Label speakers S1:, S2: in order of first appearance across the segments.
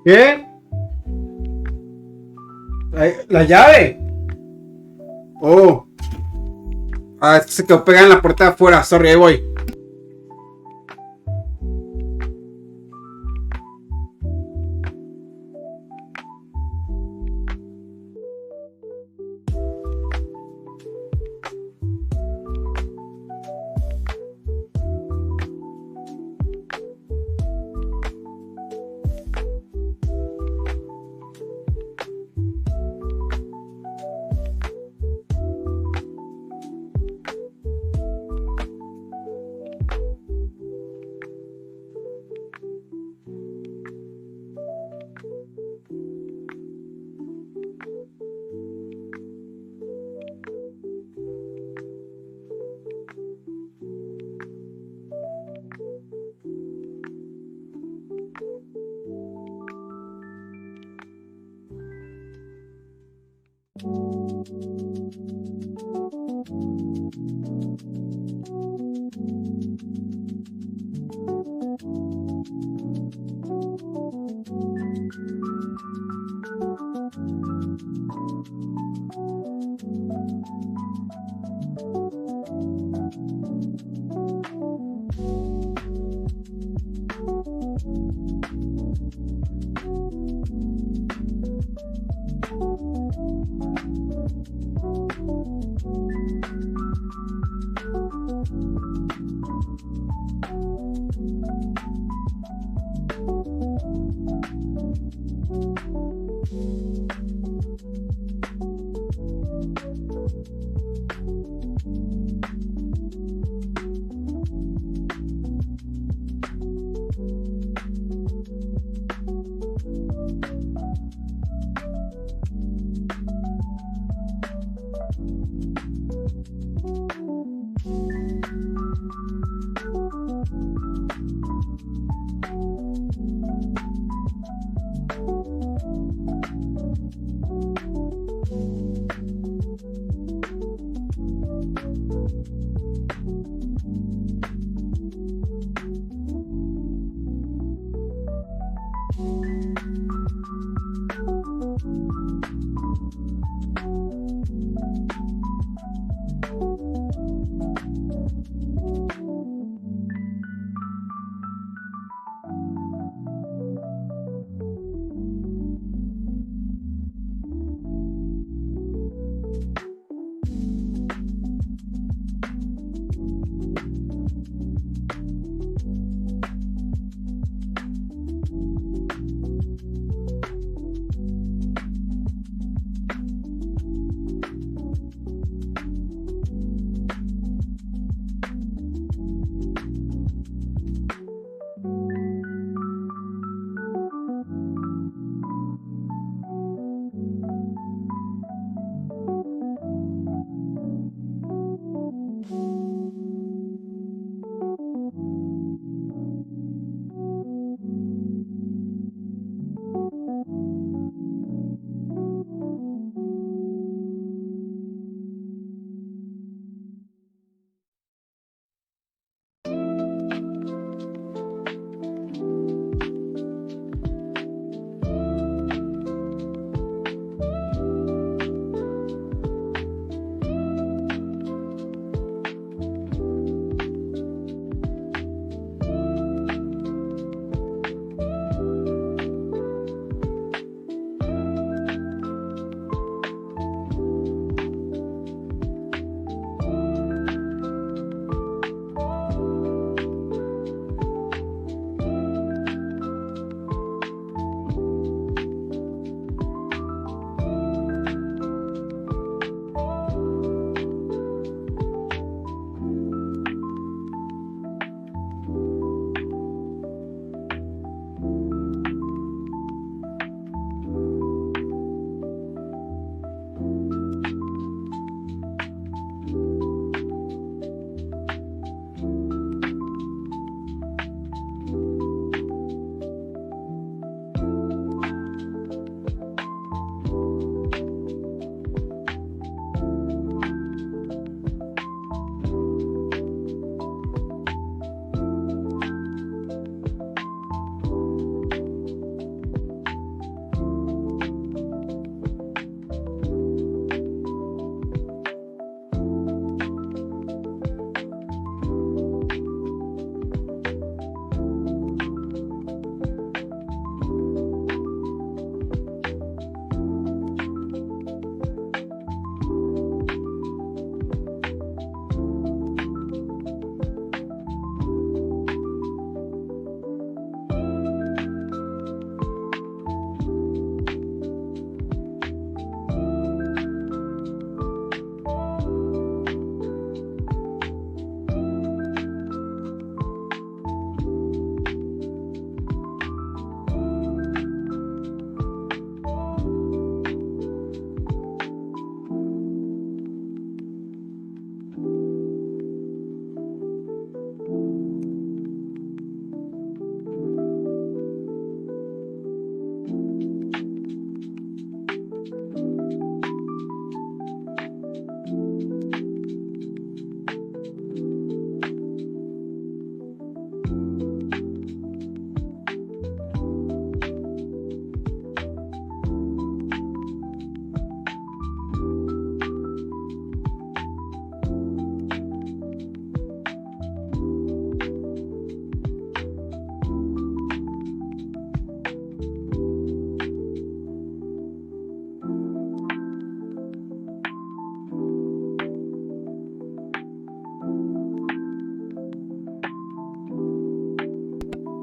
S1: ¿Qué? ¿La llave? Oh. Ah, es que se quedó pegada en la puerta de afuera. Sorry, ahí voy.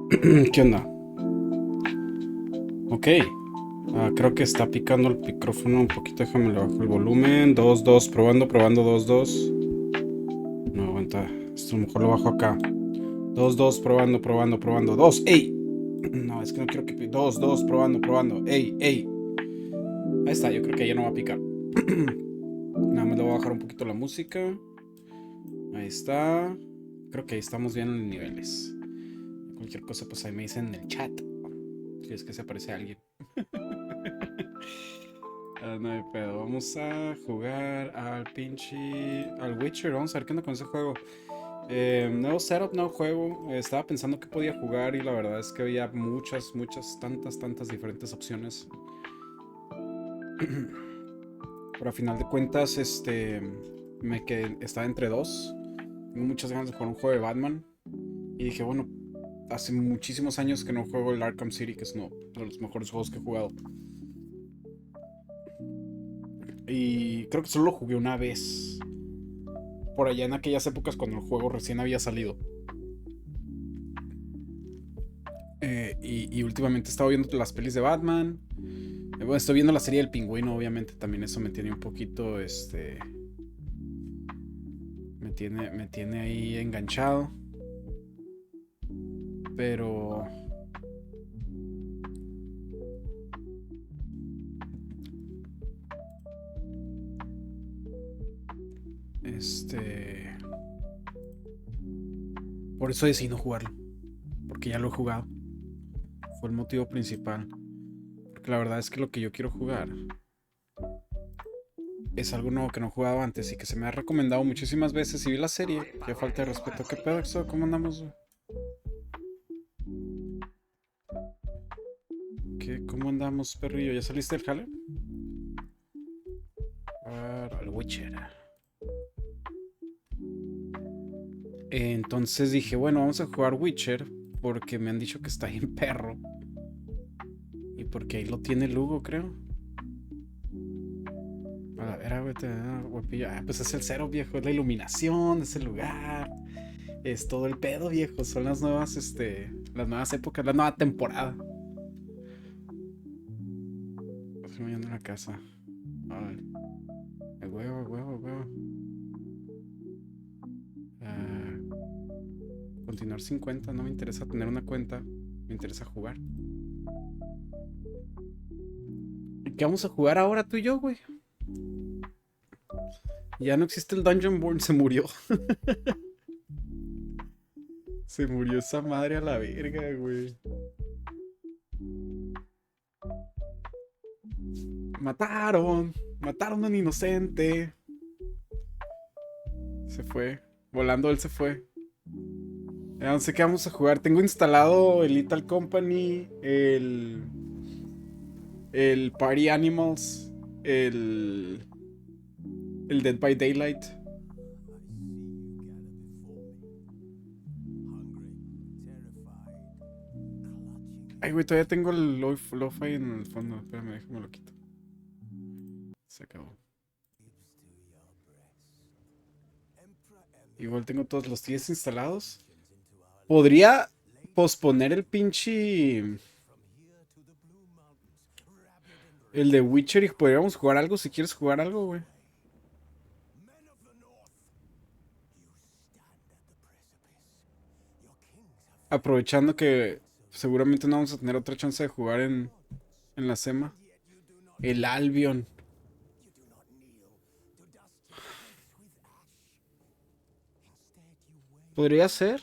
S1: ¿Qué onda? Ok. Creo que está picando el micrófono un poquito. Déjame le bajo el volumen. 2, 2, probando, probando, 2, 2. No, aguanta. Esto a lo mejor lo bajo acá. 2, 2, probando, probando, probando. 2, ¡ey! No, es que no quiero que... 2, 2, probando, probando. ¡Ey, ey! Ahí está, yo creo que ya no va a picar. Nada más le voy a bajar un poquito la música. Ahí está. Creo que ahí estamos bien en niveles. Cualquier cosa, pues ahí me dicen en el chat. Si es que se aparece alguien. No hay pedo. Vamos a jugar al pinche... al Witcher. Vamos a ver qué onda con ese juego. Nuevo setup, nuevo juego. Estaba pensando que podía jugar y la verdad es que había muchas, tantas diferentes opciones. Pero a final de cuentas, me quedé, estaba entre dos. Tengo muchas ganas de jugar un juego de Batman. Y dije, bueno, hace muchísimos años que no juego el Arkham City, que es uno de los mejores juegos que he jugado. Y creo que solo lo jugué una vez. Por allá en aquellas épocas cuando el juego recién había salido. Y últimamente he estado viendo las pelis de Batman. Bueno, estoy viendo la serie del Pingüino, obviamente. También eso me tiene un poquito, me tiene ahí enganchado. Pero... por eso decidí no jugarlo. Porque ya lo he jugado. Fue el motivo principal. Porque la verdad es que lo que yo quiero jugar es algo nuevo que no he jugado antes y que se me ha recomendado muchísimas veces. Y vi la serie. Qué falta de respeto. ¿Qué pedo eso? ¿Cómo andamos? ¿Cómo andamos, perrillo? ¿Ya saliste del jale? Al Witcher. Entonces dije, bueno, vamos a jugar Witcher porque me han dicho que está bien perro. Y porque ahí lo tiene Lugo, creo. A ver, güey, pues es el cero, viejo. Es la iluminación, es el lugar. Es todo el pedo, viejo. Son las nuevas, las nuevas épocas, la nueva temporada. Estoy yendo a la casa. Ay, huevo. Continuar sin cuenta, no me interesa tener una cuenta. Me interesa jugar. ¿Y qué vamos a jugar ahora tú y yo, güey? Ya no existe el Dungeon Born, se murió. Se murió esa madre a la verga, güey. Mataron a un inocente. Se fue. Volando él se fue. Ya no sé qué vamos a jugar. Tengo instalado el Lethal Company, el Party Animals, el Dead by Daylight. Ay, güey, todavía tengo el Lo-Fi en el fondo. Espérame, déjame lo quito. Se acabó. Igual tengo todos los 10 instalados. Podría posponer el pinche... el de Witcher y podríamos jugar algo si quieres jugar algo, güey. Aprovechando que seguramente no vamos a tener otra chance de jugar en la SEMA. El Albion. ¿Podría ser?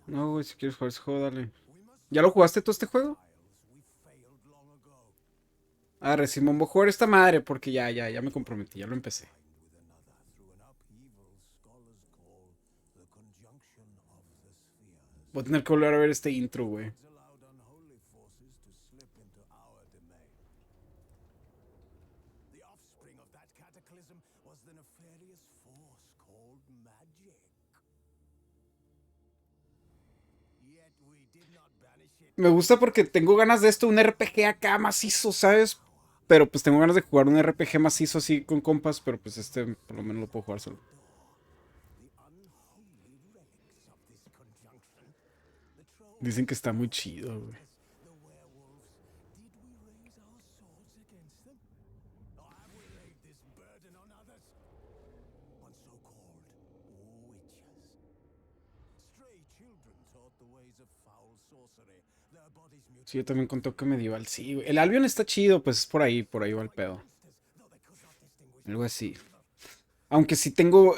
S1: No, güey, si quieres jugar ese juego, dale. ¿Ya lo jugaste tú este juego? Recién voy a jugar esta madre porque ya me comprometí, ya lo empecé. Voy a tener que volver a ver este intro, güey. Me gusta porque tengo ganas de esto, un RPG acá macizo, ¿sabes? Pero pues tengo ganas de jugar un RPG macizo así con compas, pero pues por lo menos lo puedo jugar solo. Dicen que está muy chido, güey. Sí, yo también con toque medieval. Sí, güey. El Albion está chido, pues es por ahí va el pedo. Algo así. Aunque sí tengo.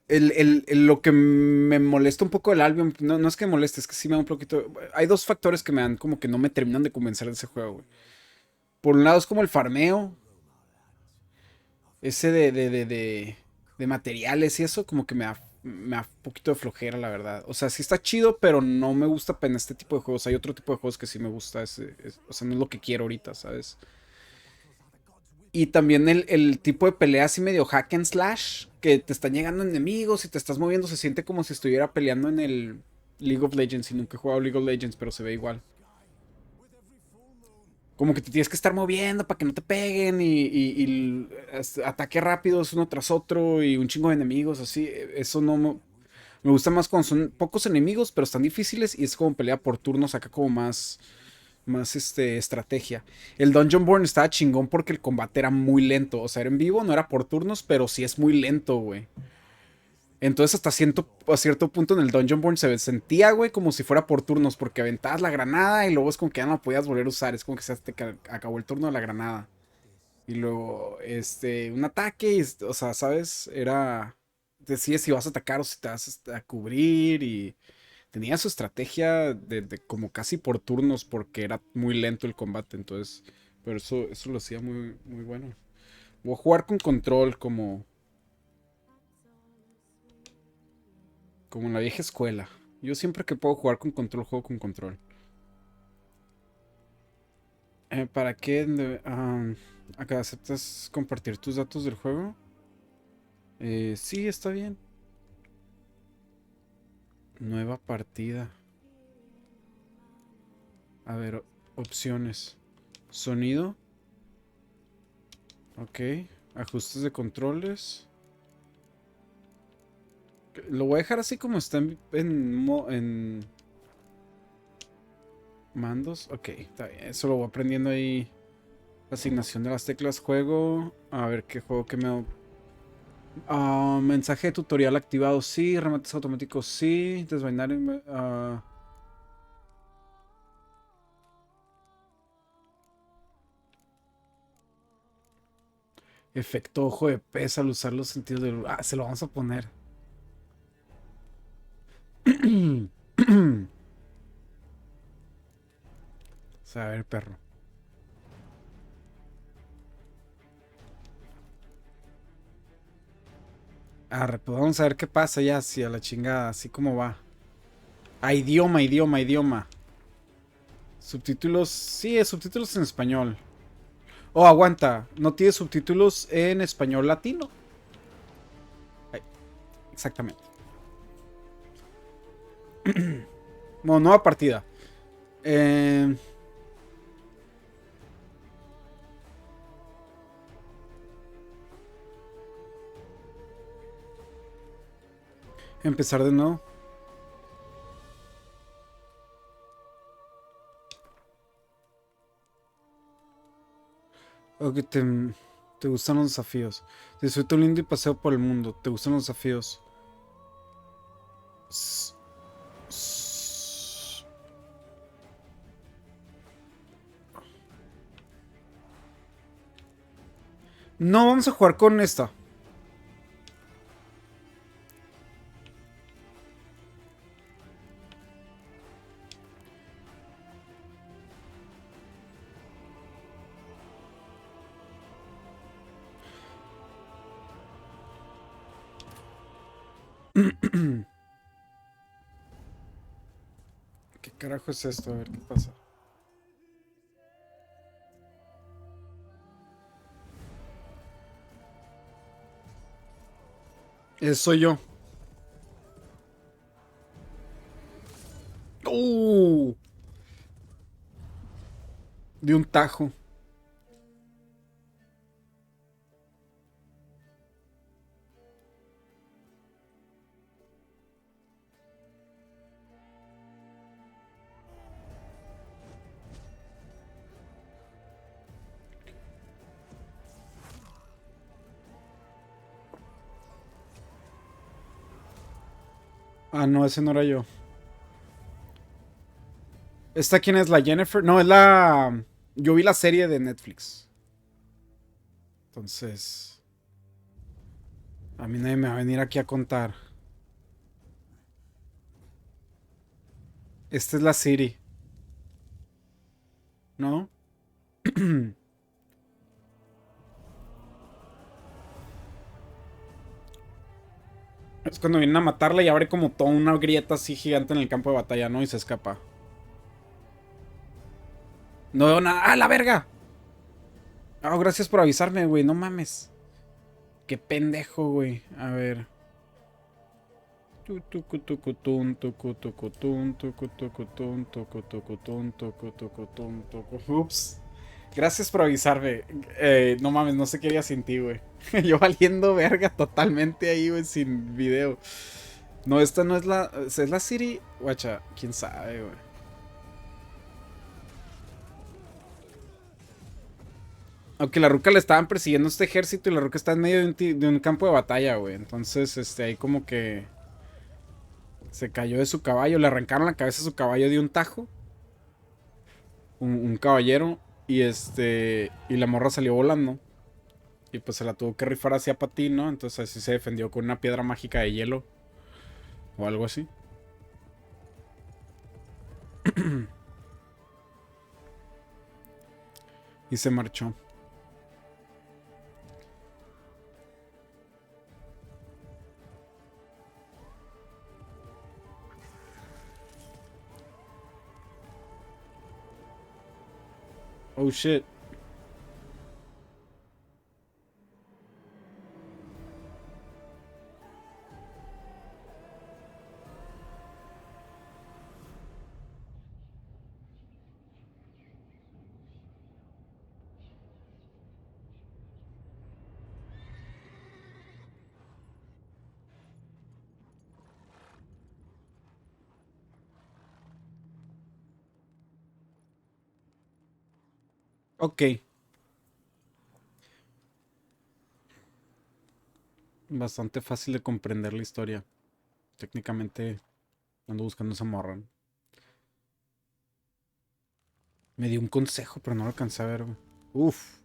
S1: Lo que me molesta un poco del Albion, no es que me moleste, es que sí me da un poquito. Hay dos factores que me dan como que no me terminan de convencer de ese juego, güey. Por un lado es como el farmeo, ese de materiales y eso, como que me da un poquito de flojera, la verdad. O sea, sí está chido, pero no me gusta en este tipo de juegos. Hay otro tipo de juegos que sí me gusta, o sea, no es lo que quiero ahorita, ¿sabes? Y también el tipo de pelea así medio hack and slash, que te están llegando enemigos y te estás moviendo, se siente como si estuviera peleando en el League of Legends. Y nunca he jugado League of Legends, pero se ve igual. Como que te tienes que estar moviendo para que no te peguen ataque rápido es uno tras otro y un chingo de enemigos, así. Eso no me gusta más cuando son pocos enemigos, pero están difíciles y es como pelea por turnos acá como más estrategia. El Dungeon Born estaba chingón porque el combate era muy lento. O sea, era en vivo, no era por turnos, pero sí es muy lento, güey. Entonces a cierto punto en el Dungeon Born se sentía, güey, como si fuera por turnos, porque aventabas la granada y luego es como que ya no la podías volver a usar. Es como que se te acabó el turno de la granada. Y luego, un ataque, o sea, ¿sabes? Decides si vas a atacar o si te vas a cubrir y tenía su estrategia de como casi por turnos porque era muy lento el combate, entonces, pero eso lo hacía muy, muy bueno. O jugar con control como en la vieja escuela. Yo siempre que puedo jugar con control, juego con control. ¿Para qué? Acá aceptas compartir tus datos del juego. Sí, está bien. Nueva partida. A ver, opciones. Sonido. Ok. Ajustes de controles. Lo voy a dejar así como está en mandos. Ok, está bien. Eso lo voy aprendiendo ahí. Asignación de las teclas. Juego. A ver qué juego que me... mensaje de tutorial activado. Sí. Remates automáticos. Sí. Desvainar. Efecto ojo de pez al usar los sentidos del... se lo vamos a poner. A ver, perro. Pues vamos a ver qué pasa ya, así a la chingada, así como va. Idioma. Subtítulos, sí, subtítulos en español. Oh, aguanta, no tiene subtítulos en español latino. Ay, exactamente. Bueno, nueva partida. Eh, empezar de nuevo. Ok, te gustan los desafíos. Disfruta un lindo y paseo por el mundo. ¿Te gustan los desafíos? S- s- No, vamos a jugar con esta. ¿Qué carajo es esto? A ver qué pasa. Soy yo. ¡Uh! De un tajo. Ah, no, ese no era yo. ¿Esta quién es? ¿La Jennifer? No, es la... Yo vi la serie de Netflix. Entonces... A mí nadie me va a venir aquí a contar. Esta es la Siri, ¿no? Es cuando vienen a matarla y abre como toda una grieta así gigante en el campo de batalla, ¿no? Y se escapa. No veo nada. ¡Ah, la verga! Ah, gracias por avisarme, güey. No mames. Qué pendejo, güey. A ver. Ups. Gracias por avisarme. No mames, no sé qué haría sin ti, güey. Yo valiendo verga totalmente ahí, güey, sin video. No, esta no es la... ¿Es la Siri? Guacha, quién sabe, güey. Aunque la ruca le estaban persiguiendo a este ejército y la ruca está en medio de un campo de batalla, güey. Entonces, ahí como que... Se cayó de su caballo, le arrancaron la cabeza a su caballo de un tajo. Un caballero. Y la morra salió volando. Y pues se la tuvo que rifar hacia patín, ¿no? Entonces así se defendió con una piedra mágica de hielo. O algo así. Y se marchó. Oh shit. Ok. Bastante fácil de comprender la historia. Técnicamente ando buscando esa morra, ¿no? Me dio un consejo, pero no lo alcancé a ver, güey. Uf.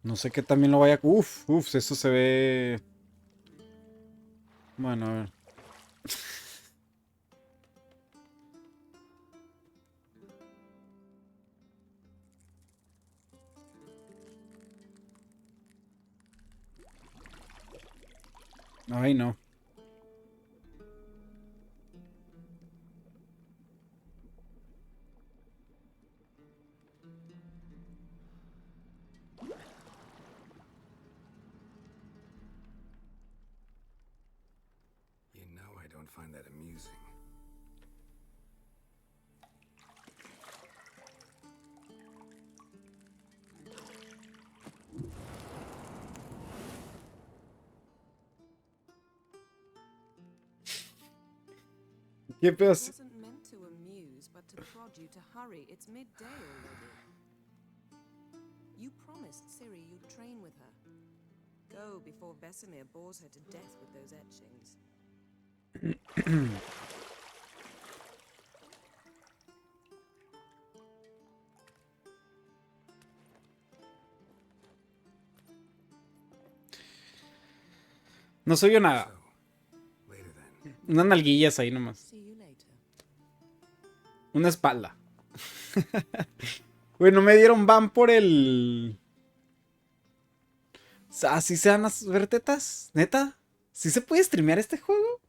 S1: No sé qué también lo vaya... Uf, uf, eso se ve... Bueno, a ver. Ay, no.
S2: You know I don't find that amusing.
S1: ¿Qué pedo?
S3: It wasn't meant to amuse, but to prod you to hurry. It's midday already. You promised Ciri you'd train with her. Go before Vesemir bores her to death with those etchings.
S1: No se vio nada.
S2: So, later then.
S1: Unas nalguillas ahí nomás.
S3: See you later.
S1: Una espalda. Güey, no me dieron ban por el... ¿Así se dan las ver tetas? ¿Neta? ¿Sí se puede streamear este juego?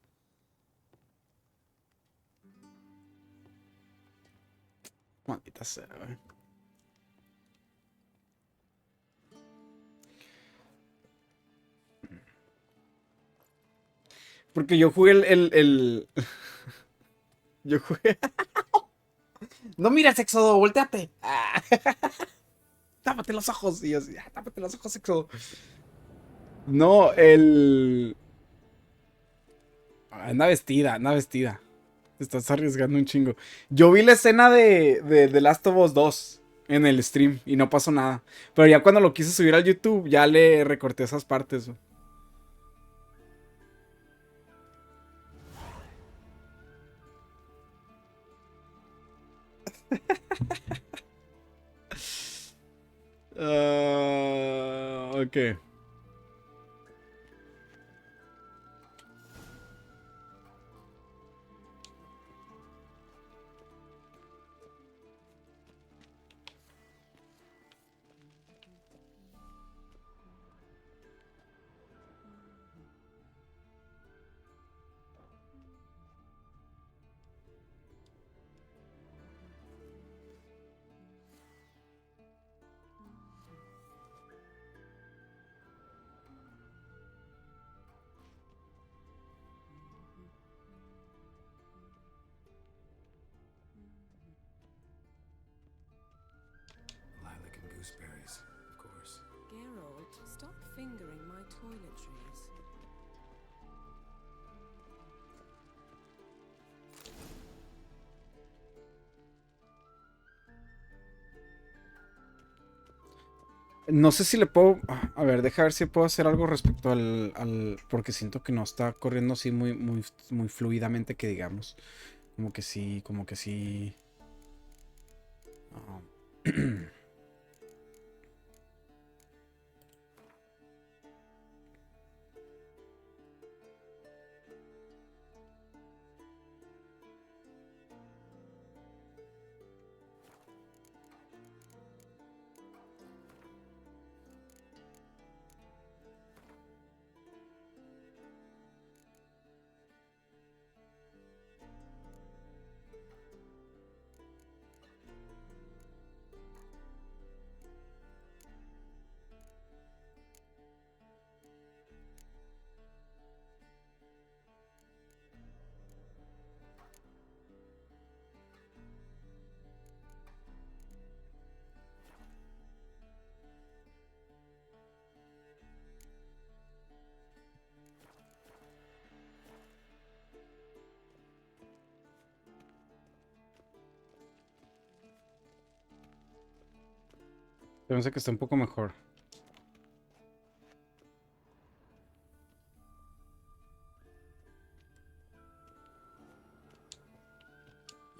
S1: Maldita sea, güey. Porque yo jugué Yo jugué... No mires, Éxodo, volteate. Ah. Tápate los ojos. Y yo así, tápate los ojos, Éxodo. No, anda vestida, anda vestida. Te estás arriesgando un chingo. Yo vi la escena de The Last of Us 2 en el stream y no pasó nada. Pero ya cuando lo quise subir al YouTube, ya le recorté esas partes. que...
S2: Lilac and gooseberries, of course.
S3: Geralt, stop fingering my toiletries.
S1: No sé si le puedo... A ver, deja ver si puedo hacer algo respecto porque siento que no está corriendo así muy fluidamente, que digamos. Como que sí, como que sí. Ah. Pensé que está un poco mejor.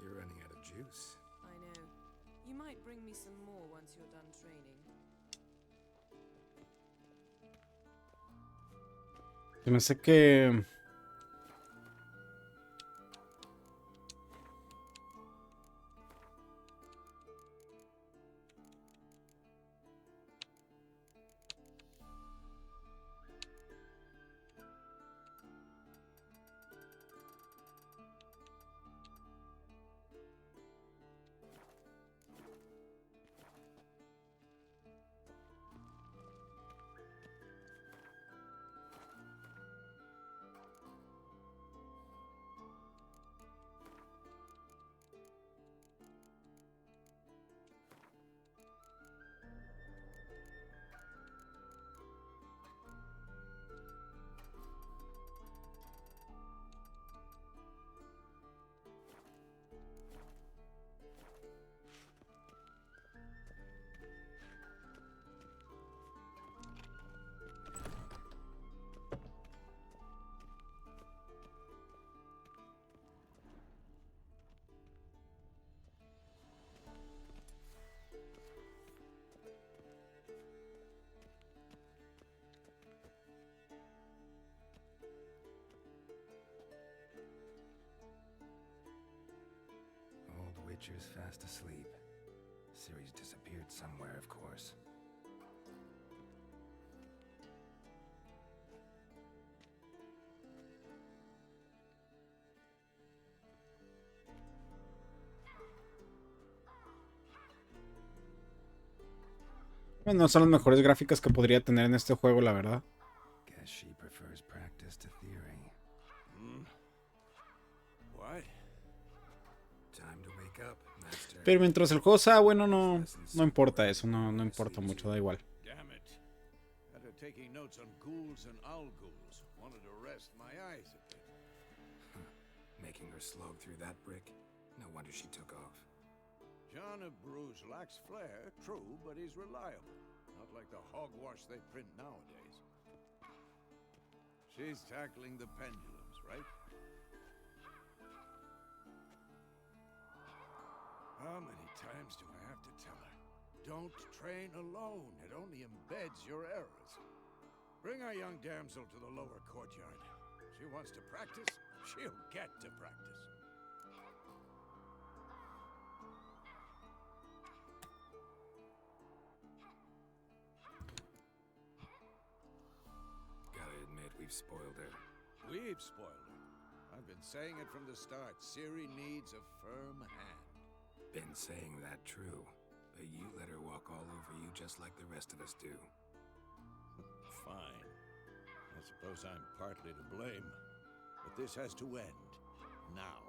S2: You're running out of juice.
S3: I know. You might bring me some more once you're done training.
S1: Se me hace que...
S2: Old Witcher's fast asleep. Ciri's disappeared somewhere, of course.
S1: No son las mejores gráficas que podría tener en este juego, la verdad.
S2: Guess she prefers practice to theory.
S4: What?
S2: Time to wake up, master.
S1: Pero mientras el juego sea bueno, no importa eso, no importa mucho, da igual.
S4: Damn it. After taking notes on ghouls and owl ghouls, wanted to rest my eyes a bit.
S2: Making her slog through that brick? No wonder she took off.
S4: John of Bruges lacks flair, true, but he's reliable. Not like the hogwash they print nowadays. She's tackling the pendulums, right? How many times do I have to tell her? Don't train alone. It only embeds your errors. Bring our young damsel to the lower courtyard. She wants to practice, she'll get to practice.
S2: Gotta admit, we've spoiled her.
S4: We've spoiled her. I've been saying it from the start. Ciri needs a firm hand.
S2: Been saying that true, but you let her walk all over you just like the rest of us do.
S4: Fine. I suppose I'm partly to blame. But this has to end. Now.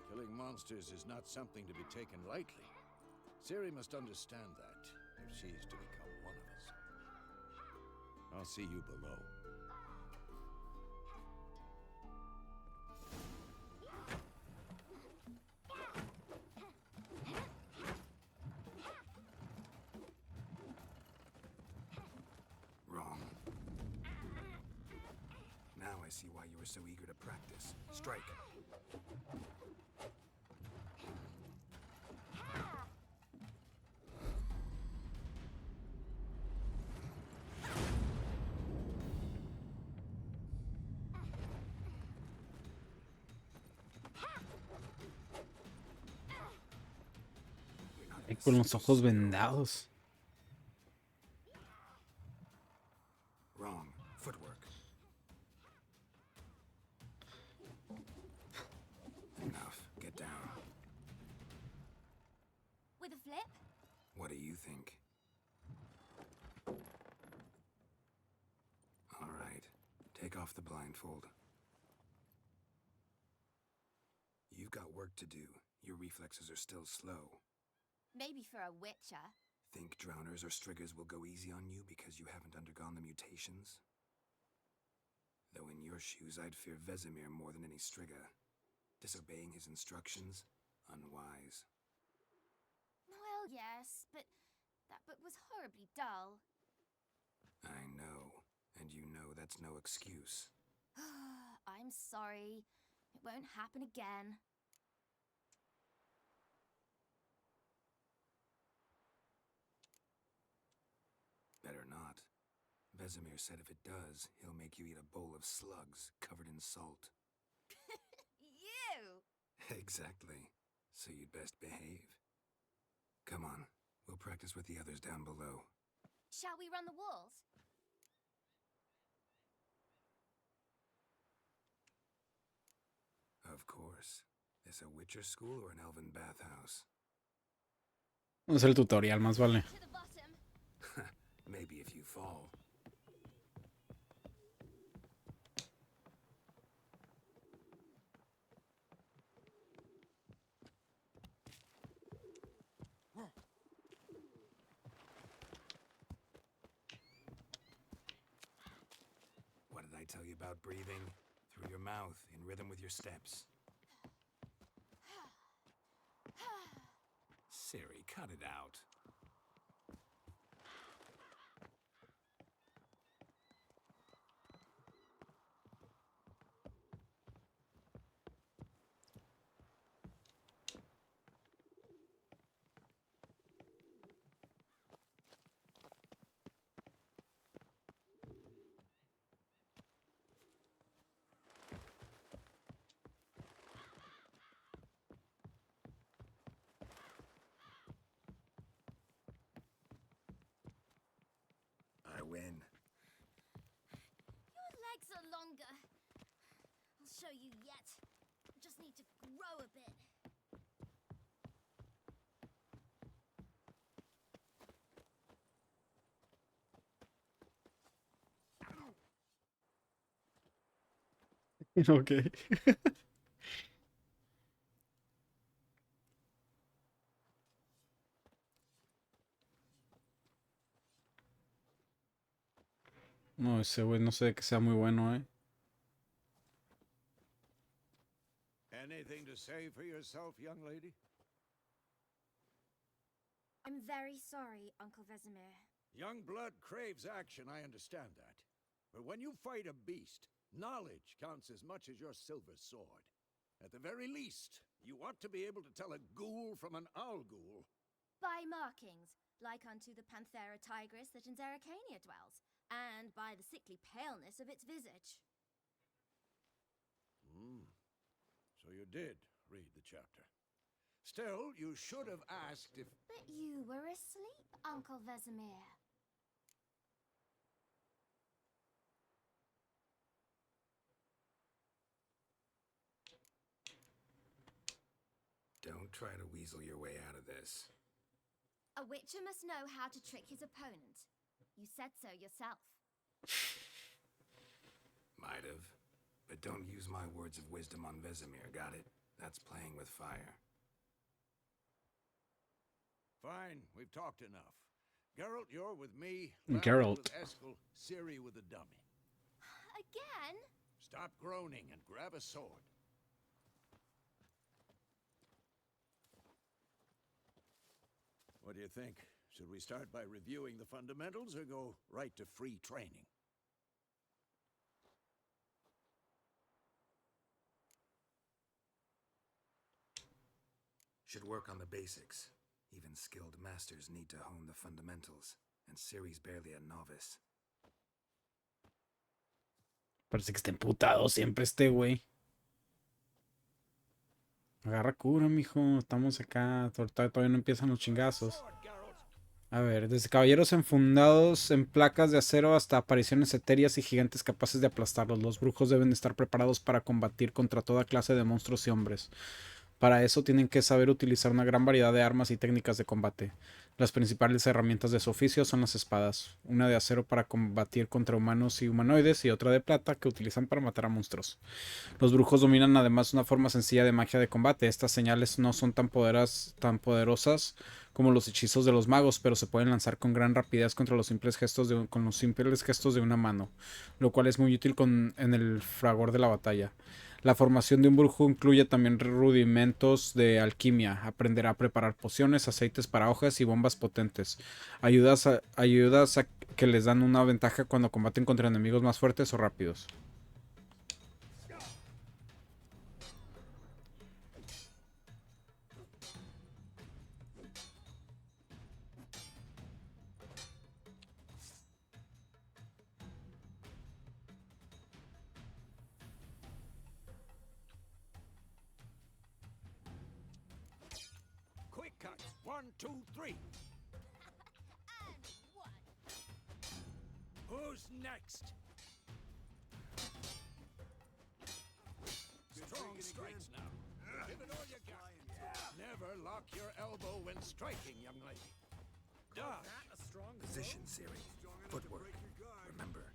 S4: Killing monsters is not something to be taken lightly. Ciri must understand that, if she's to become one of us. I'll see you below.
S2: Wrong. Now I see why you were so eager to practice. Strike.
S1: Ay, con los ojos vendados.
S2: Wrong. Footwork. Enough. Get down.
S5: With a flip?
S2: What do you think? All right. Take off the blindfold. You've got work to do. Your reflexes are still slow.
S5: Maybe for a witcher.
S2: Think drowners or striggers will go easy on you because you haven't undergone the mutations? Though in your shoes, I'd fear Vesemir more than any strigger. Disobeying his instructions? Unwise.
S5: Well, yes, but that book was horribly dull.
S2: I know. And you know that's no excuse.
S5: I'm sorry. It won't happen again.
S2: Better not. Vesemir said if it does, he'll make you eat a bowl of slugs covered in salt.
S5: You!
S2: Exactly. So you'd best behave. Come on, we'll practice with the others down below.
S5: Shall we run the walls?
S2: Of course. Is a Witcher school or an elven bathhouse?
S1: Vamos a hacer el tutorial, más vale.
S5: To the bottom.
S2: Maybe if you fall. What did I tell you about breathing? Through your mouth, in rhythm with your steps. Ciri, cut it out. I win.
S5: Your legs are longer. I'll show you yet. Just need to grow a bit.
S1: Ok. No, ese güey no sé que sea muy bueno, eh.
S4: Anything to say for yourself, young lady?
S5: I'm very sorry, Uncle Vesemir.
S4: Young blood craves action, I understand that. But when you fight a beast, knowledge counts as much as your silver sword. At the very least, you ought to be able to tell a ghoul from an owl ghoul.
S5: By markings, like unto the Panthera tigris that in Zerrikania dwells, and by the sickly paleness of its visage.
S4: So you did read the chapter. Still, you should have asked if...
S5: But you were asleep, Uncle Vesemir.
S2: Don't try to weasel your way out of this.
S5: A witcher must know how to trick his opponent. You said so yourself.
S2: Might have. But don't use my words of wisdom on Vesemir, got it? That's playing with fire.
S4: Fine, we've talked enough. Geralt, you're with me.
S1: Geralt.
S4: With Eskel, Ciri with the dummy.
S5: Again?
S4: Stop groaning and grab a sword. What do you think? Should we start by reviewing the fundamentals or go right to free training?
S2: Should work on the basics. Even skilled masters need to hone the fundamentals, and Ciri's barely a novice.
S1: Parece que está emputado siempre este güey. Agarra cura, mijo. Estamos acá. Todavía no empiezan los chingazos. A ver, desde caballeros enfundados en placas de acero hasta apariciones etéreas y gigantes capaces de aplastarlos. Los brujos deben estar preparados para combatir contra toda clase de monstruos y hombres. Para eso tienen que saber utilizar una gran variedad de armas y técnicas de combate. Las principales herramientas de su oficio son las espadas, una de acero para combatir contra humanos y humanoides y otra de plata que utilizan para matar a monstruos. Los brujos dominan además una forma sencilla de magia de combate. Estas señales no son tan poderosas como los hechizos de los magos, pero se pueden lanzar con gran rapidez contra los simples gestos de una mano, lo cual es muy útil en el fragor de la batalla. La formación de un brujo incluye también rudimentos de alquimia. Aprenderá a preparar pociones, aceites para hojas y bombas potentes. Ayudas a que les dan una ventaja cuando combaten contra enemigos más fuertes o rápidos.
S4: Quick cuts. 1, 2, 3.
S5: And one.
S4: Who's next? Strong strikes now. Give it all you got. Never lock your elbow when striking, young lady. Dodge.
S2: Position, Ciri. Footwork. Remember.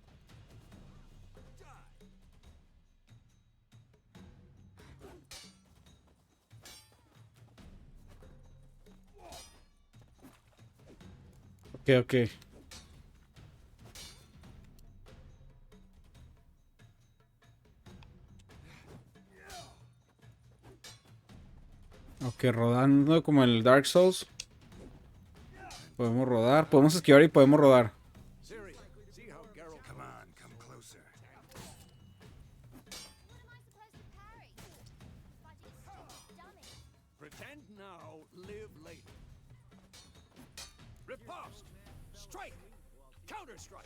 S1: Ok. Ok, rodando como el Dark Souls. Podemos rodar, podemos esquivar y podemos rodar.
S4: Ciri, see how Geralt...
S2: Come on, come closer.
S5: What am I supposed to parry? Fighting a stupid dummy.
S4: Pretend now, live later. Riposte! Strike! Counter-strike!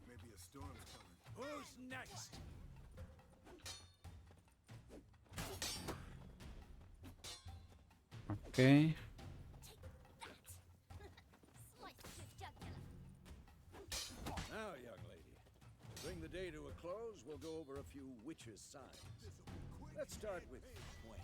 S2: Maybe a storm's coming.
S4: Who's next?
S1: Ok.
S5: Take that! Slice his jugular.
S4: Now, young lady, to bring the day to a close, we'll go over a few witches' signs. Let's start with Gwen.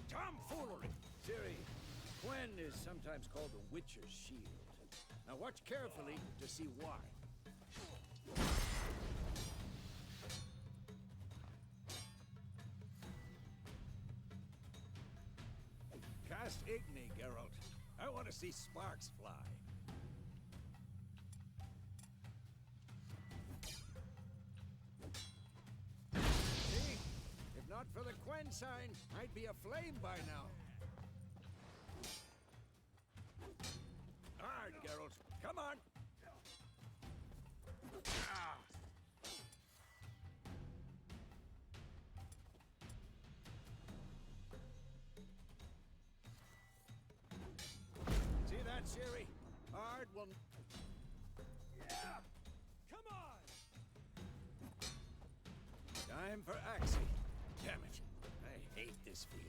S4: Tomfoolery! Ciri, Gwen is sometimes called the Witcher's Shield. Now watch carefully to see why. Cast Igni, Geralt. I want to see sparks fly. not for the Quen sign, I'd be aflame by now. Hard, Geralt. Come on. Ah. See that, Ciri? Hard one. Yeah. Come on. Time for Axie. Damn it. I hate this feeling.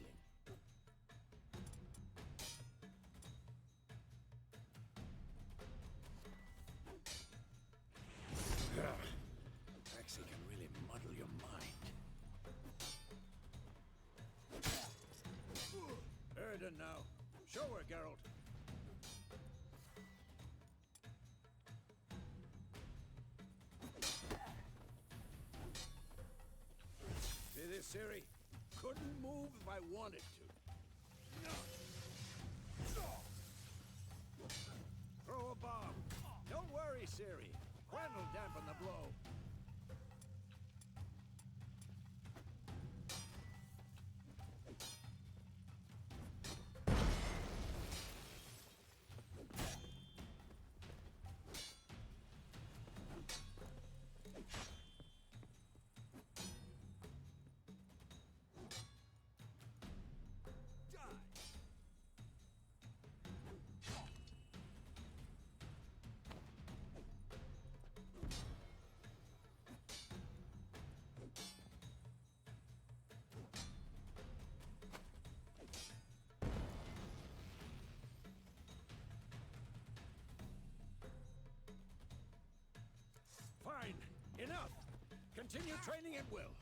S4: Axie can really muddle your mind. Erden now. Show her, Geralt. See this, Ciri? Couldn't move if I wanted to. Throw a bomb. Don't worry, Ciri. Quen will dampen the blow. Fine. Enough. Continue training at will.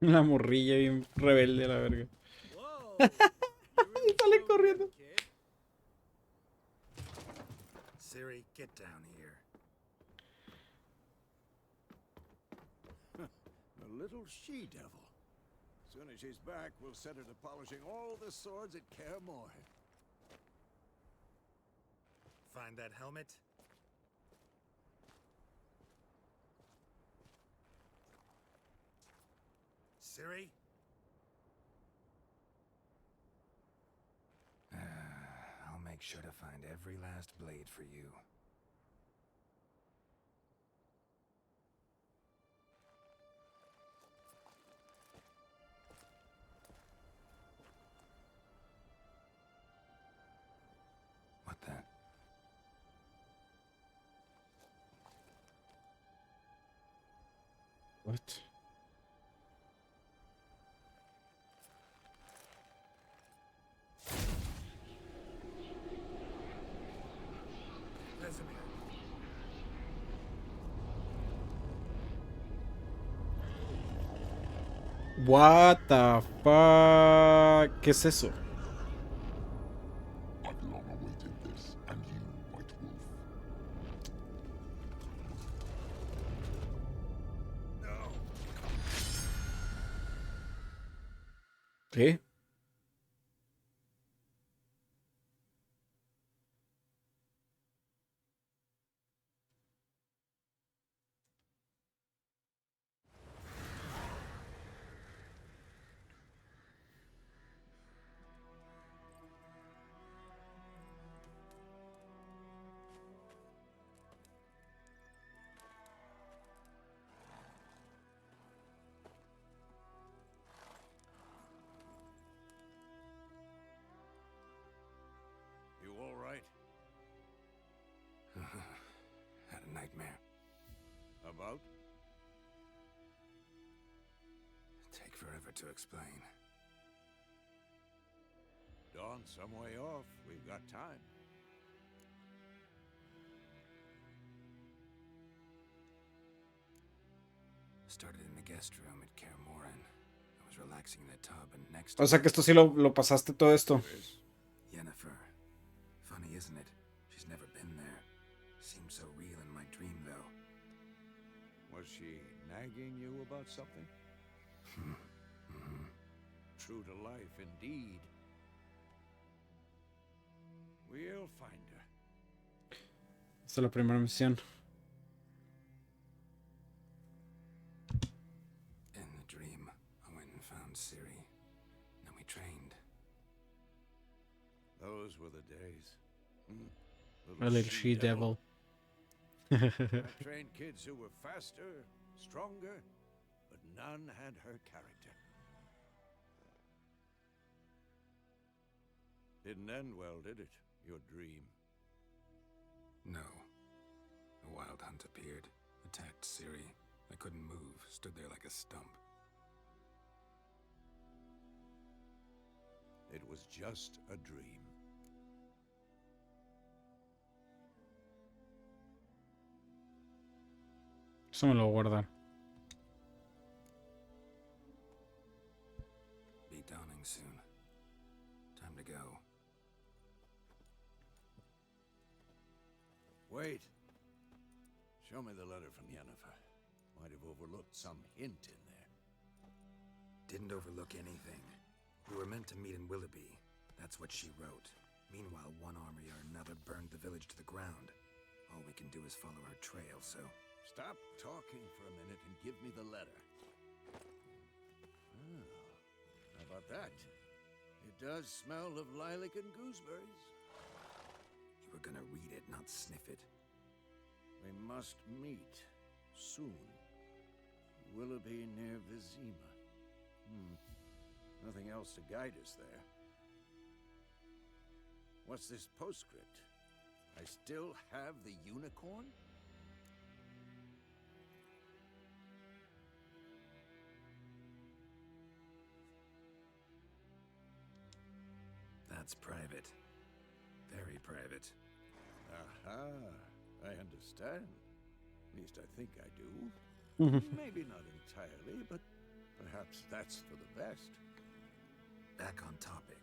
S1: La morrilla bien rebelde, la verga.
S4: Whoa.
S1: Y sale corriendo.
S2: Ciri, get down here.
S4: The little she-devil. Soon as she's back, we'll set her to polishing all the swords at Kaer Morhen.
S2: Find that helmet? Ciri? I'll make sure to find every last blade for you. What the?
S1: What?
S2: Vesemir.
S1: What the fuck? ¿Qué es eso?
S6: I've long awaited this, and you, White Wolf.
S1: ¿Qué?
S4: You all right?
S2: Had a nightmare.
S4: About?
S2: Take forever to explain.
S4: Dawn's some way off. We've got time.
S2: Started in the guest room at Kaer Morhen. I was relaxing in the tub and next
S1: O sea que esto sí lo pasaste todo esto.
S2: Yennefer. Funny, isn't it? She's never been there. Seemed so real in my dream, though.
S4: Was she nagging you about something? true to life indeed. We'll find her.
S1: Esta es la primera misión.
S2: In the dream, I went and found Ciri. Then we trained.
S4: Those were the days.
S1: A little she-devil.
S4: I trained kids who were faster, stronger, but none had her character. Didn't end well, did it? Your dream?
S2: No. A wild hunt appeared, attacked Ciri. I couldn't move, stood there like a stump.
S4: It was just a dream.
S1: Eso me lo voy a guardar.
S2: Be dawning soon. Time to go.
S4: Wait. Show me the letter from Yennefer. Might have overlooked some hint in there.
S2: Didn't overlook anything. We were meant to meet in Willoughby. That's what she wrote. Meanwhile, one army or another burned the village to the ground. All we can do is follow her trail, so...
S4: Stop talking for a minute and give me the letter. Oh, how about that? It does smell of lilac and gooseberries.
S2: You were gonna read it, not sniff it.
S4: We must meet soon. Willoughby near Vizima. Nothing else to guide us there. What's this postscript? I still have the unicorn?
S2: That's private. Very private.
S4: Aha, I understand. At least I think I do. Maybe not entirely, but perhaps that's for the best.
S2: Back on topic.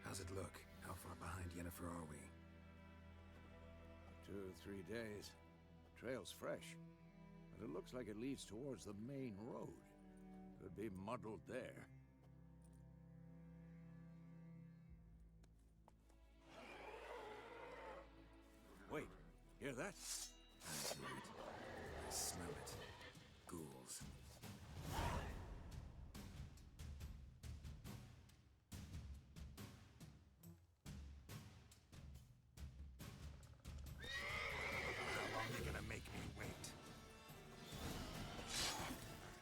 S2: How's it look? How far behind Yennefer are we?
S4: 2 or 3 days. Trail's fresh, but it looks like it leads towards the main road. Could be muddled there. Wait, hear that?
S2: I hear it. I smell it. Ghouls. How long are you gonna make me wait?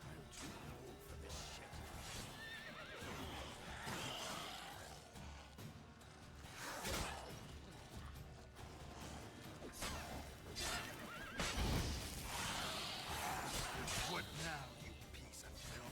S2: I'm too old for this shit. What now, you piece of filth?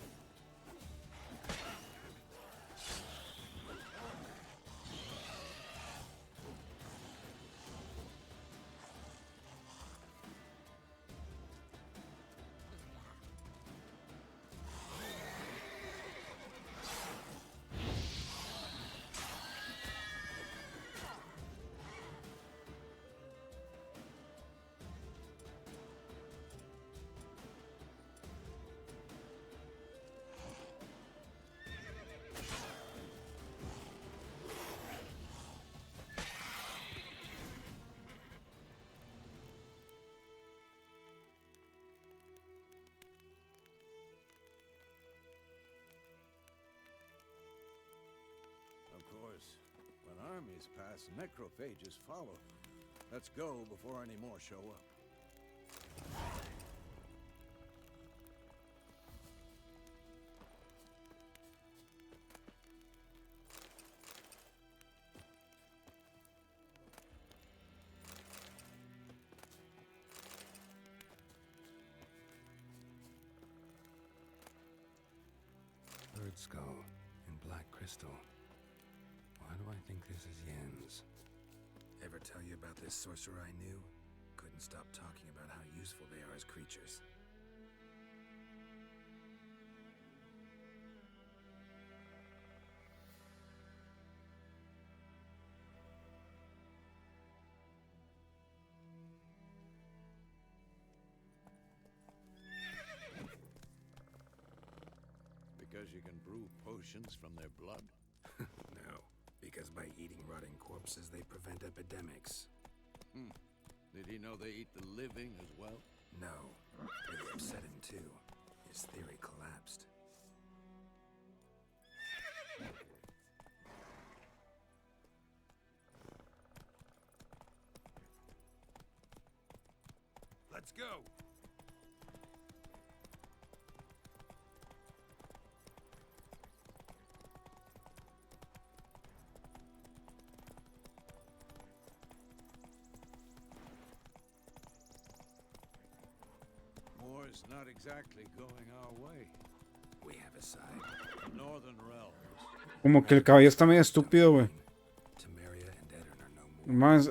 S4: Of course, when armies pass, necrophages follow. Let's go before any more show up.
S2: Bird skull and black crystal. Why do I think this is Yen's? Ever tell you about this sorcerer I knew? Couldn't stop talking about how useful they are as creatures.
S4: Because because you can brew potions from their blood?
S2: No, because by eating rotting corpses, they prevent epidemics.
S4: Did he know they eat the living as well?
S2: No, really upset him too. His theory collapsed. Let's go!
S4: War's not exactly going our way.
S2: We have a side.
S4: Northern realms.
S1: Como que el caballo está medio estúpido, güey.
S2: Temeria and Edirn are no more.
S1: Más,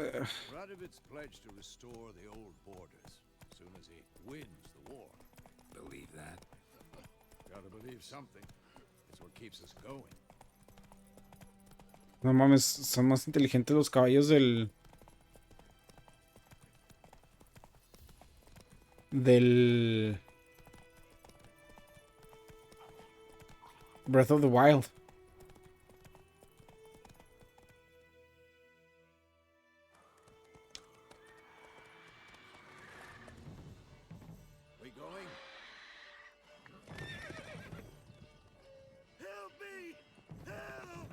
S4: Radovid's pledged to restore the old borders as soon as he wins the war.
S2: Believe that?
S4: Gotta believe something. It's what keeps us going.
S1: no mames, son más inteligentes los caballos del Breath of the Wild.
S4: We going? Help me! Help!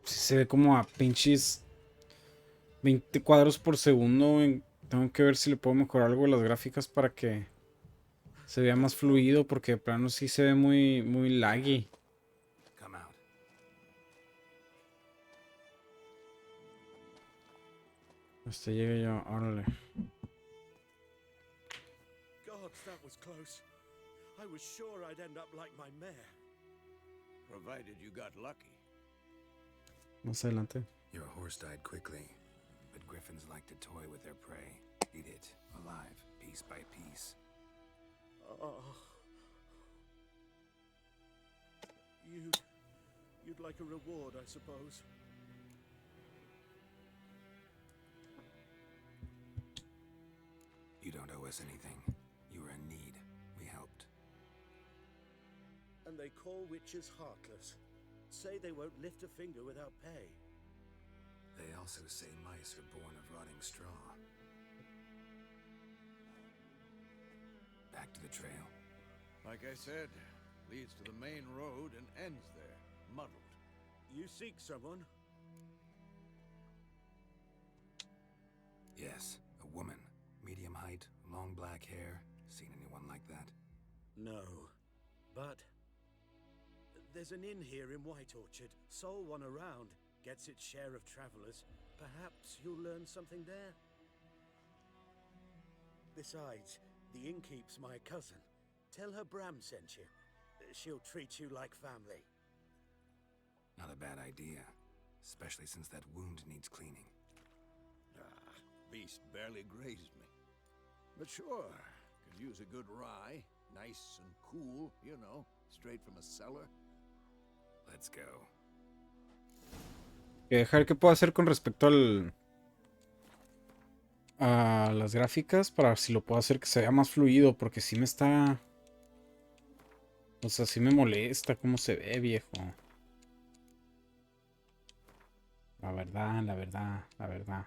S1: Sí se ve como a pinches 20 cuadros por segundo, güey. Tengo que ver si le puedo mejorar algo de las gráficas para que se vea más fluido, porque de plano sí se ve muy laggy.
S2: Come out.
S1: Hasta llegue yo, órale.
S7: Gods, that was close. I was sure I'd end up like my mare.
S4: Provided you got lucky.
S1: Más adelante.
S2: Your horse died quickly, but griffins like to toy with their prey. Eat it, alive, piece by piece.
S7: Oh. You'd like a reward, I suppose.
S2: You don't owe us anything. You were in need. We helped.
S7: And they call witches heartless. Say they won't lift a finger without pay.
S2: They also say mice are born of rotting straw. Back to the trail.
S4: Like I said, leads to the main road and ends there, muddled.
S7: You seek someone?
S2: Yes, a woman. Medium height, long black hair. Seen anyone like that?
S7: No. But there's an inn here in White Orchard. Sole one around. Gets its share of travelers. Perhaps you'll learn something there. Besides, the innkeep's my cousin. Tell her Bram sent you. She'll treat you like family.
S2: Not a bad idea. Especially since that wound needs cleaning.
S4: Beast barely grazed me. But sure, could use a good rye. Nice and cool, you know, straight from a cellar.
S2: Let's go.
S1: Dejar qué puedo hacer con respecto a las gráficas para ver si lo puedo hacer que se vea más fluido, porque sí me está, o sea, sí me molesta cómo se ve, viejo. La verdad, la verdad, la verdad.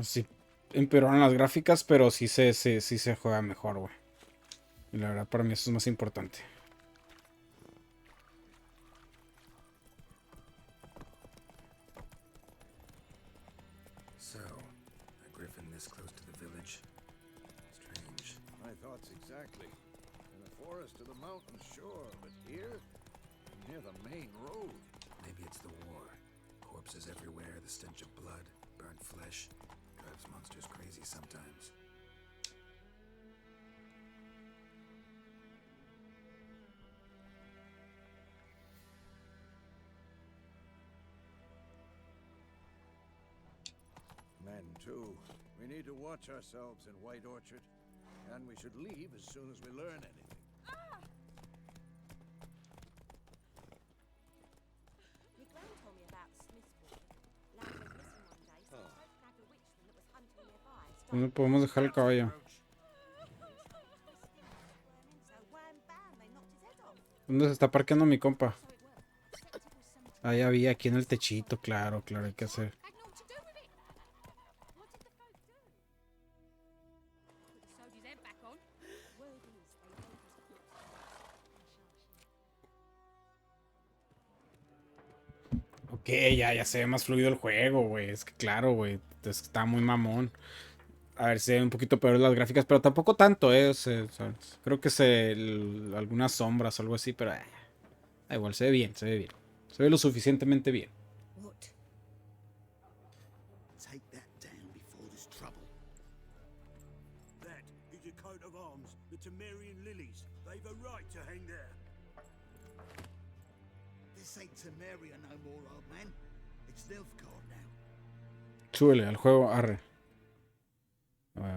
S1: Sí, empeoraron las gráficas, pero sí se juega mejor, güey. Y la verdad, para mí eso es más importante.
S2: So, a griffin this close to the village? Strange.
S4: My thoughts exactly. In the forest to the mountains, sure, but here, near the main road.
S2: Maybe it's the war. Corpses everywhere, the stench of blood, burnt flesh. Drives monsters crazy sometimes.
S4: Men, too. We need to watch ourselves in White Orchard. And we should leave as soon as we learn anything.
S5: My gran told me about the Smith's boy. Lad went missing one day, so I snagged a witchman that was hunting nearby.
S1: ¿Dónde podemos dejar el caballo?
S5: So wham bam, they knocked his head off.
S1: ¿Dónde se está parqueando mi compa?
S5: So it worked. Detective was some
S1: Ahí había, aquí en el techito, claro, hay que hacer.
S5: had naught to do with it. What did the folk do? Put the soldier's head back on. Word is they gave his corpse.
S1: Ok, ya se ve más fluido el juego, güey. Es que claro, güey. Está muy mamón. A ver, se ven un poquito peor las gráficas, pero tampoco tanto, o sea, creo que algunas sombras o algo así, pero da igual, se ve bien, se ve bien. Se ve lo suficientemente bien.
S5: What?
S7: Take that down before there's trouble. That is a coat of arms, the Temerian lilies. They've a right to hang there.
S8: This ain't Temeria no more, old man. It's Nilfgaard now.
S1: Súbele al juego, arre. Voy.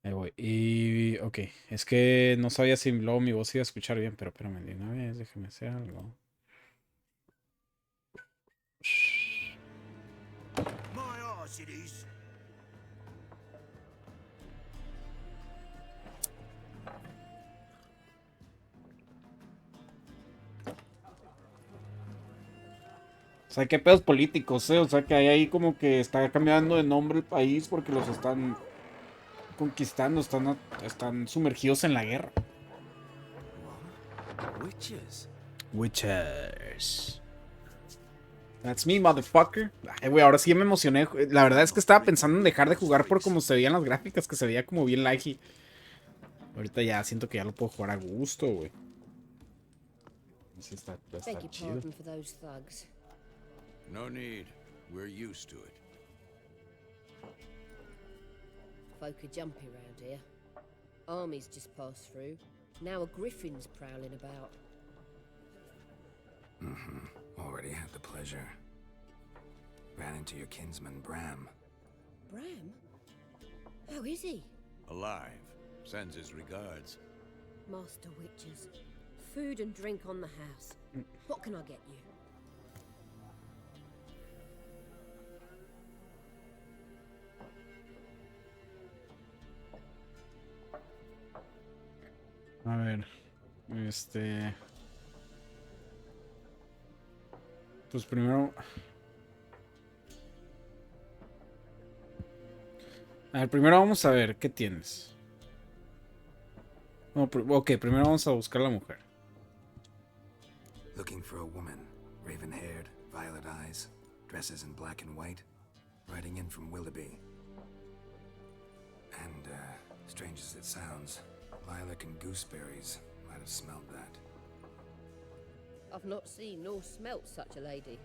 S1: Ahí voy. Y, ok, es que no sabía si luego mi voz iba a escuchar bien, pero espérame de una vez, déjeme hacer algo.
S7: My arse it is.
S1: O sea, qué pedos políticos, o sea, que hay ahí como que está cambiando de nombre el país porque los están conquistando, están sumergidos en la guerra.
S2: Witches?
S1: Witchers. That's me, motherfucker. Ay, güey, ahora sí ya me emocioné. La verdad es que estaba pensando en dejar de jugar por cómo se veían las gráficas, que se veía como bien laggy. Ahorita ya siento que ya lo puedo jugar a gusto, güey. Sí, está
S9: Beg your
S1: chido.
S9: pardon for those thugs.
S4: No need. We're used to it.
S9: Folk are jumpy round here. Armies just passed through. Now a griffin's prowling about.
S2: Already had the pleasure. Ran into your kinsman, Bram.
S9: Bram? How is he?
S4: Alive. Sends his regards.
S9: Master Witches. Food and drink on the house. What can I get you?
S1: A ver. Pues primero. A ver, primero vamos a ver qué tienes. No, ok, primero vamos a buscar a la mujer.
S2: Looking for a woman. Raven-haired, violet eyes, dresses in black and white. Riding in from Willoughby. And, strange as it sounds, lilac and gooseberries might have smelled that.
S9: I've not seen nor smelt such a lady.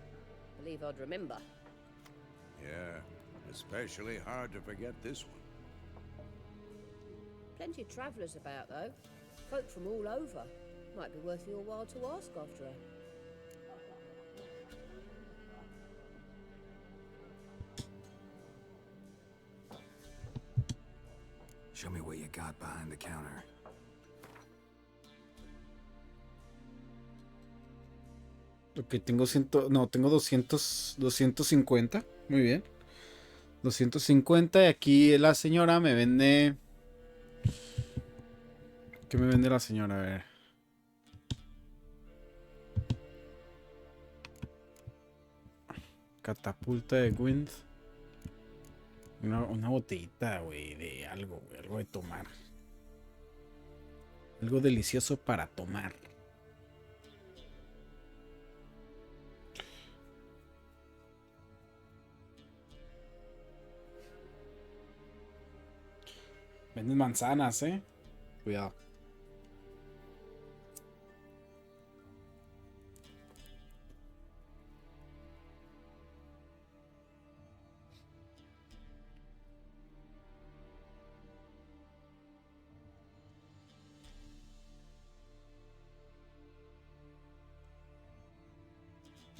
S9: Believe I'd remember.
S4: Yeah, especially hard to forget this one.
S9: Plenty of travellers about, though. Folk from all over. Might be worth your while to ask after her.
S2: Show me what you got behind the counter.
S1: Ok, tengo tengo 250. Muy bien. 250 y aquí la señora me vende... ¿Qué me vende la señora? A ver. Catapulta de Wind. Una botellita, güey, de algo, güey, algo de tomar. Algo delicioso para tomar. Venden manzanas, Cuidado.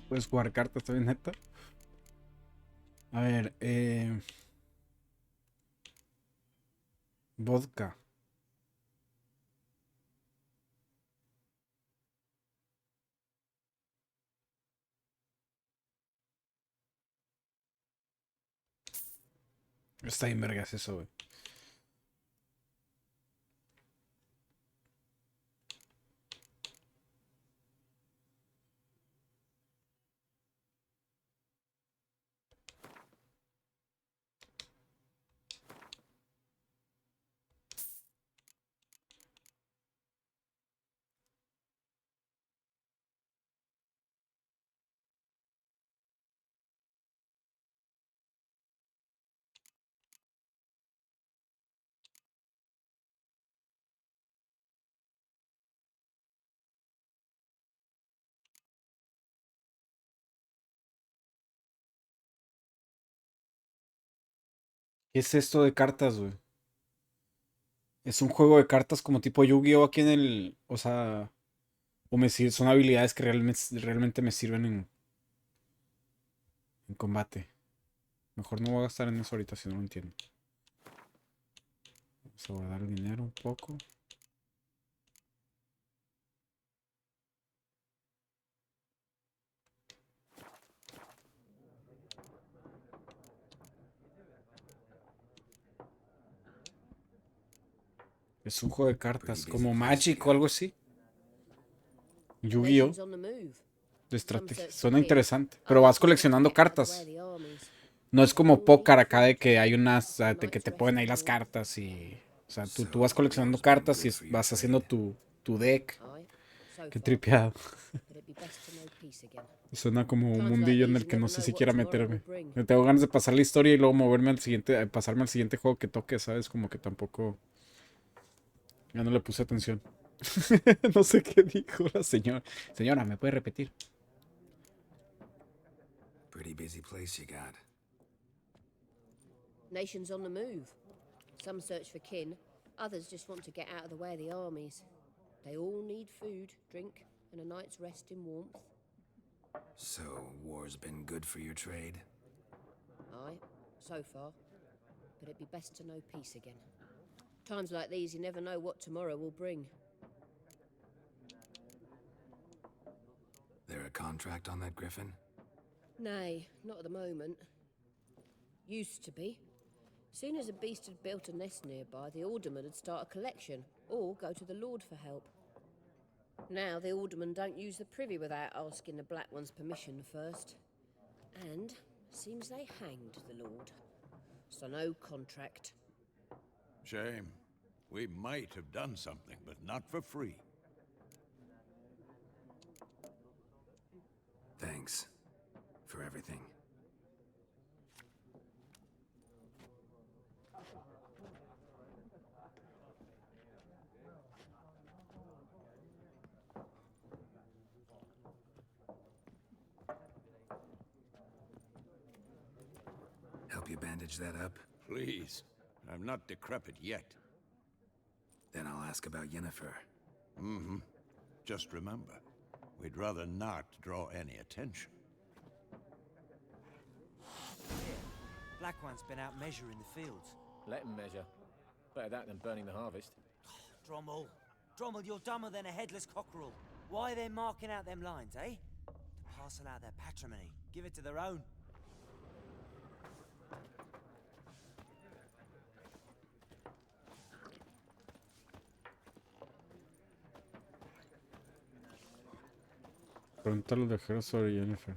S1: Puedes jugar cartas también, neta. A ver, vodka. Está bien vergas eso, güey. ¿Qué es esto de cartas, güey? Es un juego de cartas como tipo Yu-Gi-Oh! Aquí en el. O sea. Son habilidades que realmente me sirven en combate. Mejor no voy a gastar en eso ahorita si no lo entiendo. Vamos a guardar el dinero un poco. Es un juego de cartas, como Magic o algo así. Yu-Gi-Oh!
S9: Nations on the move.
S1: De
S9: Some
S1: estrategia.
S9: search for
S1: Suena
S9: kin,
S1: interesante.
S9: others
S1: Pero vas
S9: just want to
S1: coleccionando
S9: get out of the
S1: cartas.
S9: way of the armies.
S1: No es
S9: They
S1: como
S9: all need
S1: póker acá de
S9: food,
S1: que hay
S9: drink,
S1: unas.
S9: a
S1: Que
S9: night's
S1: te
S9: rest
S1: ponen ahí
S9: and
S1: las
S9: warmth.
S1: cartas y. O sea, tú
S2: So,
S1: vas coleccionando
S2: war's been
S1: cartas y
S2: good for your
S1: vas haciendo
S2: trade.
S1: tu deck.
S9: Aye, so
S1: Qué
S9: far.
S1: tripeado.
S9: But it'd be best to know peace again.
S1: Suena como un
S9: Times like
S1: mundillo en
S9: these,
S1: el
S9: you
S1: que no
S9: never
S1: sé
S9: know
S1: si
S9: what
S1: quiera
S9: tomorrow will
S1: meterme.
S9: bring.
S1: Me tengo ganas de pasar la historia y luego moverme al siguiente, pasarme al siguiente juego que toque, ¿sabes? Como que tampoco. Ya no le puse atención. No sé qué dijo la señora. Señora, ¿me puede repetir?
S2: Pretty busy place you got.
S9: Nations on the move. Some search for kin, others just want to get out of the way of the armies. They all need food, drink, and a night's rest in warmth.
S2: So, war's been good for your trade?
S9: Aye, so far. But it'd be best to know peace again. Times like these, you never know what tomorrow will bring.
S2: There a contract on that griffin?
S9: Nay, not at the moment. Used to be. Soon as a beast had built a nest nearby, the alderman would start a collection, or go to the Lord for help. Now the aldermen don't use the privy without asking the Black One's permission first. And seems they hanged the Lord. So no contract.
S4: Shame. We might have done something, but not for free.
S2: Thanks. For everything. Help you bandage that up?
S4: Please. I'm not decrepit yet.
S2: Then I'll ask about Yennefer.
S4: Mm-hmm. Just remember, we'd rather not draw any attention.
S10: Black One's been out measuring the fields.
S11: Let him measure. Better that than burning the harvest.
S10: Drommel. Drommel, you're dumber than a headless cockerel. Why are they marking out them lines, eh? To parcel out their patrimony. Give it to their own.
S1: Pregúntale al viajero sobre Yennefer.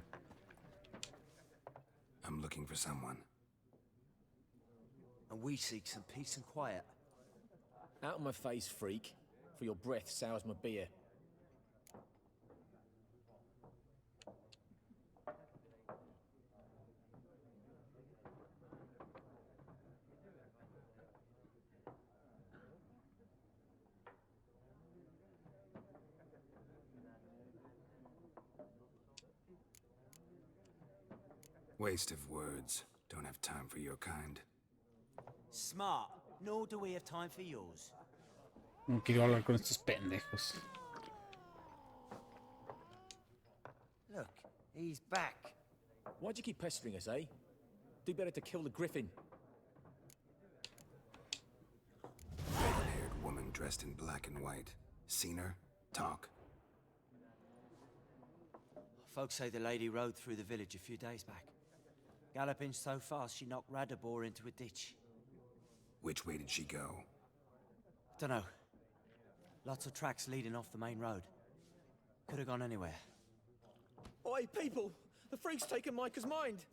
S2: I'm looking for someone.
S10: And we seek some peace and quiet.
S11: Out of my face, freak. For your breath sours my beer.
S2: Waste of words. Don't have time for your kind.
S10: Smart. Nor do we have time for yours.
S1: No quiero hablar con estos pendejos.
S10: Look, he's back.
S11: Why'd you keep pestering us, eh? Do better to kill the griffin.
S2: Red-haired woman dressed in black and white. Seen her? Talk.
S10: Folks say the lady rode through the village a few days back. Galloping so fast she knocked Radabor into a ditch.
S2: Which way did she go?
S10: Dunno. Lots of tracks leading off the main road. Could have gone anywhere.
S11: Oi, people! The freak's taken Micah's mind!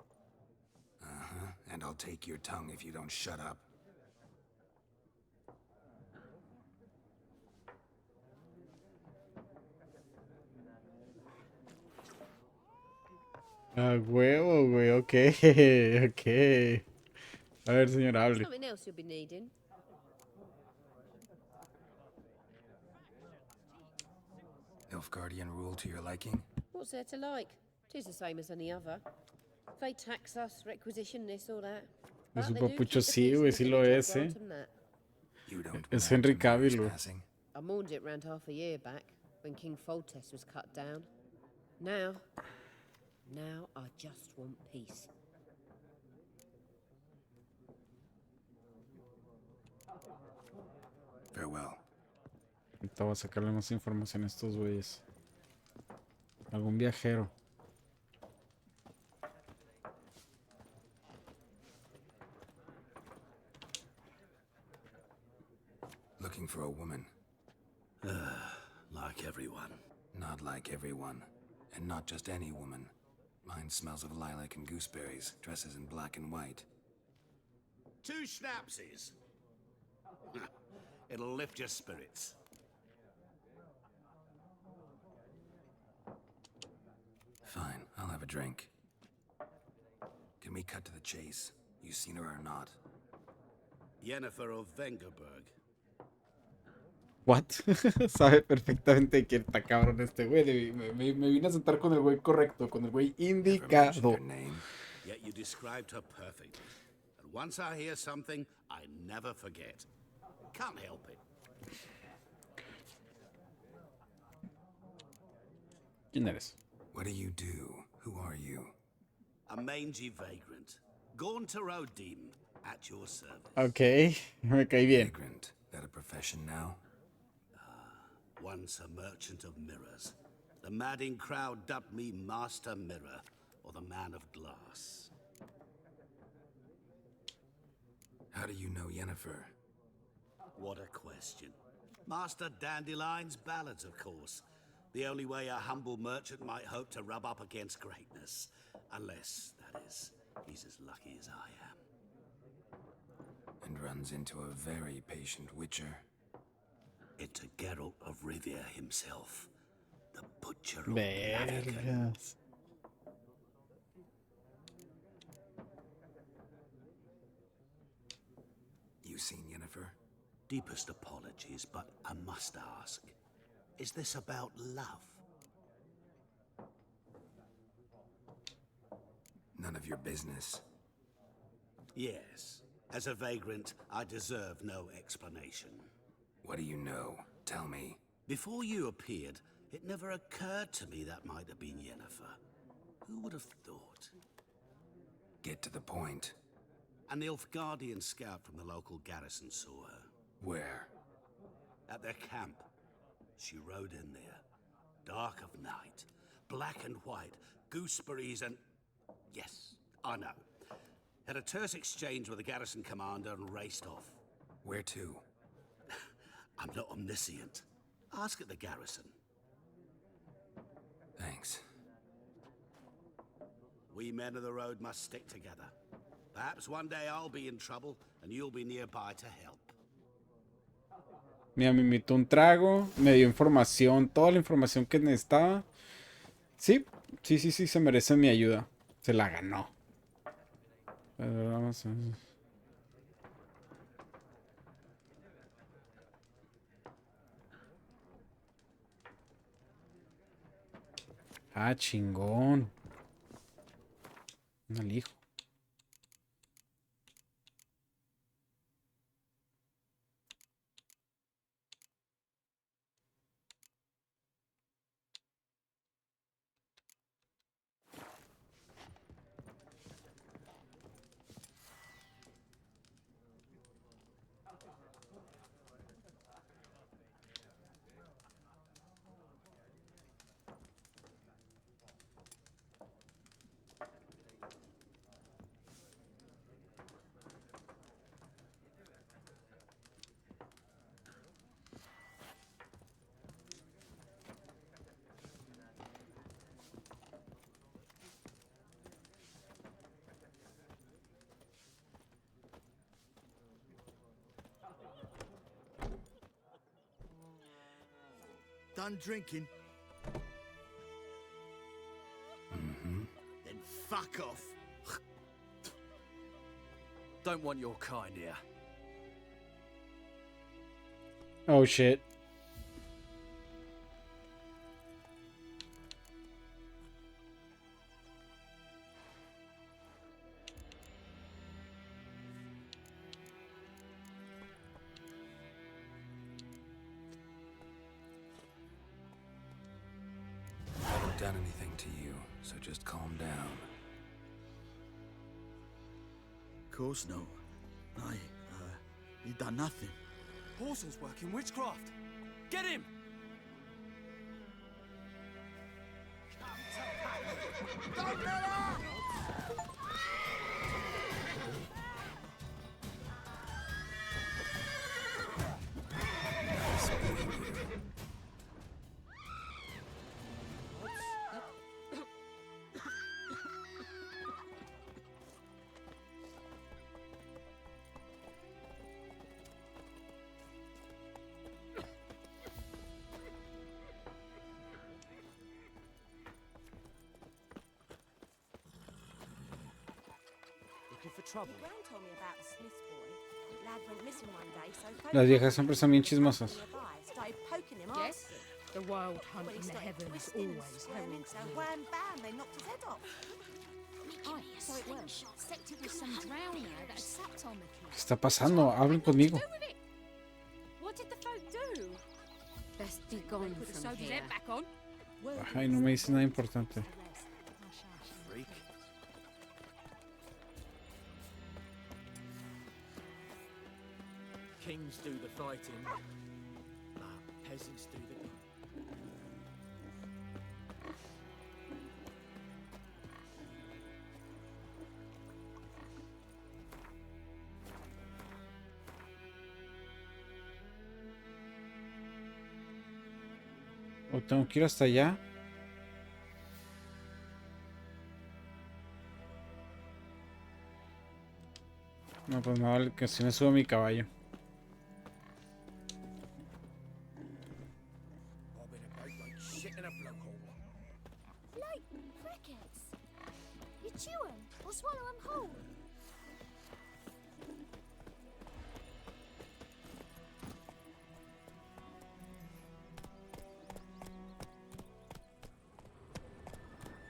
S2: Uh-huh. And I'll take your tongue if you don't shut up.
S1: Ah, huevo, güey. Ok, ok. A ver, señor, hable.
S9: Something else you'll be needing.
S2: Nilfgaardian rule to your liking?
S9: What's there to like? 'Tis the same as any other. They tax us, requisition this or that.
S1: Es
S9: But
S1: un
S9: they do
S1: papucho,
S9: keep the
S1: sí,
S9: peace
S1: güey,
S9: and
S1: sí lo
S9: village
S1: es,
S9: grant 'em that.
S2: You don't
S1: Es
S2: want
S1: Henry
S2: to marriage
S1: Cavill, güey.
S2: passing?
S9: I mourned it round half a year back when King Foltest was cut down. Now I just want peace.
S2: Farewell.
S1: Ahorita voy a sacarle más información a estos güeyes. Algún viajero.
S2: Looking for a woman.
S8: Like everyone.
S2: Not like everyone. And not just any woman. Mine smells of lilac and gooseberries, dresses in black and white.
S8: 2 schnapsies. It'll lift your spirits.
S2: Fine, I'll have a drink. Can we cut to the chase? You seen her or not?
S8: Yennefer of Vengerberg.
S1: What? Sabe perfectamente de quién está cabrón este güey. Me vine a sentar con el güey correcto, con el güey indicado.
S8: Yet you described her perfectly. And once I hear something, I never forget. Can't help it.
S1: ¿Quién eres?
S2: What do you do? Who are you?
S8: A mangy vagrant. Gone to Rodim, at your service.
S1: Ok, me caí bien.
S2: Vagrant. That a profession now?
S8: Once a merchant of mirrors. The madding crowd dubbed me Master Mirror, or the Man of Glass.
S2: How do you know Yennefer?
S8: What a question. Master Dandelion's ballads, of course. The only way a humble merchant might hope to rub up against greatness. Unless, that is, he's as lucky as I am.
S2: And runs into a very patient witcher.
S8: Into Geralt of Rivia himself. The Butcher of Blaviken.
S1: Vergas.
S2: You seen Yennefer?
S8: Deepest apologies, but I must ask. Is this about love?
S2: None of your business.
S8: Yes. As a vagrant, I deserve no explanation.
S2: What do you know? Tell me.
S8: Before you appeared, it never occurred to me that might have been Yennefer. Who would have thought?
S2: Get to the point.
S8: An Nilfgaardian scout from the local garrison saw her.
S2: Where?
S8: At their camp. She rode in there. Dark of night. Black and white. Gooseberries and... Yes, I know. Had a terse exchange with the garrison commander and raced off.
S2: Where to?
S8: I'm not omniscient. Ask at the garrison.
S2: Thanks.
S8: We men of the road must stick together. Perhaps one day I'll be in trouble and you'll be nearby to help.
S1: Mira, me invitó un trago, me dio información, toda la información que necesitaba. Sí, sí, se merece mi ayuda. Se la ganó. Pero vamos a ver. Ah, chingón. Un alijo.
S12: Done drinking?
S2: Mm-hmm.
S12: Then fuck off.
S11: Don't want your kind here.
S1: Oh shit.
S2: I haven't done anything to you, so just calm down.
S12: Of course no. You done nothing.
S11: Porcel's working witchcraft. Get him!
S3: Trouble. Brown told me about a Smith boy. Lad went missing one day, so
S1: Las viejas siempre son bien chismosas.
S3: started poking him.
S9: Yes, the wild hunt in the heavens always heralds
S3: so wham bam, they knocked his head off.
S5: So it was. Except it was some drowner that had sapped on the kid.
S1: ¿Qué está pasando? Hablen conmigo.
S5: What did the folk do?
S9: Best be gone
S5: Put the
S9: from
S5: soldier's
S9: here.
S5: head back on.
S1: Ay, no me dice nada importante.
S11: Freak. Kings do the fighting, but peasants do the...
S1: ¿O tengo que ir hasta allá? No, pues me vale que si me subo a mi caballo.
S5: Like crickets. You chew 'em or swallow 'em whole.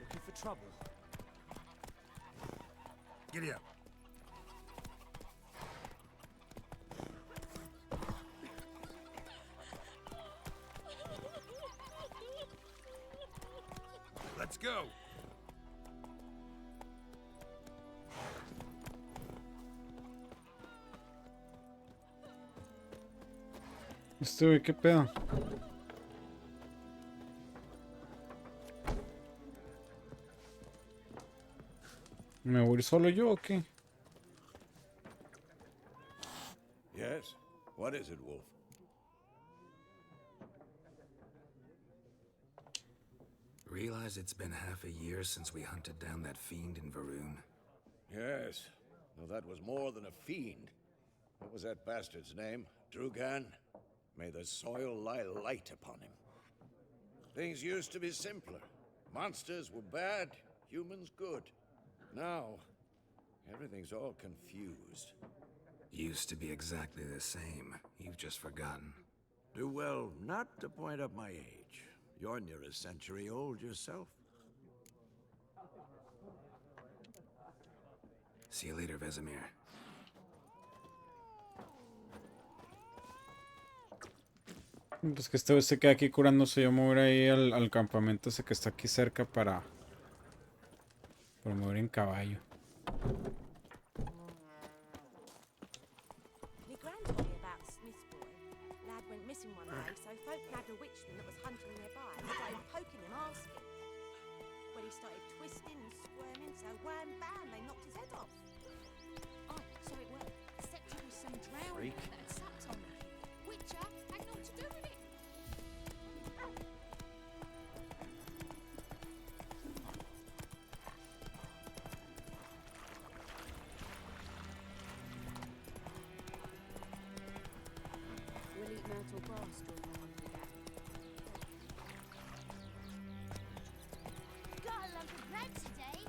S10: Looking for trouble?
S4: Giddy up. Let's go.
S1: ¿Qué pedo? ¿Me voy a ir solo yo o qué?
S4: Yes? What is it, Wolf?
S2: Realize it's been half a year since we hunted down that fiend in Varun?
S4: Yes. Well, that was more than a fiend. What was that bastard's name? Drugan? May the soil lie light upon him. Things used to be simpler. Monsters were bad, humans good. Now, everything's all confused.
S2: Used to be exactly the same. You've just forgotten.
S4: Do well not to point up my age. You're near a century old yourself.
S2: See you later, Vesemir.
S1: Pues que este güey se queda aquí curándose. Yo me voy a ir ahí al campamento ese que está aquí cerca para mover en caballo.
S13: My gran told me about Smith's boy. Lad went missing one day, so folk nabbed a witchman that was hunting nearby and started poking him, asking. Well, he started twisting and squirming, so wham bam, they knocked his head off.
S5: Oh, so it worked. Except it was some drowning
S11: Freak.
S5: that had sucked on her. Witcher had naught to do with it.
S3: We'll eat myrtle grass during the hunt again.
S5: Got a lump of bread today.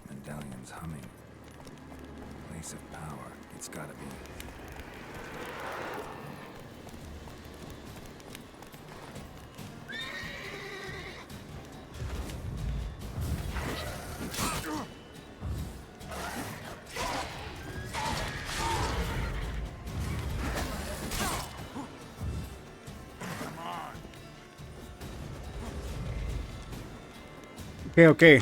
S2: Medallion's humming. Place of power. It's gotta be.
S1: Ok.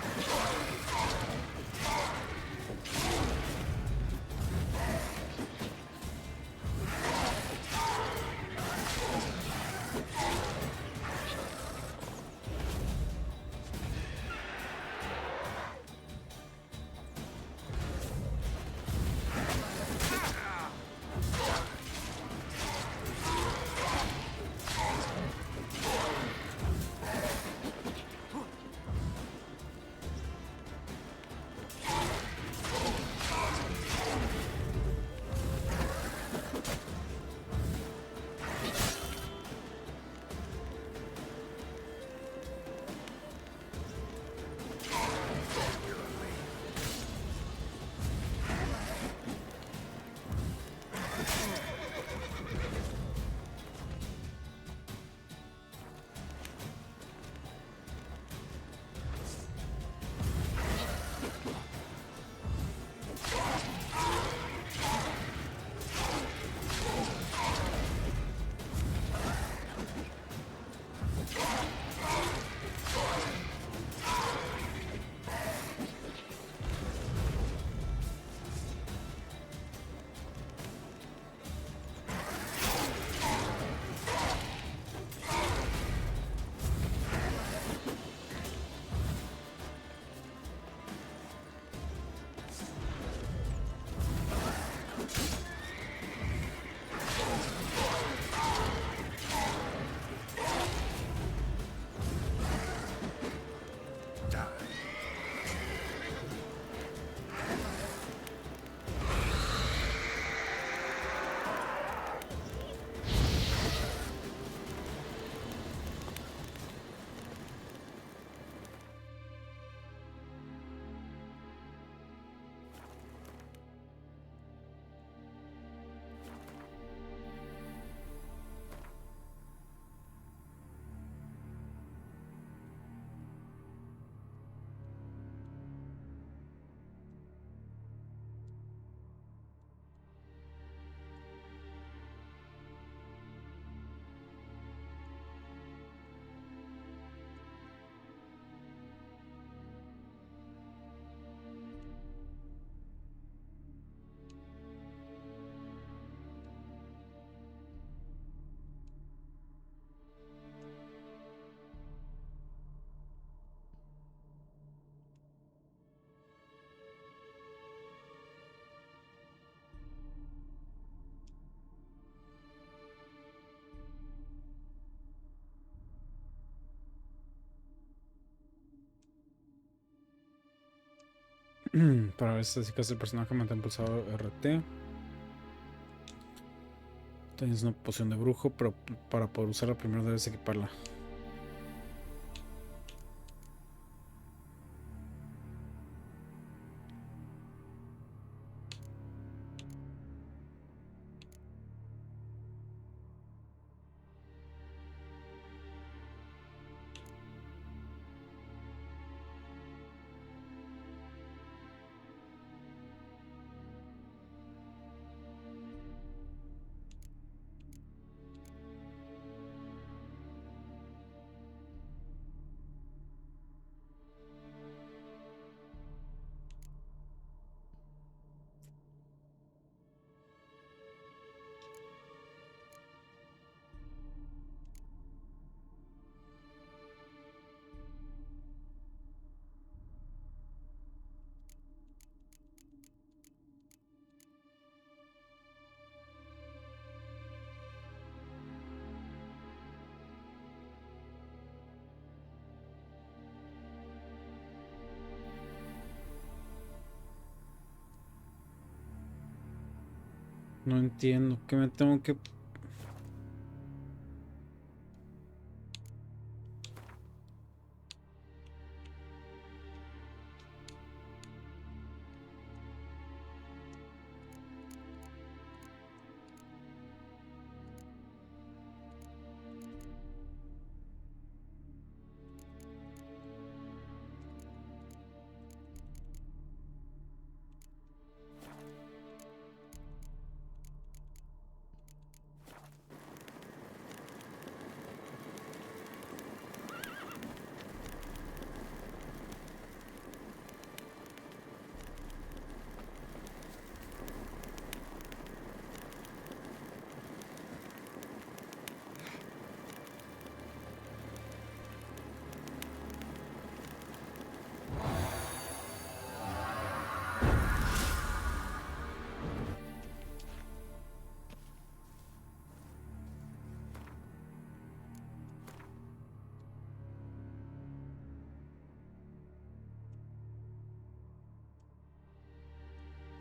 S1: Para ver estadísticas del personaje, mantén pulsado RT. Tienes una poción de brujo, pero para poder usarla primero debes equiparla. No entiendo. ¿Qué me tengo que...?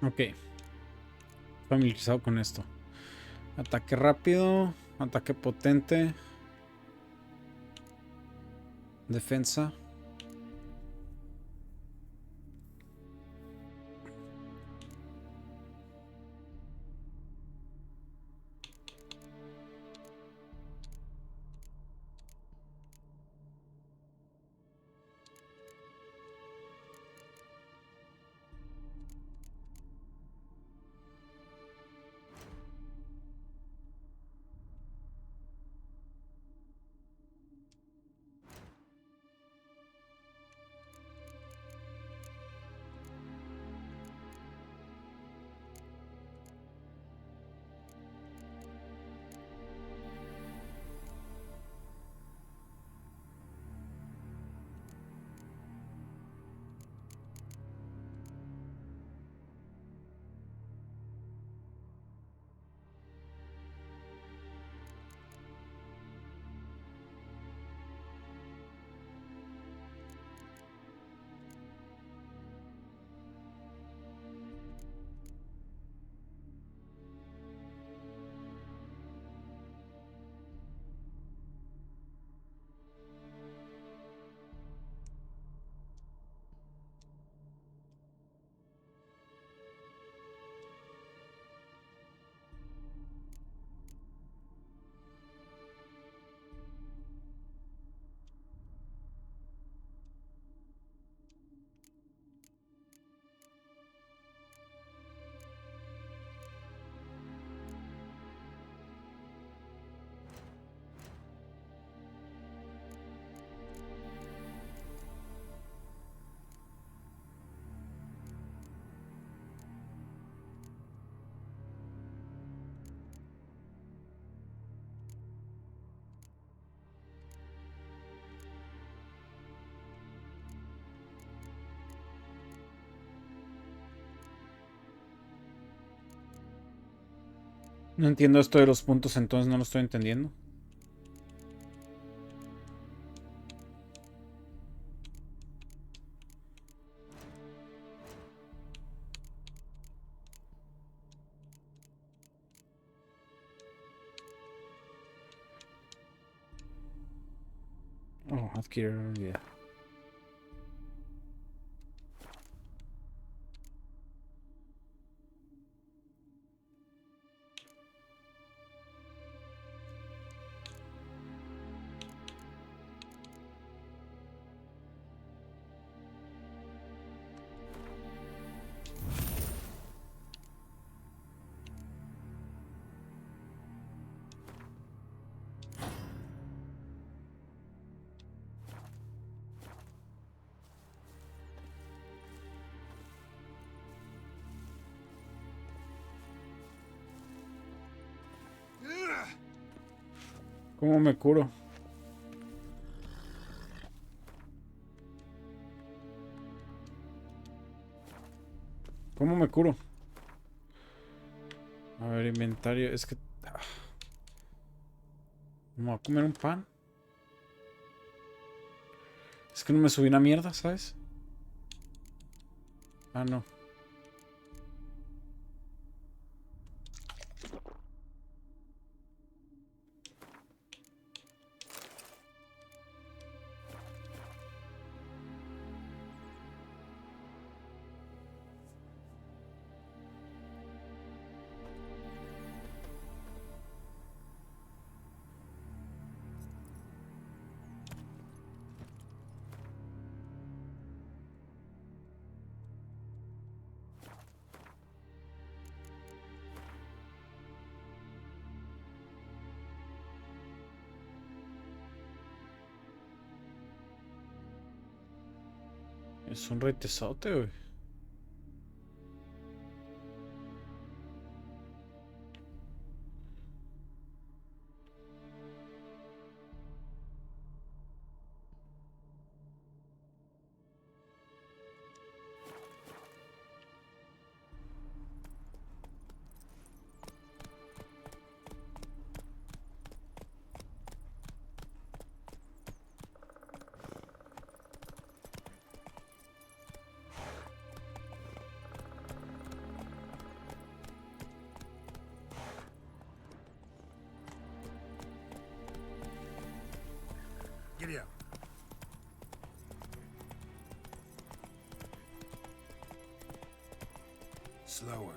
S1: Ok. Familiarizado con esto. Ataque rápido. Ataque potente. Defensa. No entiendo esto de los puntos, entonces no lo estoy entendiendo. Oh, adquirir, yeah. ¿Cómo me curo? ¿Cómo me curo? A ver, inventario. Es que... ¿me voy a comer un pan? Es que no me subí una mierda, ¿sabes? Ah, no. Es un retesote, güey.
S2: Giddy up. Slower.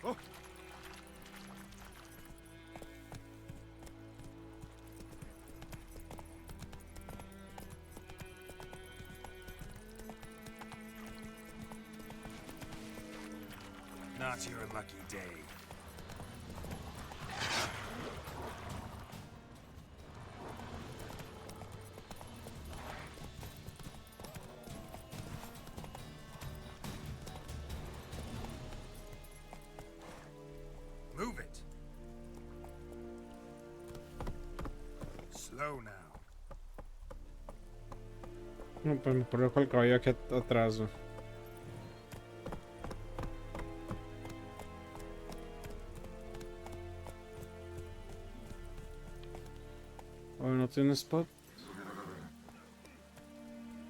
S2: Oh. Not your lucky day. Move it. Slow now.
S1: No, pues me coloco el caballo aquí atrás, güey. Oh, no tiene spot.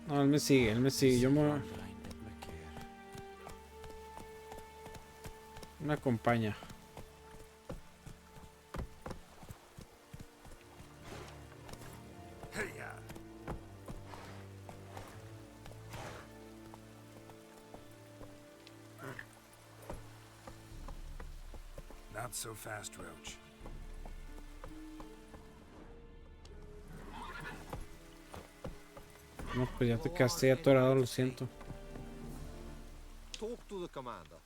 S1: No, él me sigue, yo me acompaña.
S2: Hey-ya. Not so fast, Roach.
S1: No, pues ya te quedaste atorado, lo siento.
S14: Talk to the commander.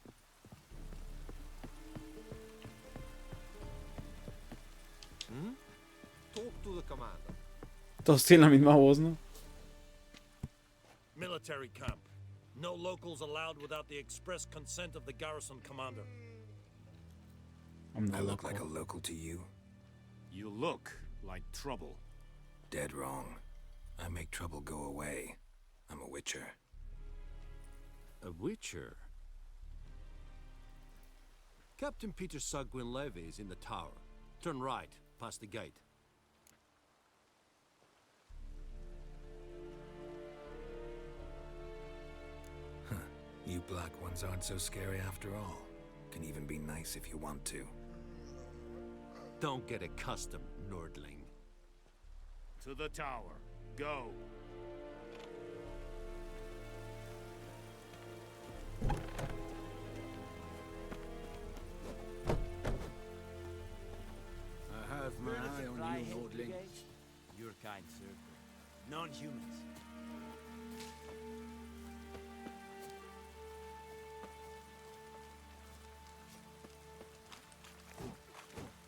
S14: Talk to the commander.
S1: Todos tienen la misma voz, ¿no?
S15: Military camp. No locals allowed without the express consent of the garrison commander.
S2: I look like a local to you?
S16: You look like trouble.
S2: Dead wrong. I make trouble go away. I'm a witcher.
S16: A witcher?
S15: Captain Peter Sugwin Levy is in the tower. Turn right, past the gate.
S2: You black ones aren't so scary after all. Can even be nice if you want to.
S15: Don't get accustomed, Nordling.
S16: To the tower. Go.
S8: I have my eye on you, Nordling.
S10: Your kind, sir. Non-humans.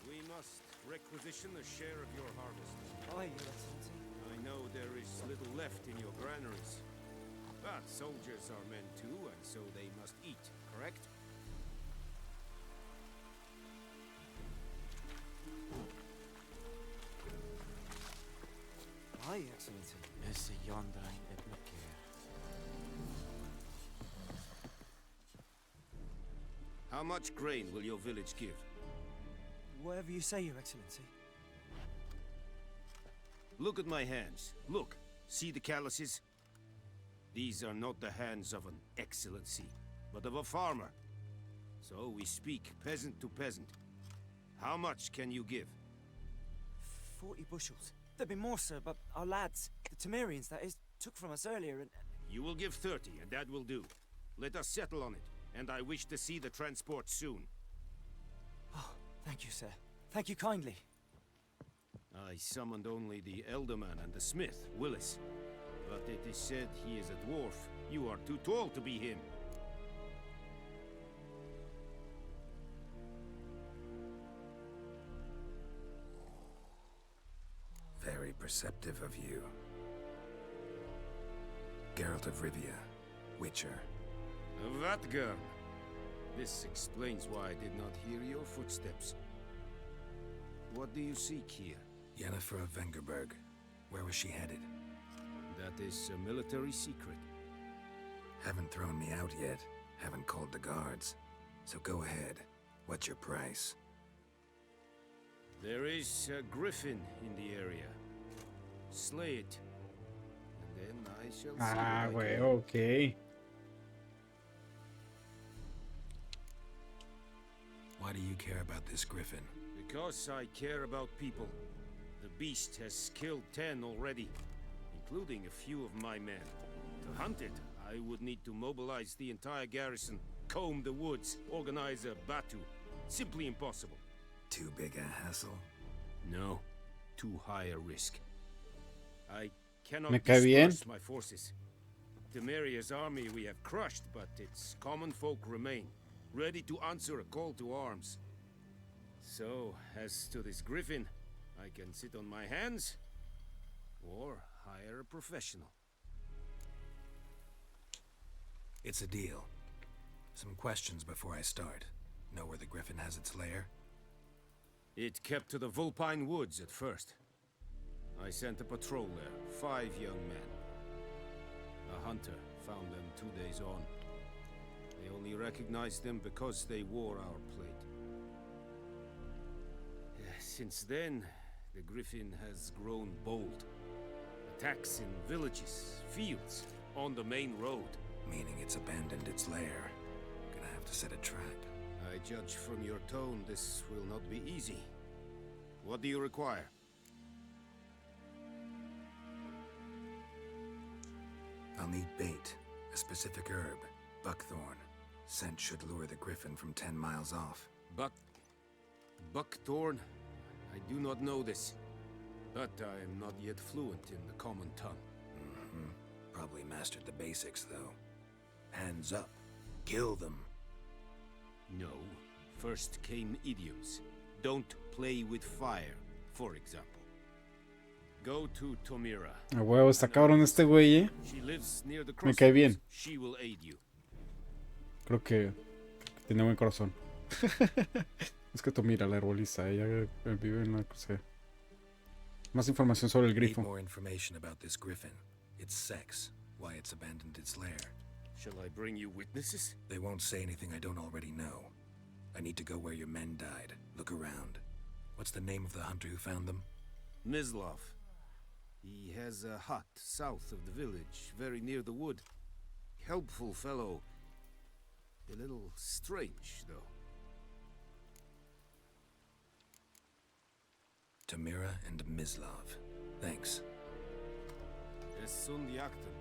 S16: We must requisition a share of your harvest.
S10: Aye, Your Excellency.
S16: I know there is little left in your granaries. But soldiers are men too, and so they must eat, correct?
S10: Aye, Excellency. Yes, yondrain et maker.
S15: How much grain will your village give?
S10: Whatever you say, Your Excellency.
S15: Look at my hands. Look. See the calluses? These are not the hands of an excellency, but of a farmer. So we speak peasant to peasant. How much can you give?
S10: 40 bushels. There'd be more, sir, but our lads, the Temerians, that is, took from us earlier and...
S15: You will give 30, and that will do. Let us settle on it, and I wish to see the transport soon.
S10: Oh, thank you, sir. Thank you kindly.
S15: I summoned only the Elderman and the smith, Willis. But it is said he is a dwarf. You are too tall to be him.
S2: Very perceptive of you. Geralt of Rivia, Witcher.
S15: Vatgern! This explains why I did not hear your footsteps. What do you seek here?
S2: Yennefer of Vengerberg. Where was she headed?
S15: That is a military secret.
S2: Haven't thrown me out yet. Haven't called the guards. So go ahead. What's your price?
S15: There is a griffin in the area. Slay it. And then I shall see
S1: Ah,
S15: what I
S1: güey,
S15: can.
S1: ok.
S2: Why do you care about this griffin?
S15: Because I care about people. The beast has killed 10 already, including a few of my men. To hunt it, I would need to mobilize the entire garrison, comb the woods, organize a batu. Simply impossible.
S2: Too big a hassle?
S15: No, too high a risk. I cannot
S1: Me cae bien.
S15: disperse my forces. Temeria's army we have crushed, but its common folk remain, ready to answer a call to arms. So, as to this griffin, I can sit on my hands, or hire a professional.
S2: It's a deal. Some questions before I start. Know where the griffin has its lair?
S15: It kept to the Vulpine Woods at first. I sent a patrol there, 5 young men. A hunter found them 2 days on. They only recognized them because they wore our plate. Since then, the griffin has grown bold. Attacks in villages, fields, on the main road.
S2: Meaning it's abandoned its lair. Gonna have to set a trap.
S15: I judge from your tone this will not be easy. What do you require?
S2: I'll need bait. A specific herb. Buckthorn. Scent should lure the griffin from 10 miles off.
S15: Buckthorn? I do not know this. But I am not yet fluent in the common tongue.
S2: Probably mastered the basics, though. Hands up. Kill them.
S15: No. First came idioms. Don't play with fire, for example. Go to Tomira.
S1: A huevo, está cabrón este güey, eh.
S15: She lives near the
S1: Me cae bien.
S15: crossroads. She will aid you.
S1: Creo que tiene buen corazón. Es que tú mira la herboliza, ella vive en la crucera. Más información sobre el
S2: Need
S1: grifo.
S2: more information about this griffin. Its sex. Why it's abandoned its lair.
S15: Shall I bring you witnesses?
S2: They won't say anything I don't already know. I need to go where your men died. Look around. What's the name of the hunter who found them?
S15: Mislav. He has a hut south of the village, very near the wood. Helpful fellow. A little strange, though.
S2: Tamira and Mislav. Thanks.
S15: Es sunt jakten.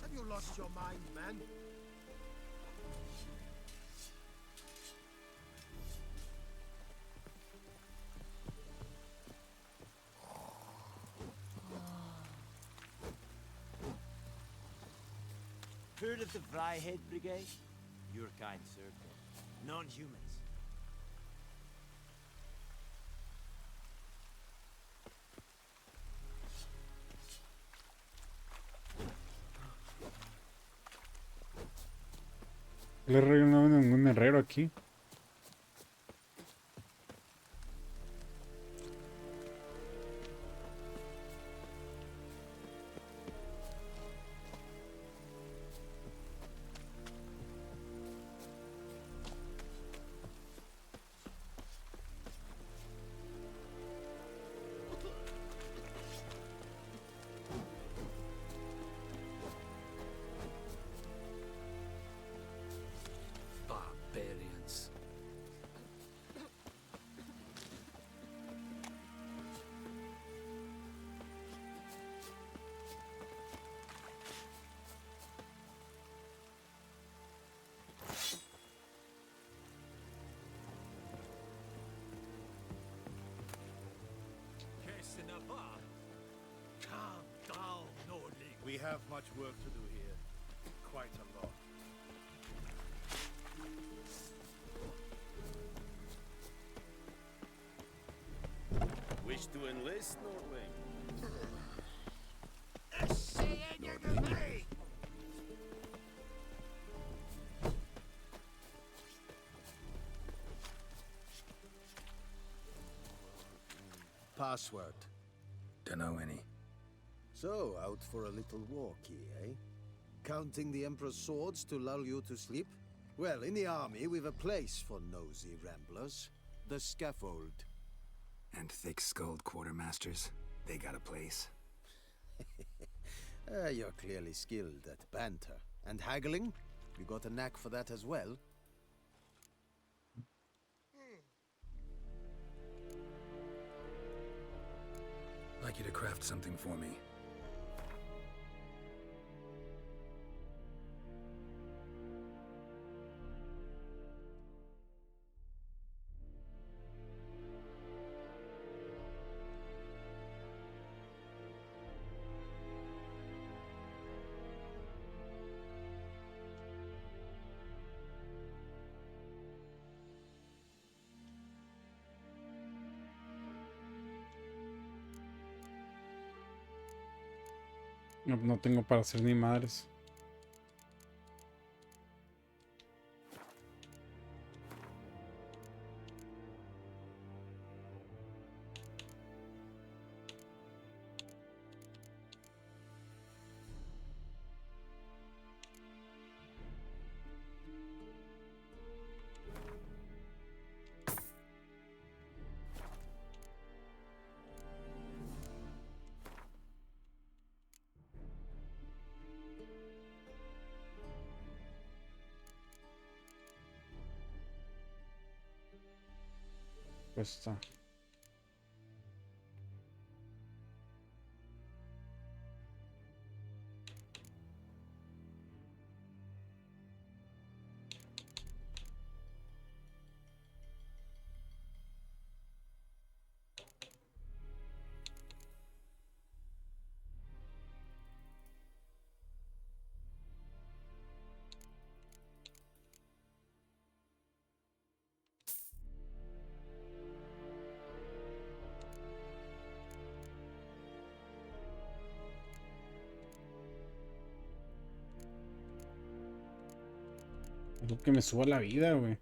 S12: Have you lost your mind, man?
S10: Heard of the Fryhead Brigade? Your kind, sir. Non-humans.
S1: Le no hay ningún herrero aquí.
S2: Barbarians.
S12: Calm down, Nordling.
S7: We have much work to do here. Quite a lot.
S15: Wish to enlist, Nordling?
S8: Password.
S2: Dunno any.
S8: So, out for a little walkie, eh? Counting the Emperor's swords to lull you to sleep? Well, in the army, we've a place for nosy ramblers. The scaffold.
S2: And thick-skulled quartermasters. They got a place.
S8: You're clearly skilled at banter. And haggling? You got a knack for that as well?
S2: I'd like you to craft something for me.
S1: No, no tengo para hacer ni madres. cuesta? Algo que me suba la vida, güey.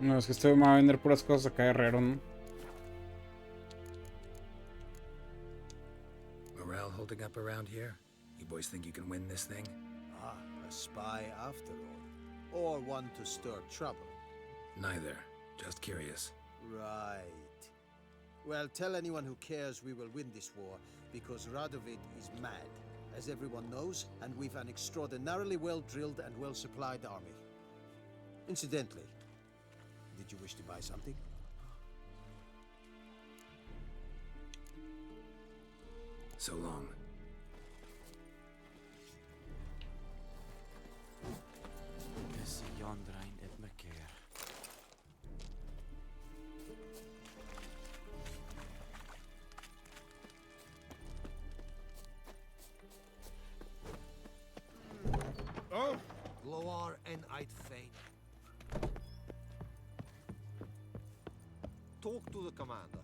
S1: No, es que este me va a vender puras cosas acá de herrero, ¿no?
S2: Morale holding up around here? You boys think you can win this thing?
S17: Ah, a spy after all. Or one to stir trouble.
S2: Neither. Just curious.
S17: Right. Well, tell anyone who cares we will win this war, because Radovid is mad, as everyone knows, and we've an extraordinarily well-drilled and well-supplied army. Incidentally, did you wish to buy something?
S2: So long.
S10: Is yonder ain't it McCare.
S12: Oh! Loar and I'd faint. Talk to the commander.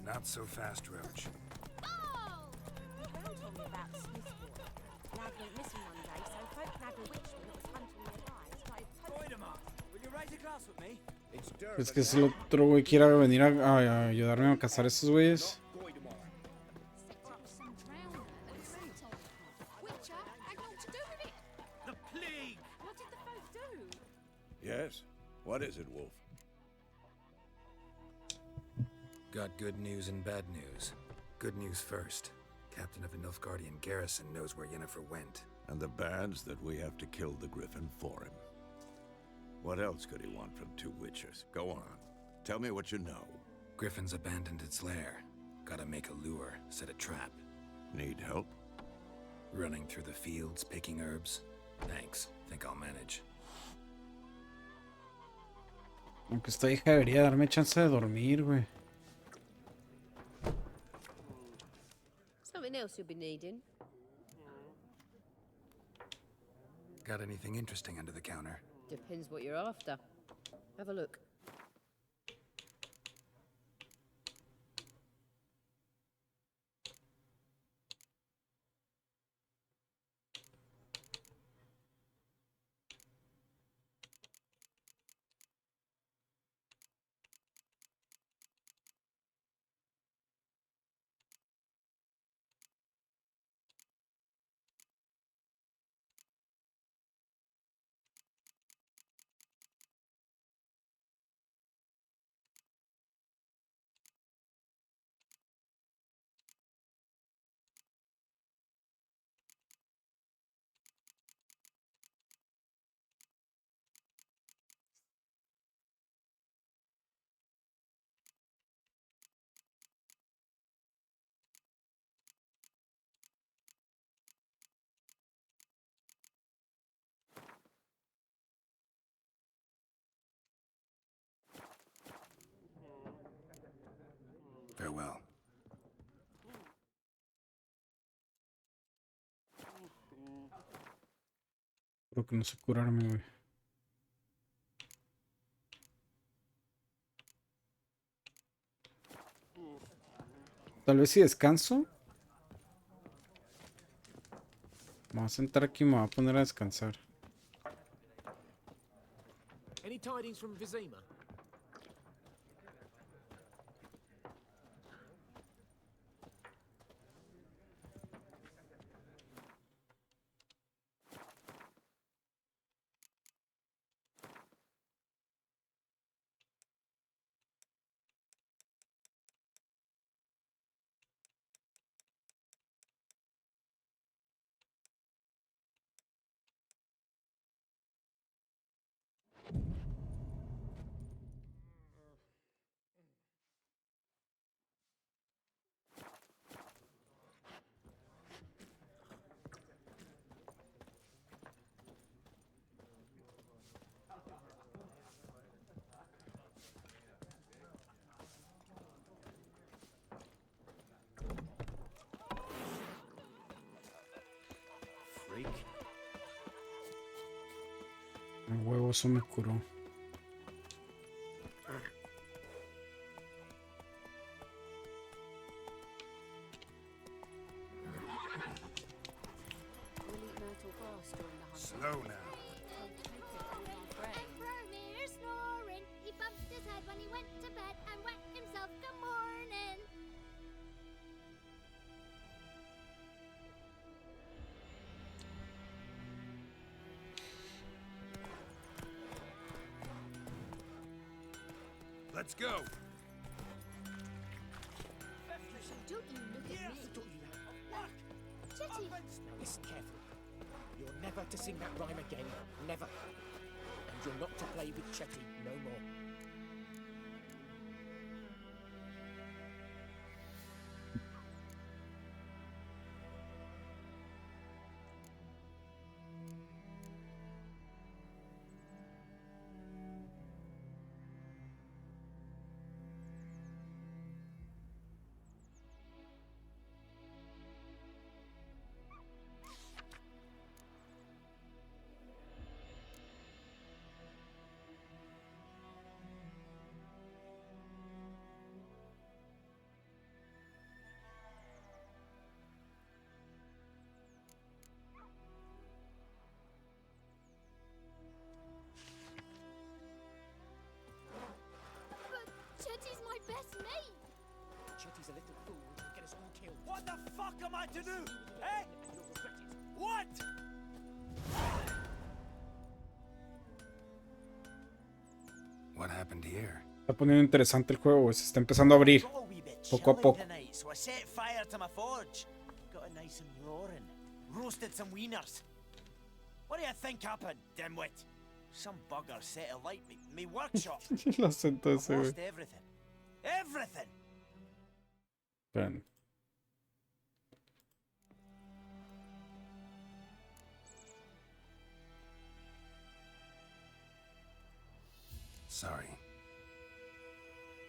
S2: Not so fast, Roach.
S13: Graham told me about Smith's boy. Lad went missing one day, so folk nabbed a witchman that was hunting nearby and started poking him.
S10: Will you raise a glass with me?
S1: Es que si el otro güey quiera venir a ayudarme a cazar a esos güeyes.
S12: The plague!
S13: What did the folk do?
S4: Yes? What is it, Wolf?
S2: Got good news and bad news. Good news first. Captain of the Nilfgaardian garrison knows where Yennefer went.
S4: And the bad's that we have to kill the Griffin for him. What else could he want from two witchers? Go on. Tell me what you know.
S2: Griffin's abandoned its lair. Gotta make a lure, set a trap.
S4: Need help?
S2: Running through the fields, picking herbs. Thanks. Think I'll manage.
S1: Aunque esta hija debería darme chance de dormir, güey.
S9: Something else you'll be needing.
S2: Got anything interesting under the counter?
S9: Depends what you're after. Have a look.
S2: Farewell.
S1: Creo que no sé curarme, güey. Tal vez si descanso. Me voy a sentar aquí y me voy a poner a descansar.
S11: Any tidings from Vizima?
S10: Freak.
S1: El huevo eso me curó.
S2: Slow now.
S5: Vermeer snoring. He bumped his head when he went to bed and wet himself. Good morning.
S2: Let's go.
S5: Don't you look at me. Chetty.
S11: Now listen carefully. You're never to sing that rhyme again. Never. And you're not to play with Chetty no more.
S5: Chetty's my best mate.
S11: Chetty's a little fool who will get us all killed.
S10: What the fuck am I to do? Eh?
S11: You'll regret it.
S10: What?
S2: What happened here?
S1: Está poniendo interesante el juego, güey. Se está empezando a abrir.
S10: Got a wee bit
S1: Poco a
S10: chilly
S1: poco.
S10: tonight, so I set fire to my forge. Got it nice and roaring. Roasted some wieners. What do you think happened, dimwit? Some bugger set alight me workshop.
S1: El acento
S10: I've
S1: ese, güey.
S10: lost everything. Everything!
S1: Esperen.
S2: Sorry.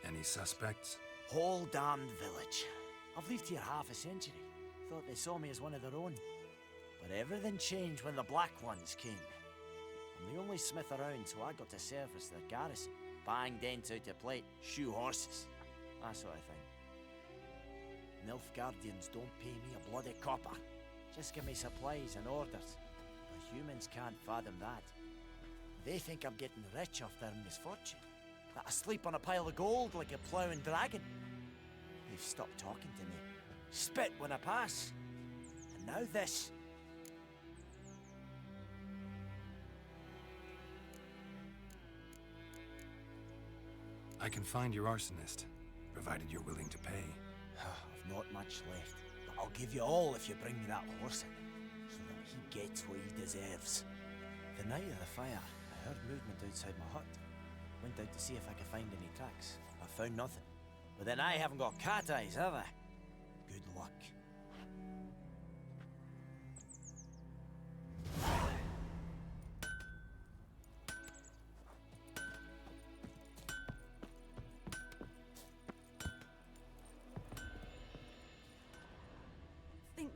S2: Any suspects?
S10: Whole damned village. I've lived here half a century. Thought they saw me as one of their own. But everything changed when the Black Ones came. I'm the only smith around, so I got to service their garrison. Bang dents out to plate, shoe horses. That sort of thing. Nilfgaardians don't pay me a bloody copper. Just give me supplies and orders. But humans can't fathom that. They think I'm getting rich off their misfortune. That I sleep on a pile of gold like a ploughing dragon. They've stopped talking to me. Spit when I pass. And now this.
S2: I can find your arsonist, provided you're willing to pay.
S10: I've not much left, but I'll give you all if you bring me that horse in, so that he gets what he deserves. The night of the fire, I heard movement outside my hut. Went out to see if I could find any tracks. I found nothing. But then I haven't got cat eyes, have I? Good luck.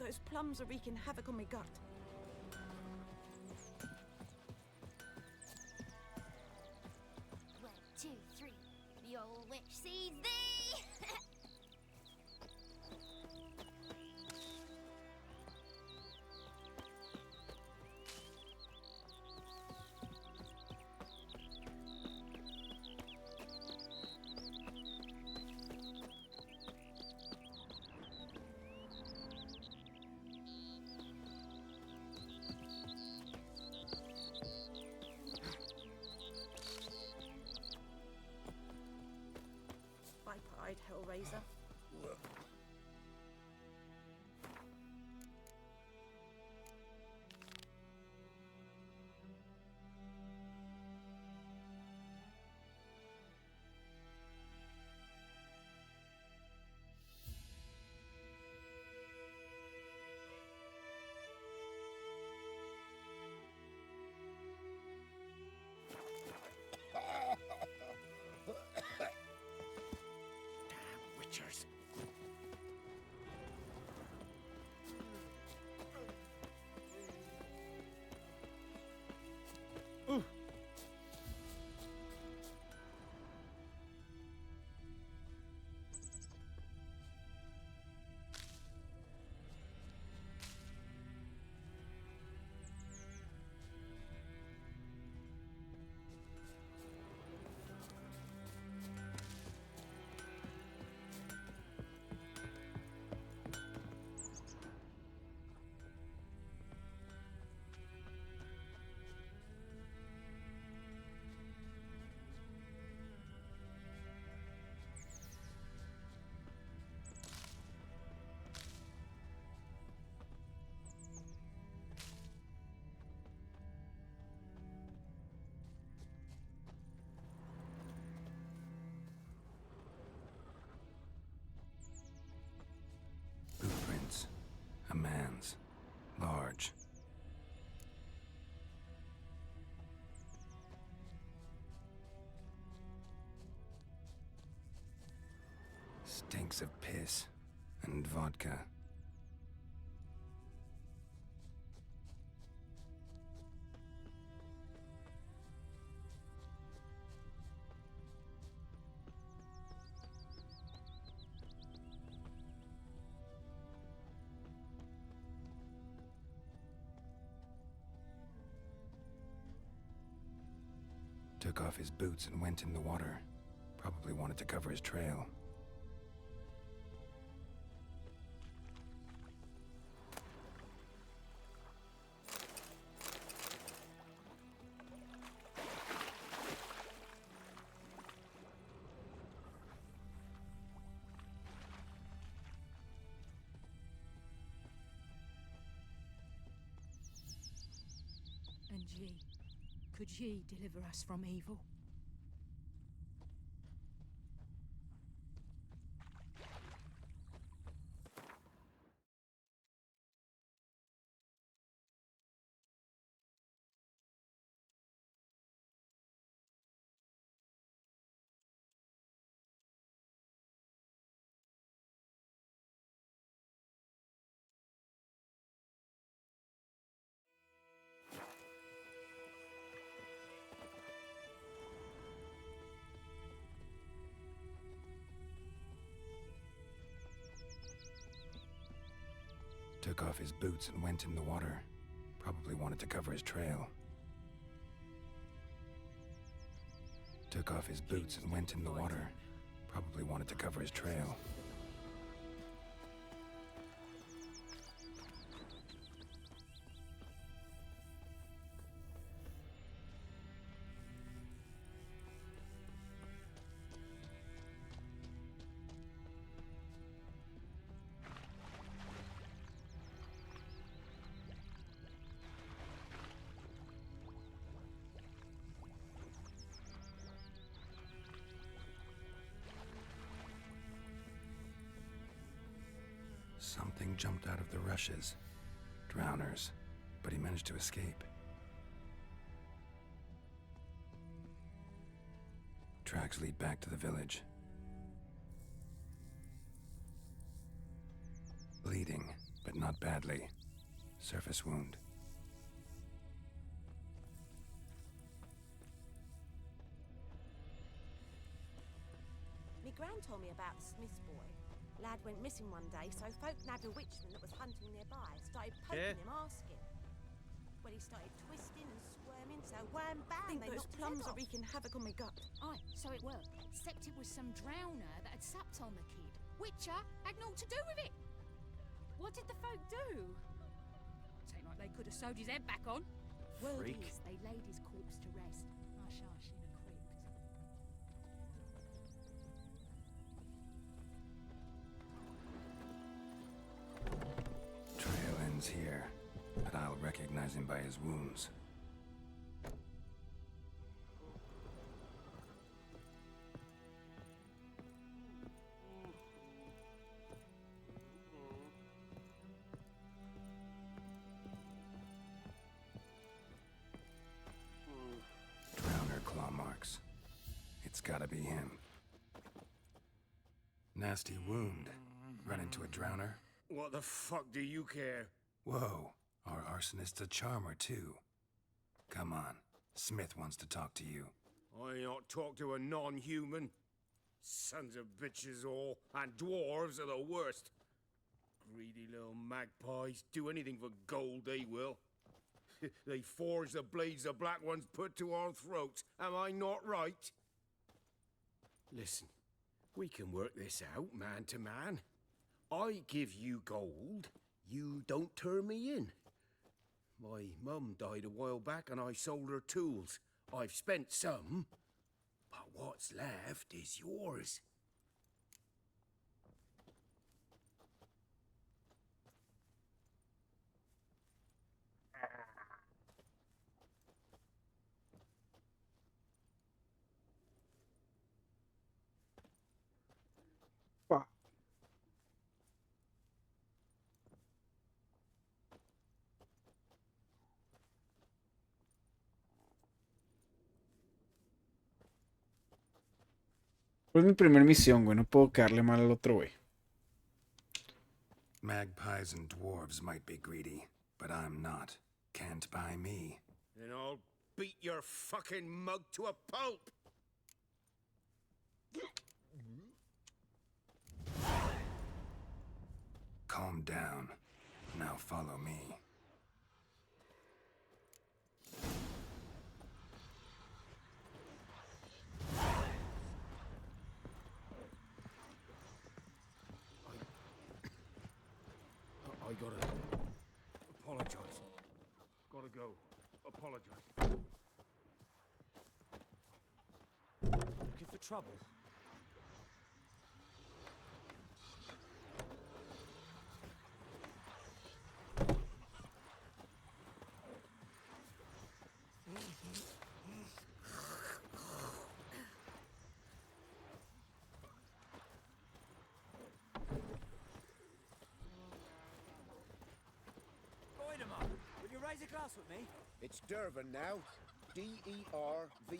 S13: Those plums are wreaking havoc on my gut.
S5: 1, 2, 3. The old witch sees thee!
S13: Viper-eyed Hellraiser.
S11: Witchers.
S2: Footprints. A man's. Large. Stinks of piss and vodka. Took off his boots and went in the water. Probably wanted to cover his trail.
S18: And ye, could ye deliver us from evil?
S2: Took off his boots and went in the water. Probably wanted to cover his trail. Took off his boots and went in the water. Probably wanted to cover his trail. Something jumped out of the rushes. Drowners. But he managed to escape. Tracks lead back to the village. Bleeding, but not not badly. Surface wound.
S13: Me gran told me about the Smith's boy. Lad went missing one day, so folk nabbed a witchman that was hunting nearby. Started poking him, asking. Well, he started twisting and squirming, so wham bam,
S3: Think
S13: they
S3: those
S13: knocked his
S3: plums
S13: head
S3: are
S13: off.
S3: wreaking havoc on my gut.
S18: Aye, so it were. Except it was some drowner that had supped on the kid. Witcher had naught to do with it. What did the folk do? Say like they could have sewed his head back on. Word
S8: Freak.
S18: is, they laid his corpse to rest. Hush hush in a crypt.
S2: Trail ends here, but I'll recognize him by his wounds. Drowner claw marks. It's gotta be him. Nasty wound. Run into a drowner?
S15: What the fuck do you care?
S2: Whoa, our arsonist's a charmer too. Come on, Smith wants to talk to you.
S15: I not talk to a non-human. Sons of bitches all, and dwarves are the worst. Greedy little magpies, do anything for gold they will. They forge the blades the black ones put to our throats. Am I not right? Listen, we can work this out man to man. I give you gold, you don't turn me in. My mum died a while back and I sold her tools. I've spent some, but what's left is yours.
S1: Fue mi primer misión, güey. No puedo caerle mal al otro, güey.
S2: Magpies and dwarves might be greedy, but I'm not. Can't buy me.
S15: Then I'll beat your fucking mug to a pulp!
S2: Calm down. Now follow me.
S15: I gotta apologize. Gotta go. Apologize.
S10: Looking for trouble? Voidemar, will you raise a glass with me?
S12: It's Dervan now. D-E-R-V-A-N.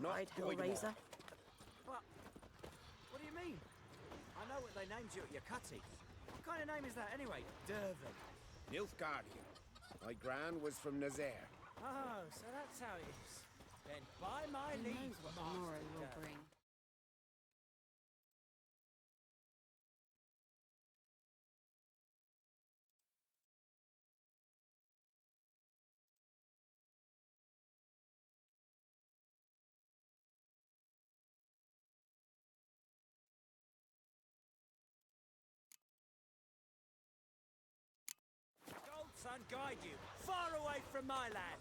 S12: Not
S3: Hellraiser.
S10: What do you mean? I know what they named you at your cutty. What kind of name is that anyway? Dervan.
S12: Nilfgaardian. My gran was from Nazaire.
S10: Oh, so that's how it is. Then by my
S18: Who
S10: leave,
S18: knows what tomorrow will bring?
S10: Son guide you far away from my land.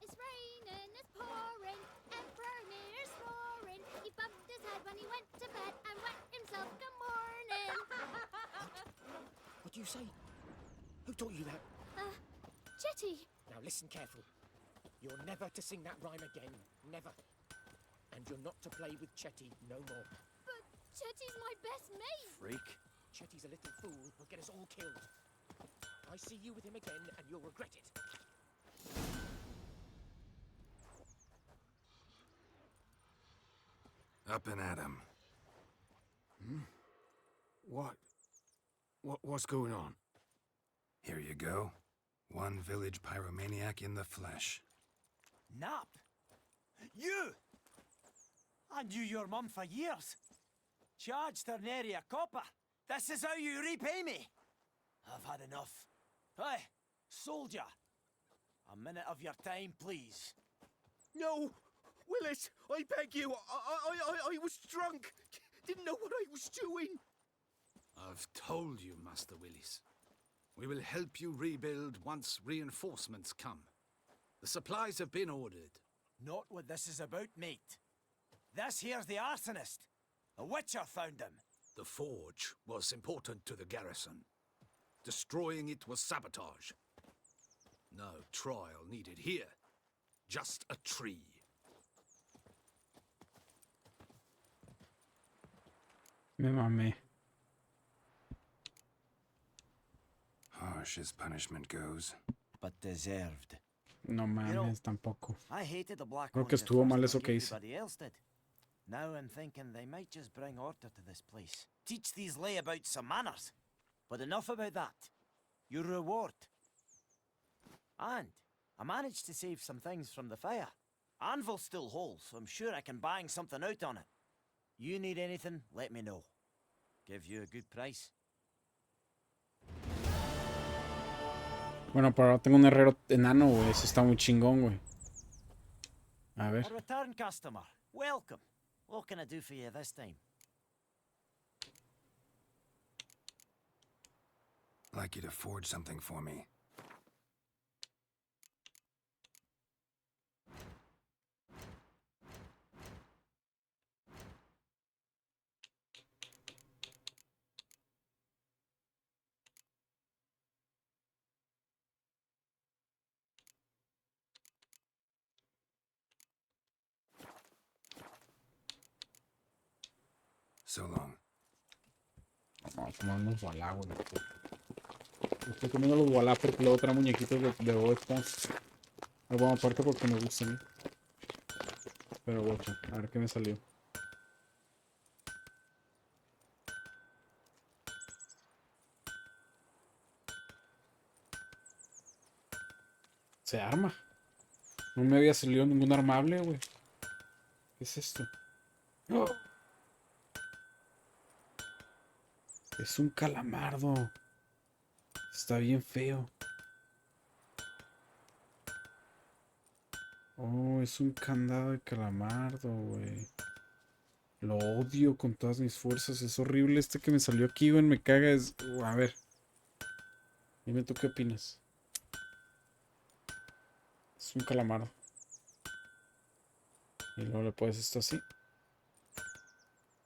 S5: It's raining, it's pouring, Emperor Mir's roaring. He bumped his head when he went to bed and wet himself good morning.
S11: What do you say? Who taught you that?
S5: Chetty.
S11: Now listen careful. You're never to sing that rhyme again. Never. And you're not to play with Chetty no more.
S5: But Chetty's my best mate.
S8: Freak.
S11: Chetty's a little fool who'll get us all killed. I see you with him again and you'll regret it.
S2: Up and at him.
S15: Hmm?
S14: What's going on?
S2: Here you go. One village pyromaniac in the flesh.
S10: Nap? You! I knew your mum for years. Charged her nary a copper. This is how you repay me. I've had enough. Hey, soldier. A minute of your time, please.
S14: No! Willis, I beg you. I was drunk. Didn't know what I was doing.
S19: I've told you, Master Willis. We will help you rebuild once reinforcements come. The supplies have been ordered.
S10: Not what this is about, mate. This here's the arsonist. A witcher found him.
S19: The forge was important to the garrison. Destroying it was sabotage. No trial needed here. Just a tree.
S1: Me mamé.
S2: Harsh as punishment goes.
S10: But deserved.
S1: No mames, tampoco.
S10: I hated the Black
S1: Creo que
S10: Ones at
S1: estuvo
S10: first,
S1: mal
S10: like
S1: eso que hice.
S10: everybody else did. Now I'm thinking they might just bring order to this place. Teach these layabouts some manners. But enough about that. Your reward. And I managed to save some things from the fire. Anvil's still whole, so I'm sure I can bang something out on it. You need anything, let me know. Give you a good price.
S1: Bueno, pero ahora tengo un herrero enano, güey. Eso está muy chingón, güey. A ver.
S10: A return customer. Welcome. What can I do for you this time?
S2: I'd like you to forge something for me. So long.
S1: Vamos a tomar unos balá, güey. Estoy comiendo los balá porque luego trae muñequitos de Bob Esponja. Bueno, aparte porque me gustan, ¿eh? Pero bueno, a ver qué me salió. Se arma. No me había salido ningún armable, güey. ¿Qué es esto? ¡Oh! Es un calamardo. Está bien feo. Oh, es un candado de calamardo, güey. Lo odio con todas mis fuerzas. Es horrible este que me salió aquí, güey. Me caga. A ver. Dime tú qué opinas. Es un calamardo. Y luego le pones esto así.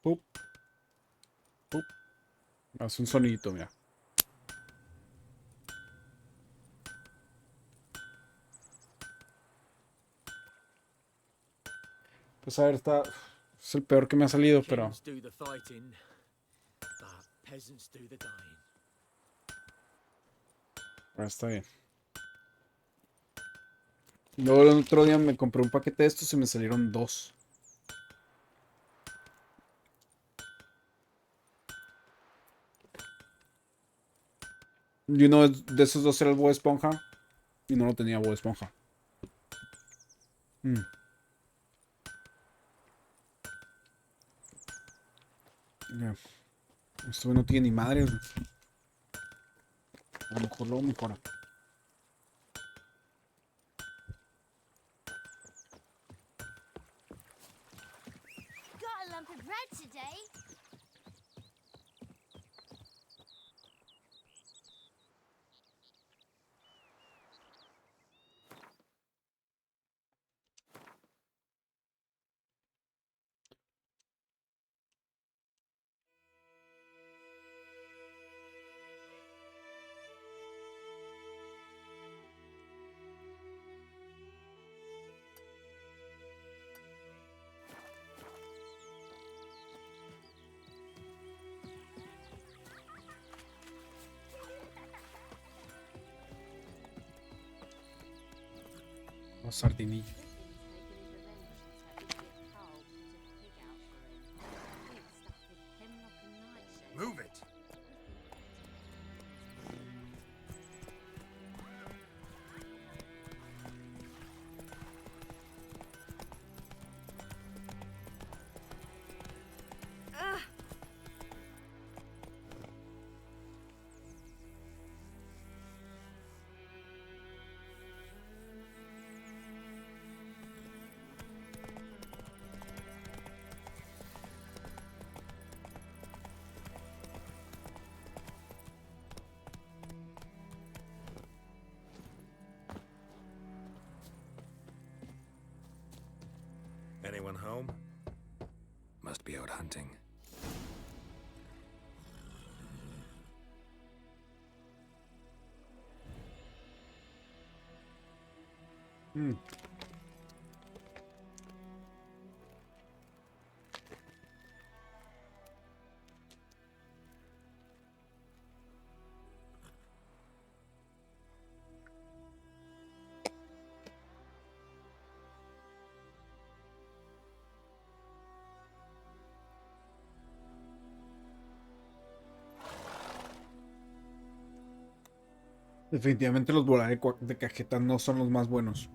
S1: ¡Pup! ¡Pup! Hace un sonidito, mira. Pues a ver, está... Es el peor que me ha salido, pero... Pero está bien. Luego el otro día me compré un paquete de estos y me salieron 2. Y uno de esos 2 era el Bob Esponja. Y no lo tenía Bob Esponja. Esto no tiene ni madre. A lo mejor luego mejora.
S5: Got a lump of bread today.
S1: Los sardinillos.
S2: Move it!
S12: Anyone home?
S2: Must be out hunting.
S1: Hmm. Definitivamente los volares de cajeta no son los más buenos.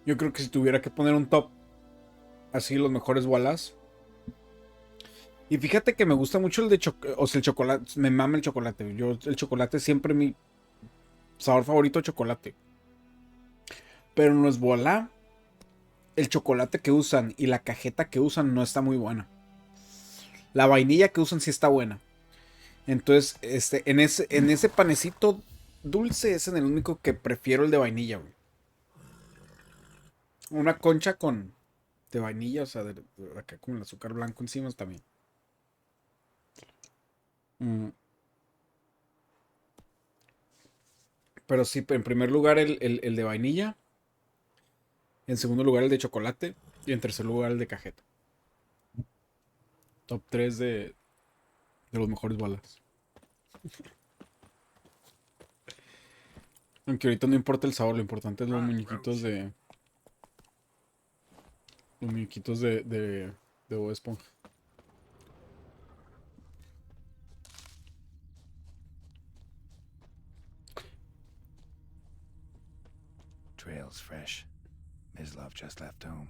S1: Yo creo que si tuviera que poner un top así, los mejores bolas. Y fíjate que me gusta mucho el de el chocolate. Me mama el chocolate. Yo, el chocolate siempre mi sabor favorito, chocolate. Pero no es bola. El chocolate que usan y la cajeta que usan no está muy buena. La vainilla que usan sí está buena. Entonces, en ese panecito dulce es en el único que prefiero el de vainilla, güey. Una concha de vainilla, o sea, acá con el azúcar blanco encima también. Pero sí, en primer lugar el de vainilla. En segundo lugar el de chocolate. Y en tercer lugar el de cajeta. Top 3 de los mejores balas. Aunque ahorita no importa el sabor, lo importante es los muñequitos de... Los muñequitos de Bob Esponja.
S2: Trail's fresh. Mislov just left home.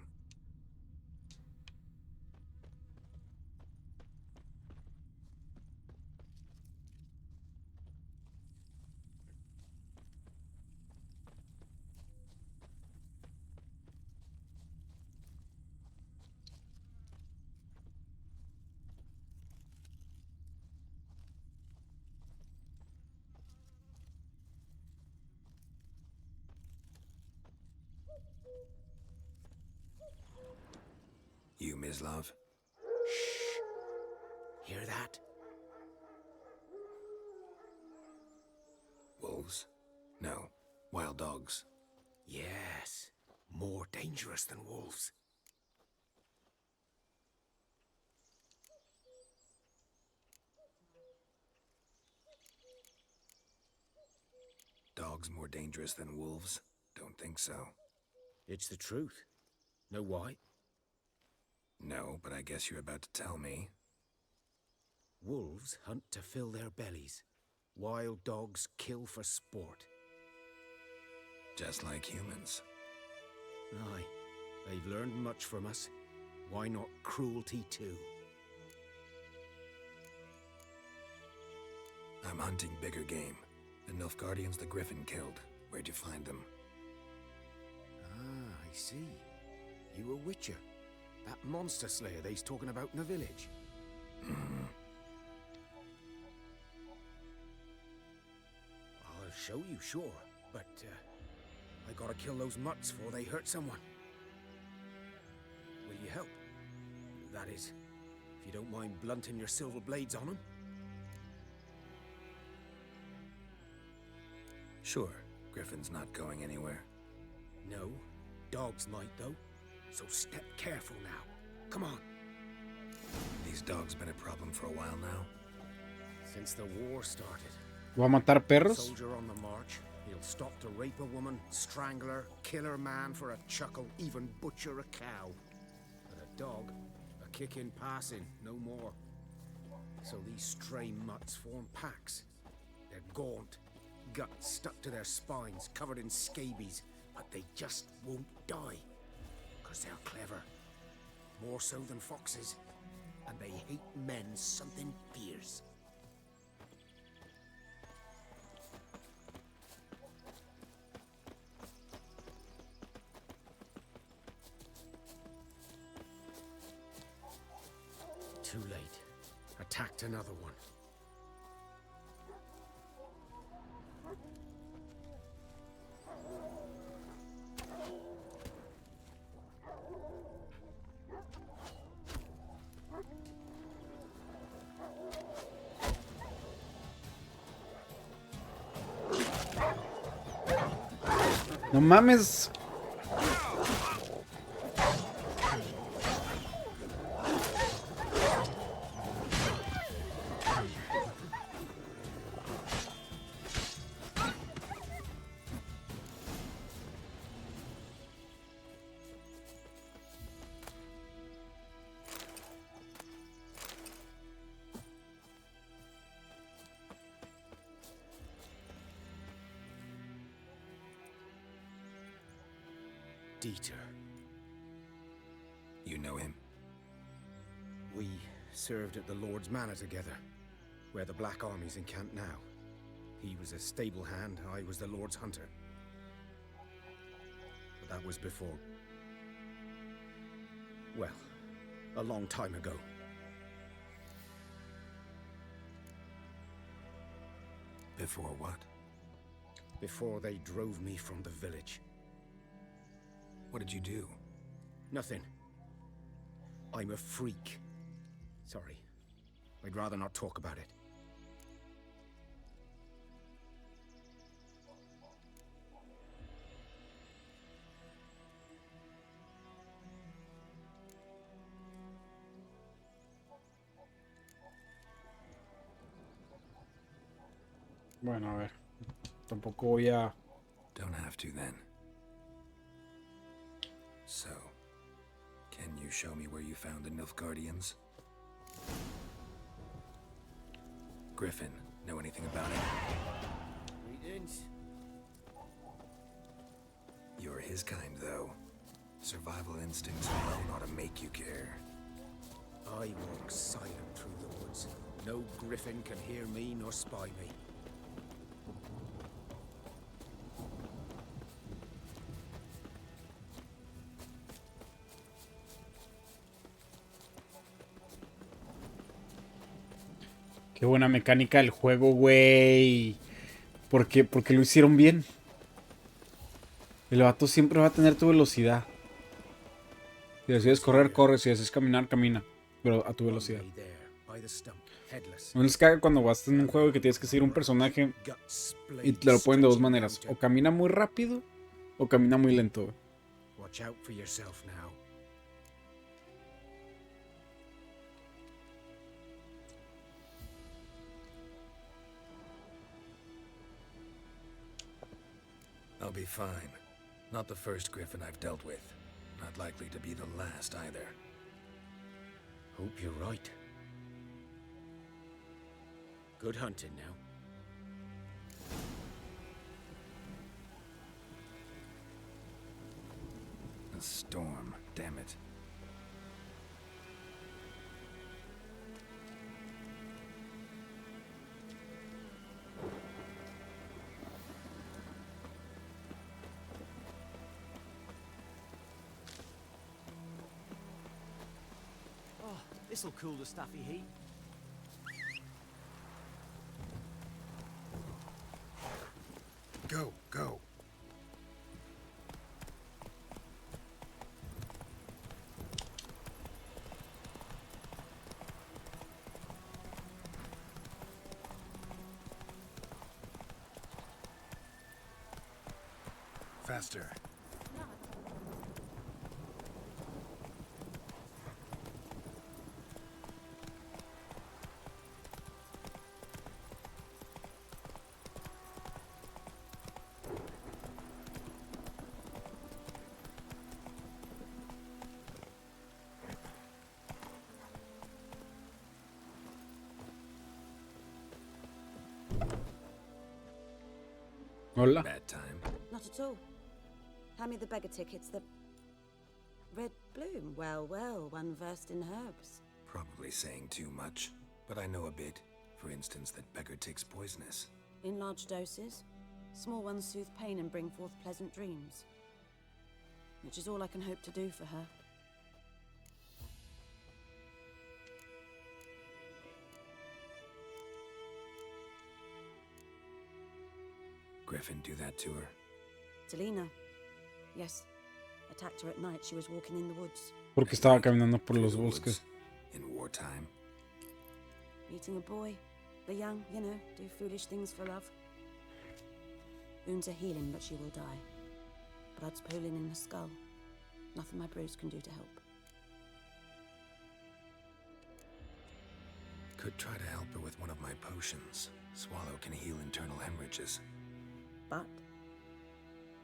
S2: You, Mislov?
S11: Shh. Hear that?
S2: Wolves? No. Wild dogs.
S11: Yes. More dangerous than wolves.
S2: Dogs more dangerous than wolves? Don't think so.
S11: It's the truth. Know why?
S2: No, but I guess you're about to tell me.
S11: Wolves hunt to fill their bellies. Wild dogs kill for sport.
S2: Just like humans.
S11: Aye. They've learned much from us. Why not cruelty too?
S2: I'm hunting bigger game. The Nilfgaardians the Griffin killed. Where'd you find them?
S11: Ah, I see. You a witcher. That monster slayer they's talking about in the village. I'll show you, sure. But, I gotta kill those mutts before they hurt someone. Will you help? That is, if you don't mind blunting your silver blades on them.
S2: Sure. Griffin's not going anywhere.
S11: No. Dogs might, though. So step careful now. Come on.
S2: These dogs been a problem for a while now.
S11: Since the war started.
S1: ¿Va a matar perros?
S11: Soldier on the march. He'll stop to rape a woman, strangle her, kill her man for a chuckle, even butcher a cow. But a dog, a kick in passing, no more. So these stray mutts form packs. They're gaunt, guts stuck to their spines, covered in scabies, but they just won't die. 'Cause they're clever. More so than foxes. And they hate men something fierce. Too late. Attacked another one.
S1: No mames.
S14: Dieter.
S2: You know him?
S14: We served at the Lord's Manor together, where the Black Army's encamped now. He was a stable hand, I was the Lord's hunter. But that was before... well, a long time ago.
S2: Before what?
S14: Before they drove me from the village.
S2: What did you do?
S14: Nothing. I'm a freak. Sorry. I'd rather not talk about it.
S1: Bueno, a ver. Tampoco voy a...
S2: Don't have to then. So, can you show me where you found the Nilfgaardians? Griffin, know anything about it?
S10: We didn't.
S2: You're his kind, though. Survival instincts alone ought to make you care.
S14: I walk silent through the woods. No griffin can hear me nor spy me.
S1: Qué buena mecánica del juego, güey. ¿Por qué? Porque lo hicieron bien. El vato siempre va a tener tu velocidad. Si decides correr, corre. Si decides caminar, camina. Pero a tu velocidad. No les caga cuando vas en un juego que tienes que seguir un personaje y te lo ponen de dos maneras. O camina muy rápido o camina muy lento, güey.
S14: Watch out for yourself now.
S2: I'll be fine. Not the first Griffin I've dealt with. Not likely to be the last either.
S14: Hope you're right. Good hunting now.
S2: A storm, damn it.
S10: This'll cool the stuffy heat.
S2: Go, go. Faster.
S1: Hola.
S2: Bad time.
S20: Not at all. Hand me the beggar tickets. The red bloom. Well, well, one versed in herbs.
S2: Probably saying too much, but I know a bit. For instance, that beggar tick's poisonous.
S20: In large doses. Small ones soothe pain and bring forth pleasant dreams. Which is all I can hope to do for her.
S2: Griffin do that to her?
S20: Delina. Yes. Attacked her at night. She was walking in the woods.
S1: Porque estaba caminando por los bosques.
S2: In wartime?
S20: Meeting a boy. The young, you know, do foolish things for love. Wounds are healing, but she will die. Blood's pooling in the skull. Nothing my brews can do to help.
S2: Could try to help her with one of my potions. Swallow can heal internal hemorrhages.
S20: But?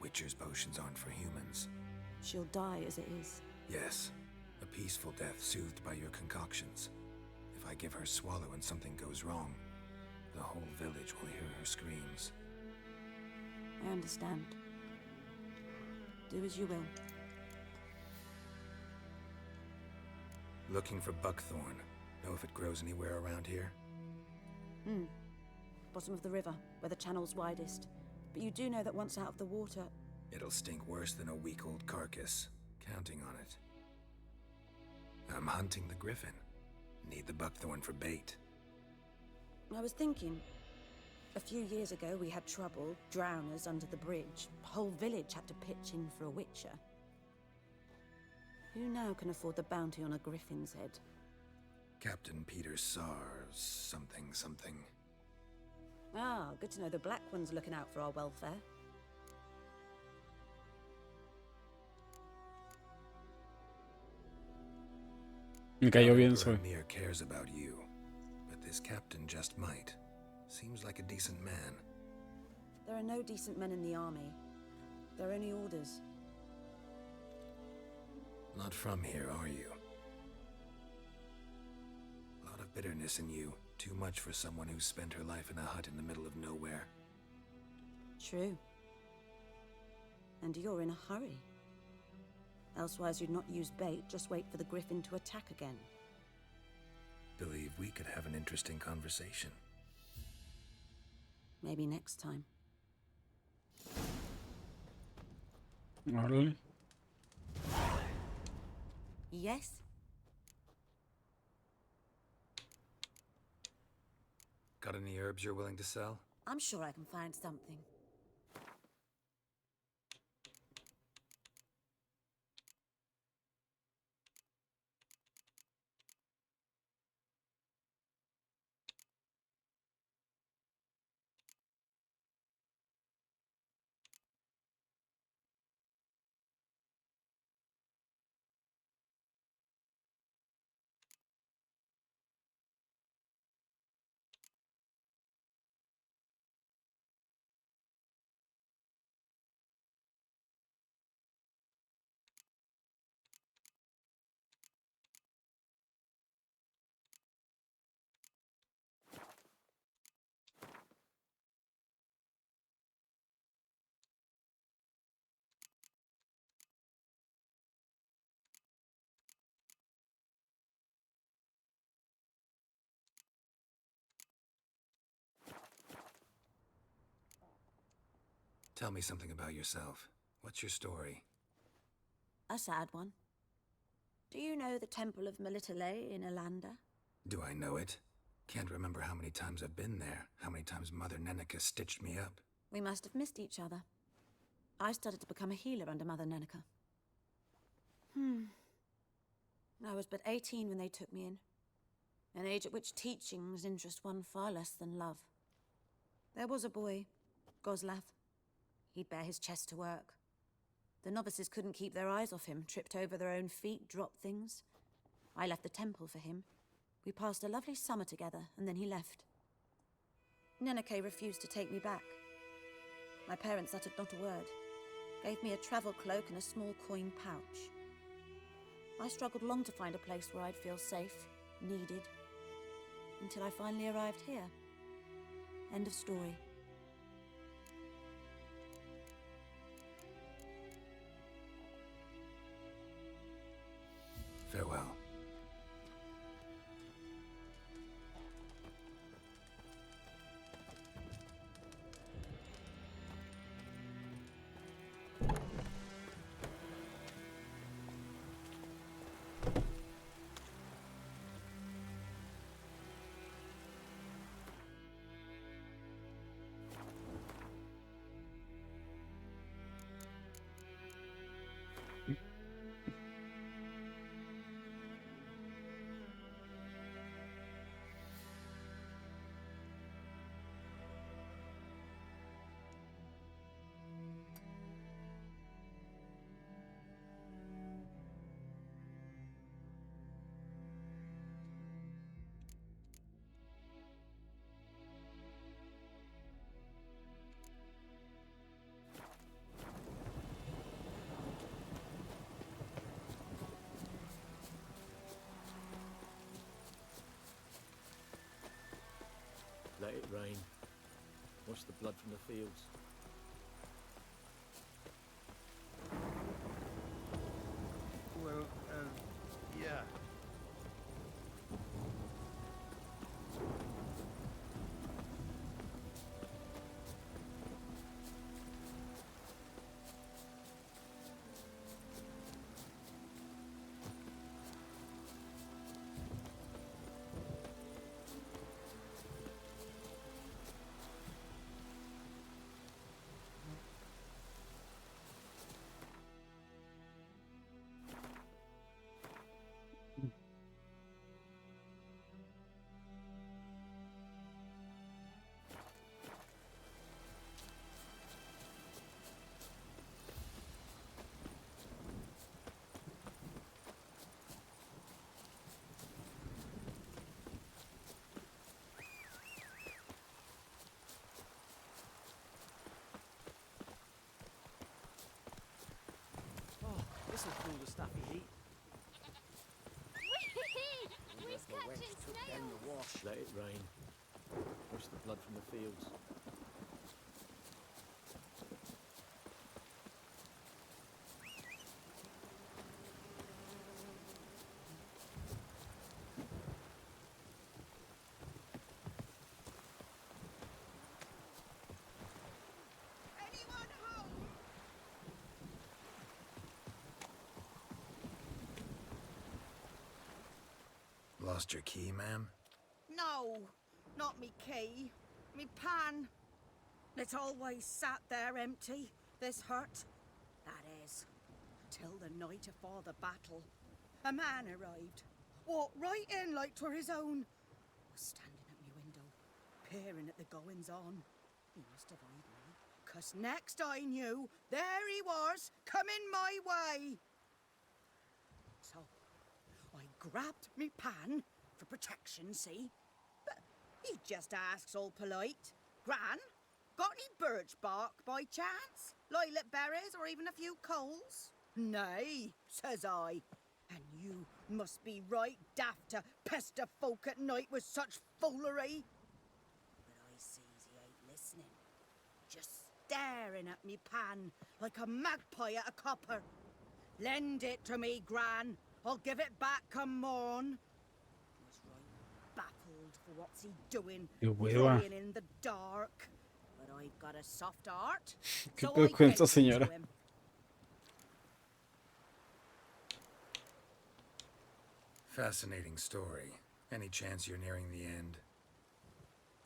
S2: Witcher's potions aren't for humans.
S20: She'll die as it is.
S2: Yes, a peaceful death soothed by your concoctions. If I give her Swallow and something goes wrong, the whole village will hear her screams.
S20: I understand. Do as you will.
S2: Looking for buckthorn. Know if it grows anywhere around here?
S20: Bottom of the river, where the channel's widest. But you do know that once out of the water...
S2: It'll stink worse than a week-old carcass. Counting on it. I'm hunting the griffin. Need the buckthorn for bait.
S20: I was thinking... A few years ago we had trouble, drowners under the bridge. The whole village had to pitch in for a witcher. Who now can afford the bounty on a griffin's head?
S2: Captain Peter Sars, something.
S20: Ah, good to know the Black One's looking out for our welfare.
S1: Me cayó bien,
S2: Emperor
S1: soy.
S2: Mir cares about you, but this captain just might. Seems like a decent man.
S20: There are no decent men in the army. They're only orders.
S2: Not from here, are you? A lot of bitterness in you. Too much for someone who spent her life in a hut in the middle of nowhere.
S20: True. And you're in a hurry. Elsewise you'd not use bait, just wait for the griffin to attack again.
S2: Believe we could have an interesting conversation.
S20: Maybe next time.
S1: Órale.
S20: Yes?
S2: Got any herbs you're willing to sell?
S20: I'm sure I can find something.
S2: Tell me something about yourself. What's your story?
S20: A sad one. Do you know the Temple of Melitele in Alanda?
S2: Do I know it? Can't remember how many times I've been there, how many times Mother Neneka stitched me up.
S20: We must have missed each other. I started to become a healer under Mother Neneka. I was but 18 when they took me in. An age at which teachings interest one far less than love. There was a boy, Goslav. He'd bare his chest to work. The novices couldn't keep their eyes off him, tripped over their own feet, dropped things. I left the temple for him. We passed a lovely summer together, and then he left. Neneke refused to take me back. My parents uttered not a word, gave me a travel cloak and a small coin pouch. I struggled long to find a place where I'd feel safe, needed, until I finally arrived here. End of story.
S2: Farewell.
S10: Let it rain. Wash the blood from the fields.
S17: Well, yeah.
S10: This will cool the stuffy heat.
S5: We're catching snails.
S10: Let it rain. Wash the blood from the fields.
S2: Lost your key, ma'am?
S21: No, not me key. Me pan. It's always sat there empty, this hut. That is, till the night afore the battle. A man arrived, walked right in like 'twere his own. Was standing at me window, peering at the goings-on. He must have eyed me, 'cause next I knew, there he was, coming my way. So, I grabbed me pan for protection, see? But he just asks all polite, Gran, got any birch bark by chance? Lilac berries or even a few coals? Nay, says I. And you must be right daft to pester folk at night with such foolery. But I sees he ain't listening. Just staring at me pan like a magpie at a copper. Lend it to me, Gran. I'll give it back come morn. Was right baffled for what's he doing,
S1: Qué hueva.
S21: lying in the dark. But I've got a soft heart.
S1: ¿Qué
S21: so
S1: pedo
S21: I
S1: con
S21: gave
S1: esta
S21: it to
S1: señora?
S21: him.
S2: Fascinating story. Any chance you're nearing the end?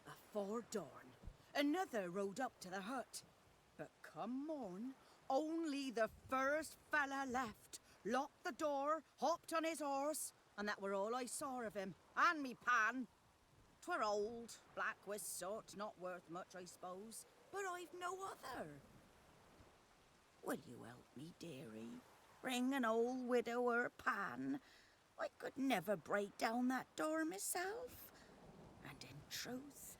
S21: Afore dawn, another rode up to the hut. But come morn, only the first fella left. Locked the door, hopped on his horse, and that were all I saw of him. And me pan. 'Twere old, black with soot, not worth much, I suppose. But I've no other. Will you help me, dearie? Bring an old widower pan. I could never break down that door myself. And in truth,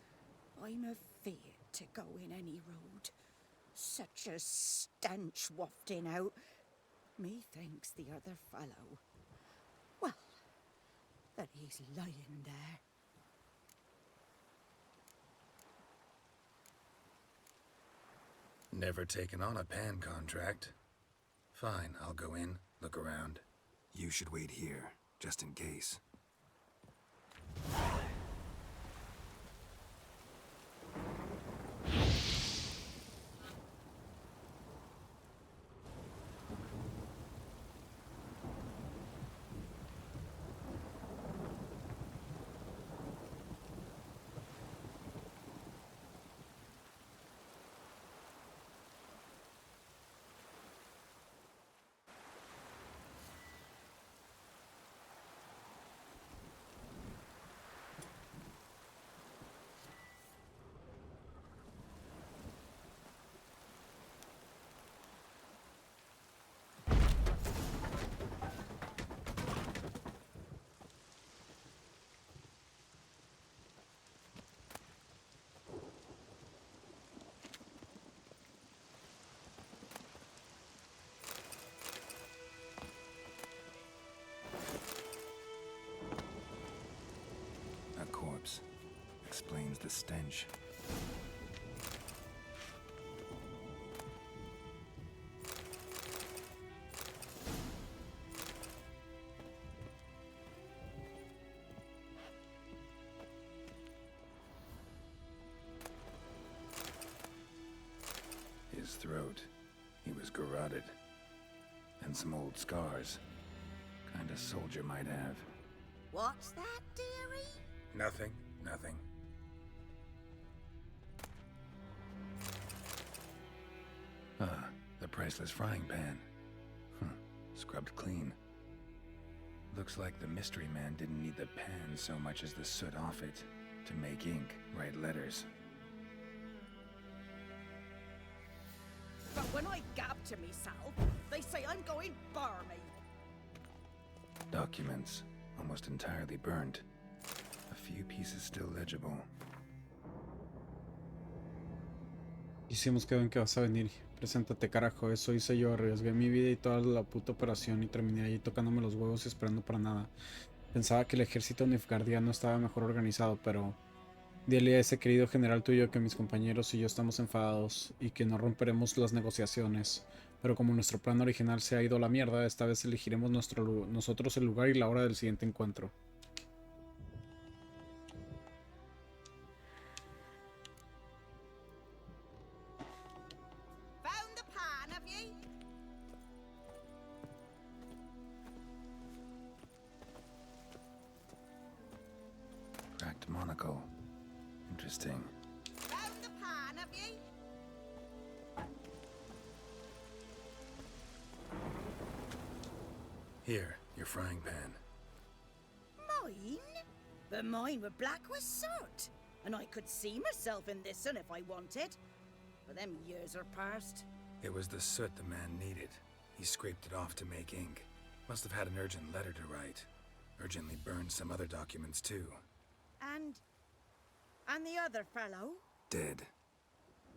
S21: I'm afeard to go in any road. Such a stench wafting out. Methinks the other fellow, well, that he's lying there.
S2: Never taken on a pan contract. Fine, I'll go in, look around. You should wait here, just in case. the stench. His throat. He was garroted. And some old scars. Kind of soldier might have.
S21: What's that, dearie?
S2: Nothing. Nothing. Ah, the priceless frying pan. Scrubbed clean. Looks like the mystery man didn't need the pan so much as the soot off it to make ink, write letters.
S21: But when I gab to myself, they say I'm going barmy.
S2: Documents, almost entirely burned. A few pieces still legible.
S1: Hicimos que ven que vas a venir. Preséntate, carajo. Eso hice yo. Arriesgué mi vida y toda la puta operación y terminé ahí tocándome los huevos y esperando para nada. Pensaba que el ejército nifgardiano estaba mejor organizado, pero... Dile a ese querido general tuyo que mis compañeros y yo estamos enfadados y que no romperemos las negociaciones. Pero como nuestro plan original se ha ido a la mierda, esta vez elegiremos nosotros el lugar y la hora del siguiente encuentro.
S21: Found the pan, have ye?
S2: Cracked monocle. Interesting.
S21: Found the pan, have ye?
S2: Here, your frying pan.
S21: Mine? But mine were black with soot. And I could see myself in this one if I wanted. But them years are past.
S2: It was the soot the man needed. He scraped it off to make ink. Must have had an urgent letter to write. Urgently burned some other documents too.
S21: And the other fellow?
S2: Dead.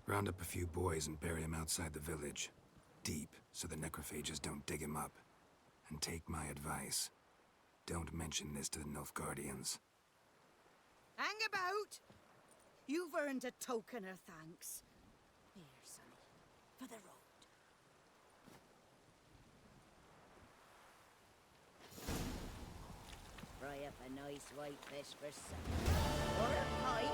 S2: Round up a few boys and bury him outside the village. Deep, so the necrophages don't dig him up. And take my advice. Don't mention this to the Nilfgaardians.
S21: Hang about! You've earned a token of thanks. Here, sonny, for the road. Fry up a nice white fish for supper. Or a pie.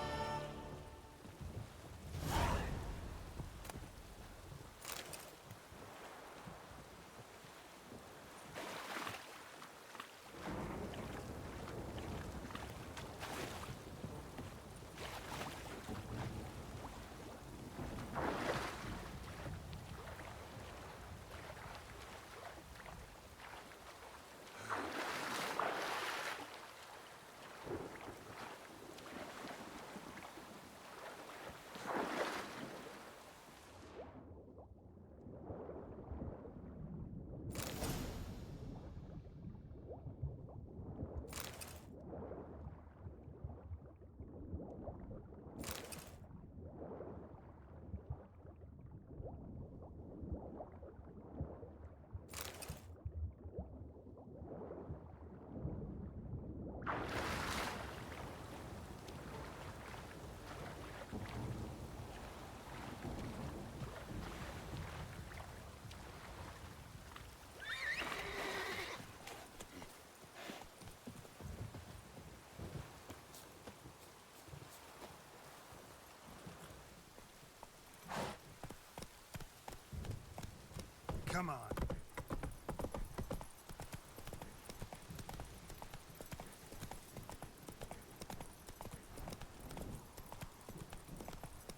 S2: Come on.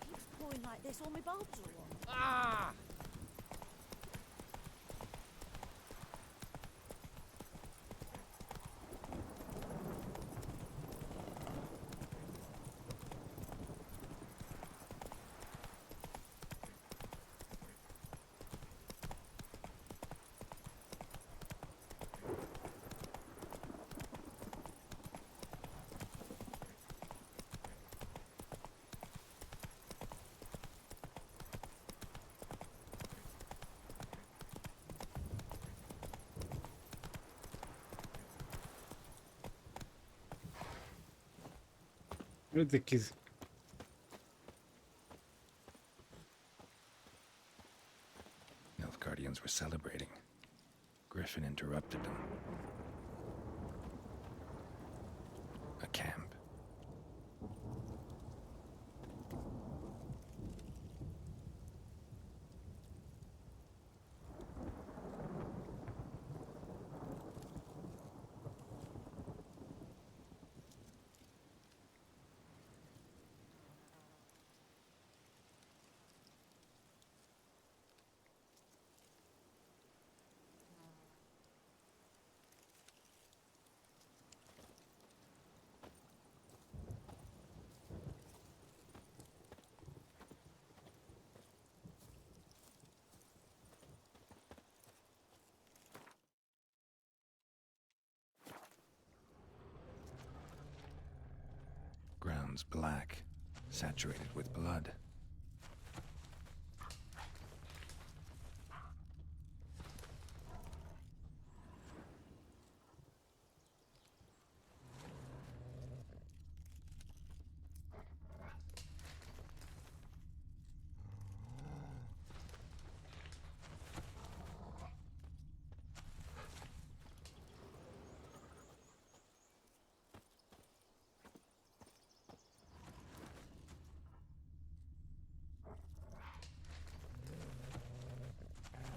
S20: Keeps pouring like this, all my bulbs are on.
S10: Ah!
S1: De que
S2: Guardians were celebrating. Griffin interrupted them. A camp. Ground's black, saturated with blood.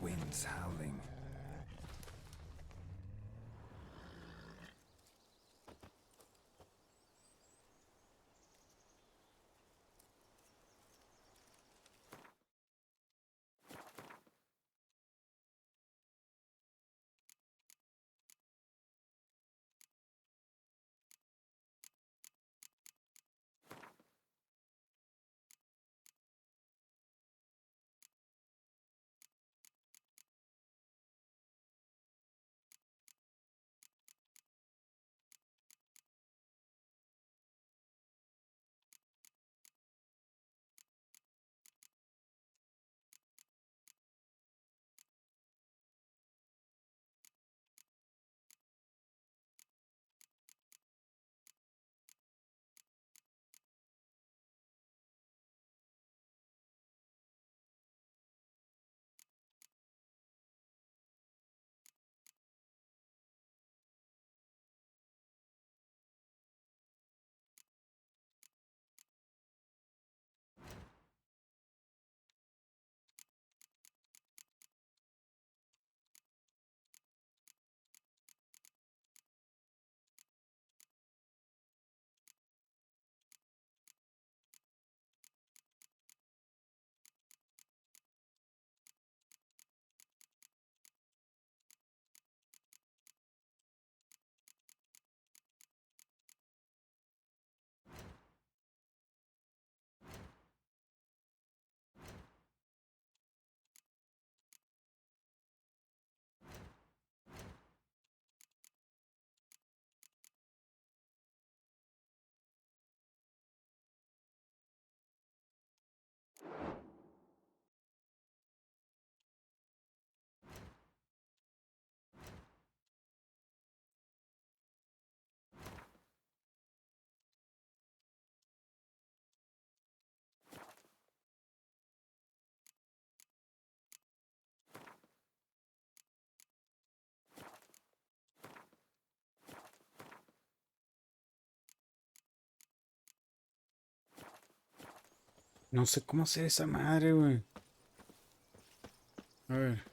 S2: Winds howling.
S1: No sé cómo hacer esa madre, güey. A ver.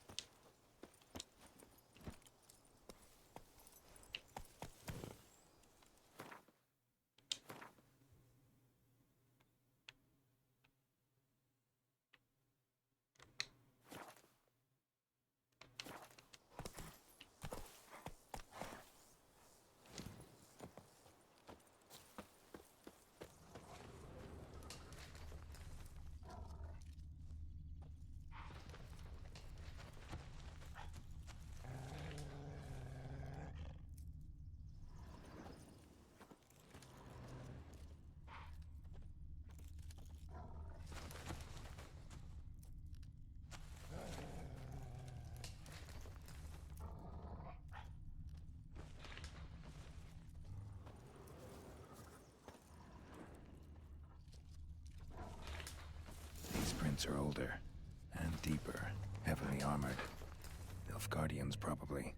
S2: These prints are older and deeper. Heavily armored. Nilfgaardians, probably.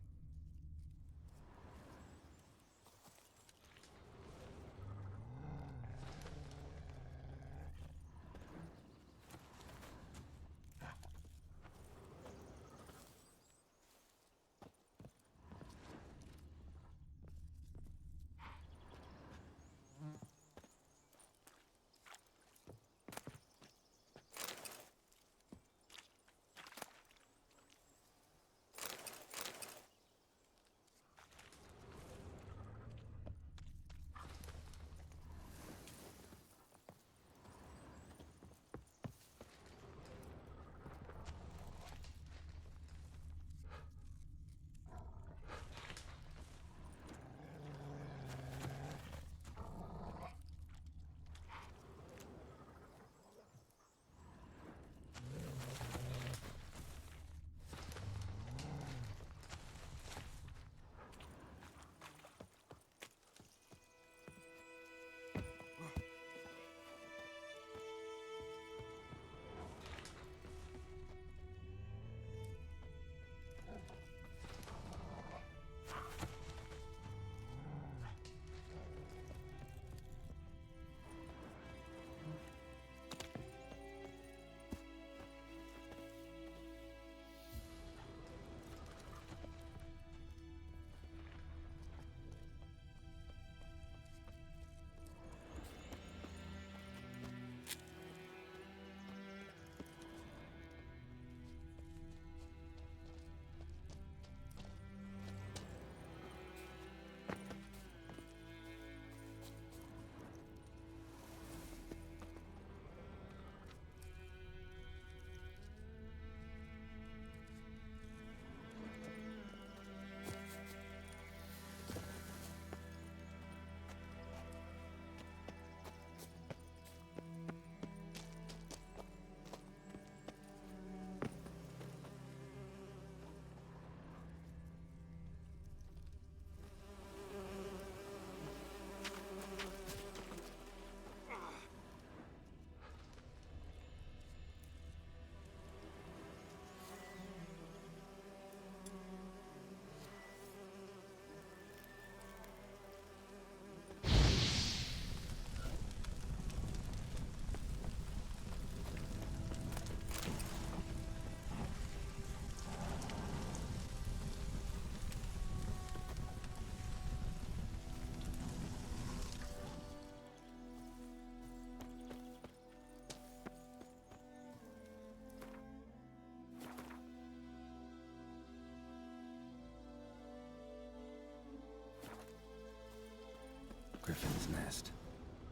S2: Griffin's nest.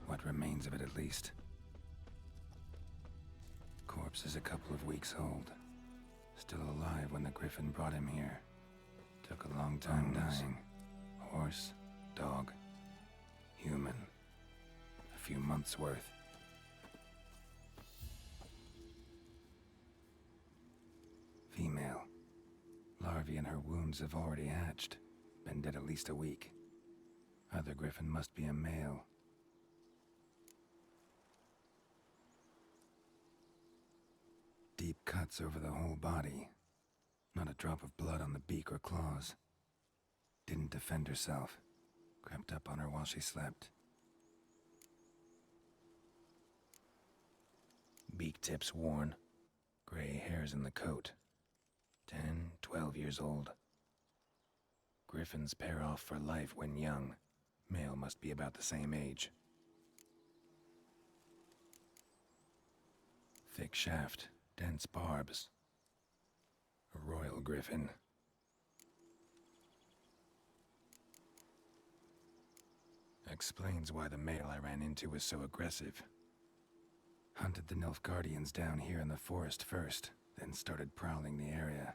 S2: What remains of it, at least. Corpse is a couple of weeks old. Still alive when the Griffin brought him here. Took a long time dying. Horse, dog, human. A few months' worth. Female. Larvae in her wounds have already hatched. Been dead at least a week. Other Griffin must be a male. Deep cuts over the whole body. Not a drop of blood on the beak or claws. Didn't defend herself. Crept up on her while she slept. Beak tips worn. Gray hairs in the coat. 10, 12 years old. Griffins pair off for life when young. Male must be about the same age. Thick shaft, dense barbs. A royal griffin. Explains why the male I ran into was so aggressive. Hunted the Nilfgaardians down here in the forest first, then started prowling the area.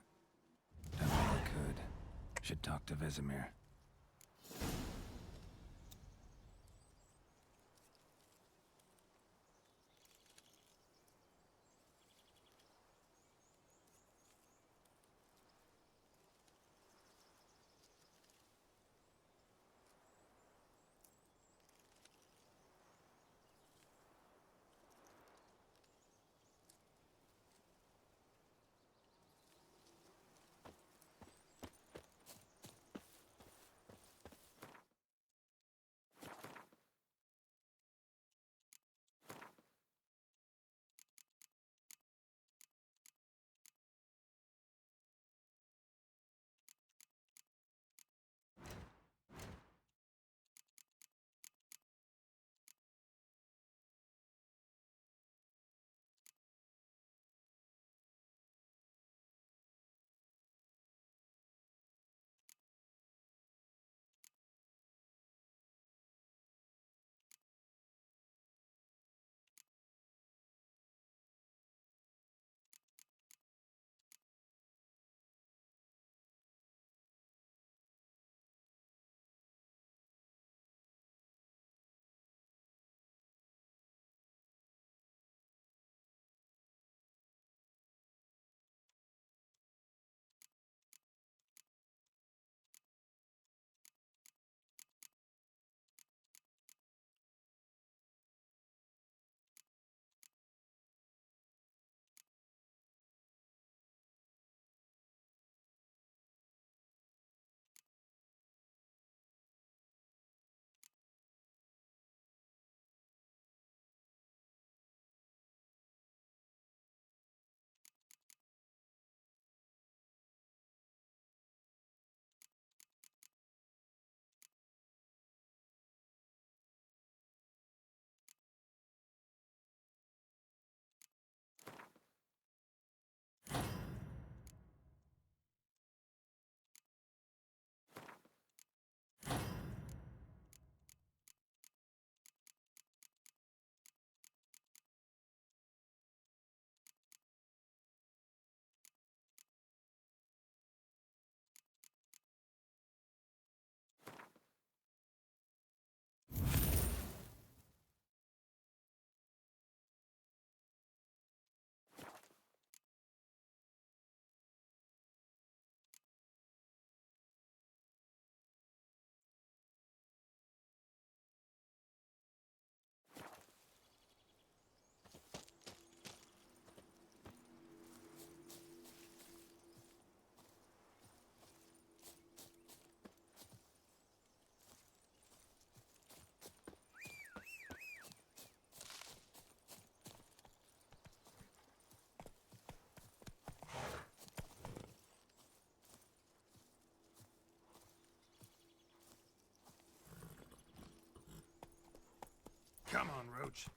S2: Done all I could. Should talk to Vesemir. Come on, Roach.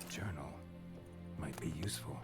S2: Journal might be useful.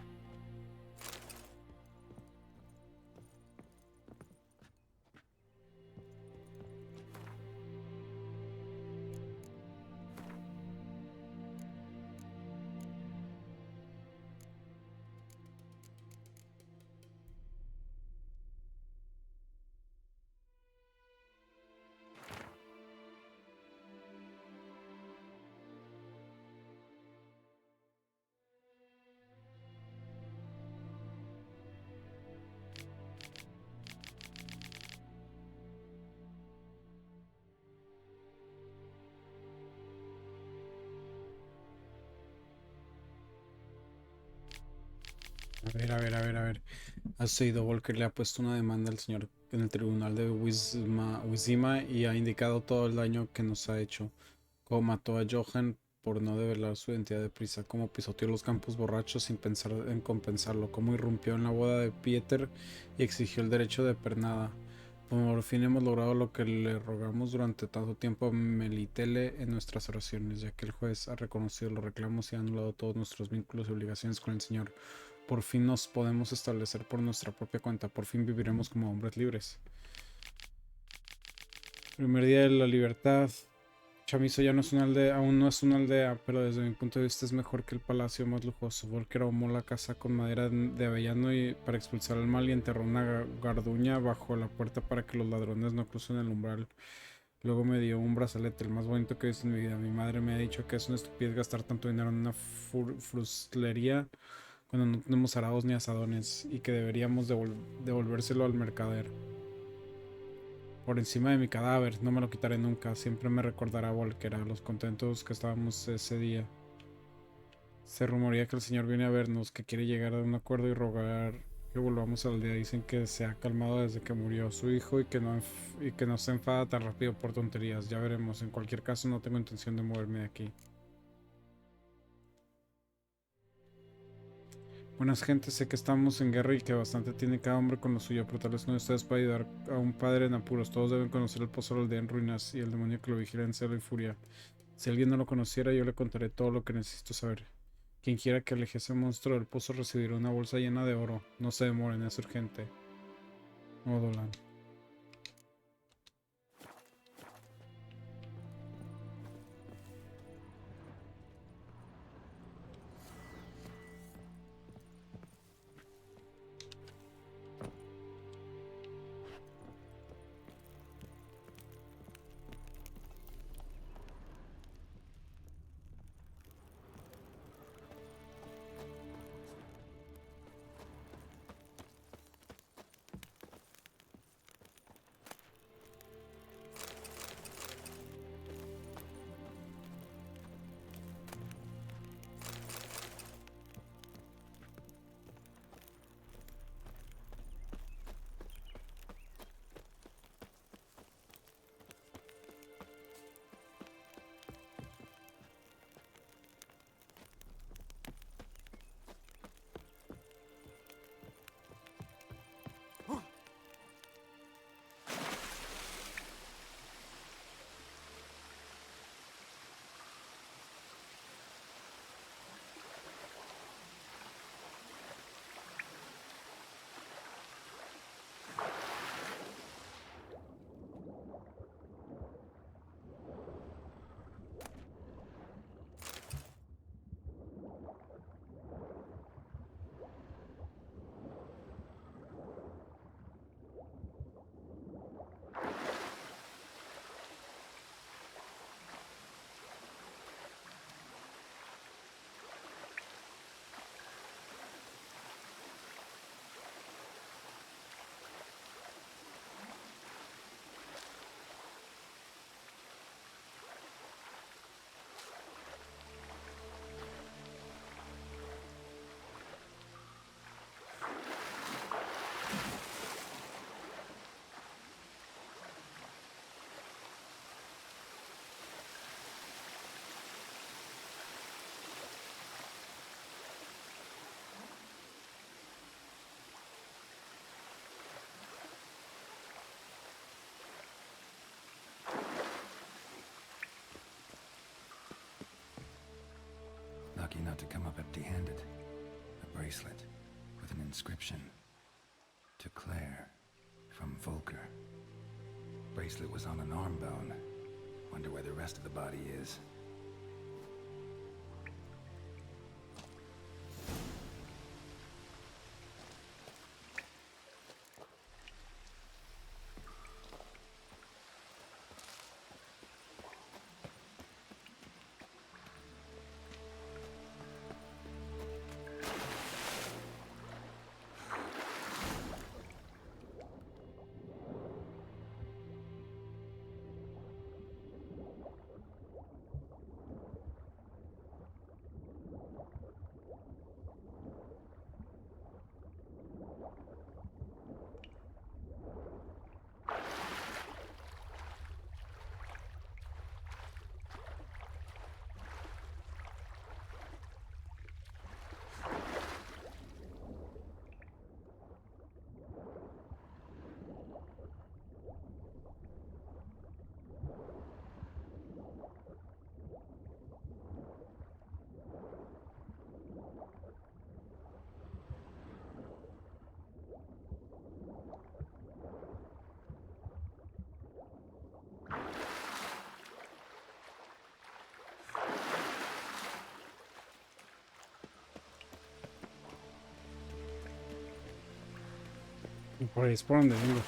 S1: A ver. Ha sido Volker le ha puesto una demanda al señor en el tribunal de Wizima y ha indicado todo el daño que nos ha hecho. Cómo mató a Johan por no develar su identidad deprisa, cómo pisoteó los campos borrachos sin pensar en compensarlo, cómo irrumpió en la boda de Pieter y exigió el derecho de pernada. Por fin hemos logrado lo que le rogamos durante tanto tiempo a Melitele en nuestras oraciones, ya que el juez ha reconocido los reclamos y ha anulado todos nuestros vínculos y obligaciones con el Señor. Por fin nos podemos establecer por nuestra propia cuenta, por fin viviremos como hombres libres. Primer día de la libertad. Chamizo ya no es una aldea, aún no es una aldea, pero desde mi punto de vista es mejor que el palacio más lujoso. Volker ahumó la casa con madera de avellano para expulsar el mal y enterró una garduña bajo la puerta para que los ladrones no crucen el umbral. Luego me dio un brazalete, el más bonito que he visto en mi vida. Mi madre me ha dicho que es una estupidez gastar tanto dinero en una frustlería cuando no tenemos arados ni asadones y que deberíamos devolvérselo al mercader. Por encima de mi cadáver, no me lo quitaré nunca, siempre me recordará Volker, a los contentos que estábamos ese día. Se rumorea que el señor viene a vernos, que quiere llegar a un acuerdo y rogar que volvamos a la aldea. Dicen que se ha calmado desde que murió su hijo y que no se enfada tan rápido por tonterías. Ya veremos, en cualquier caso no tengo intención de moverme de aquí. Buenas gentes, sé que estamos en guerra y que bastante tiene cada hombre con lo suyo, pero tal vez con ustedes para ayudar a un padre en apuros. Todos deben conocer el pozo de la aldea en ruinas y el demonio que lo vigila en celo y furia. Si alguien no lo conociera, yo le contaré todo lo que necesito saber. Quien quiera que aleje ese monstruo del pozo recibirá una bolsa llena de oro. No se demoren, es urgente. Odolan.
S2: lucky not to come up empty-handed. A bracelet with an inscription. To Claire, from Volker. Bracelet was on an arm bone. Wonder where the rest of the body is.
S1: Por ahí es por donde vengo.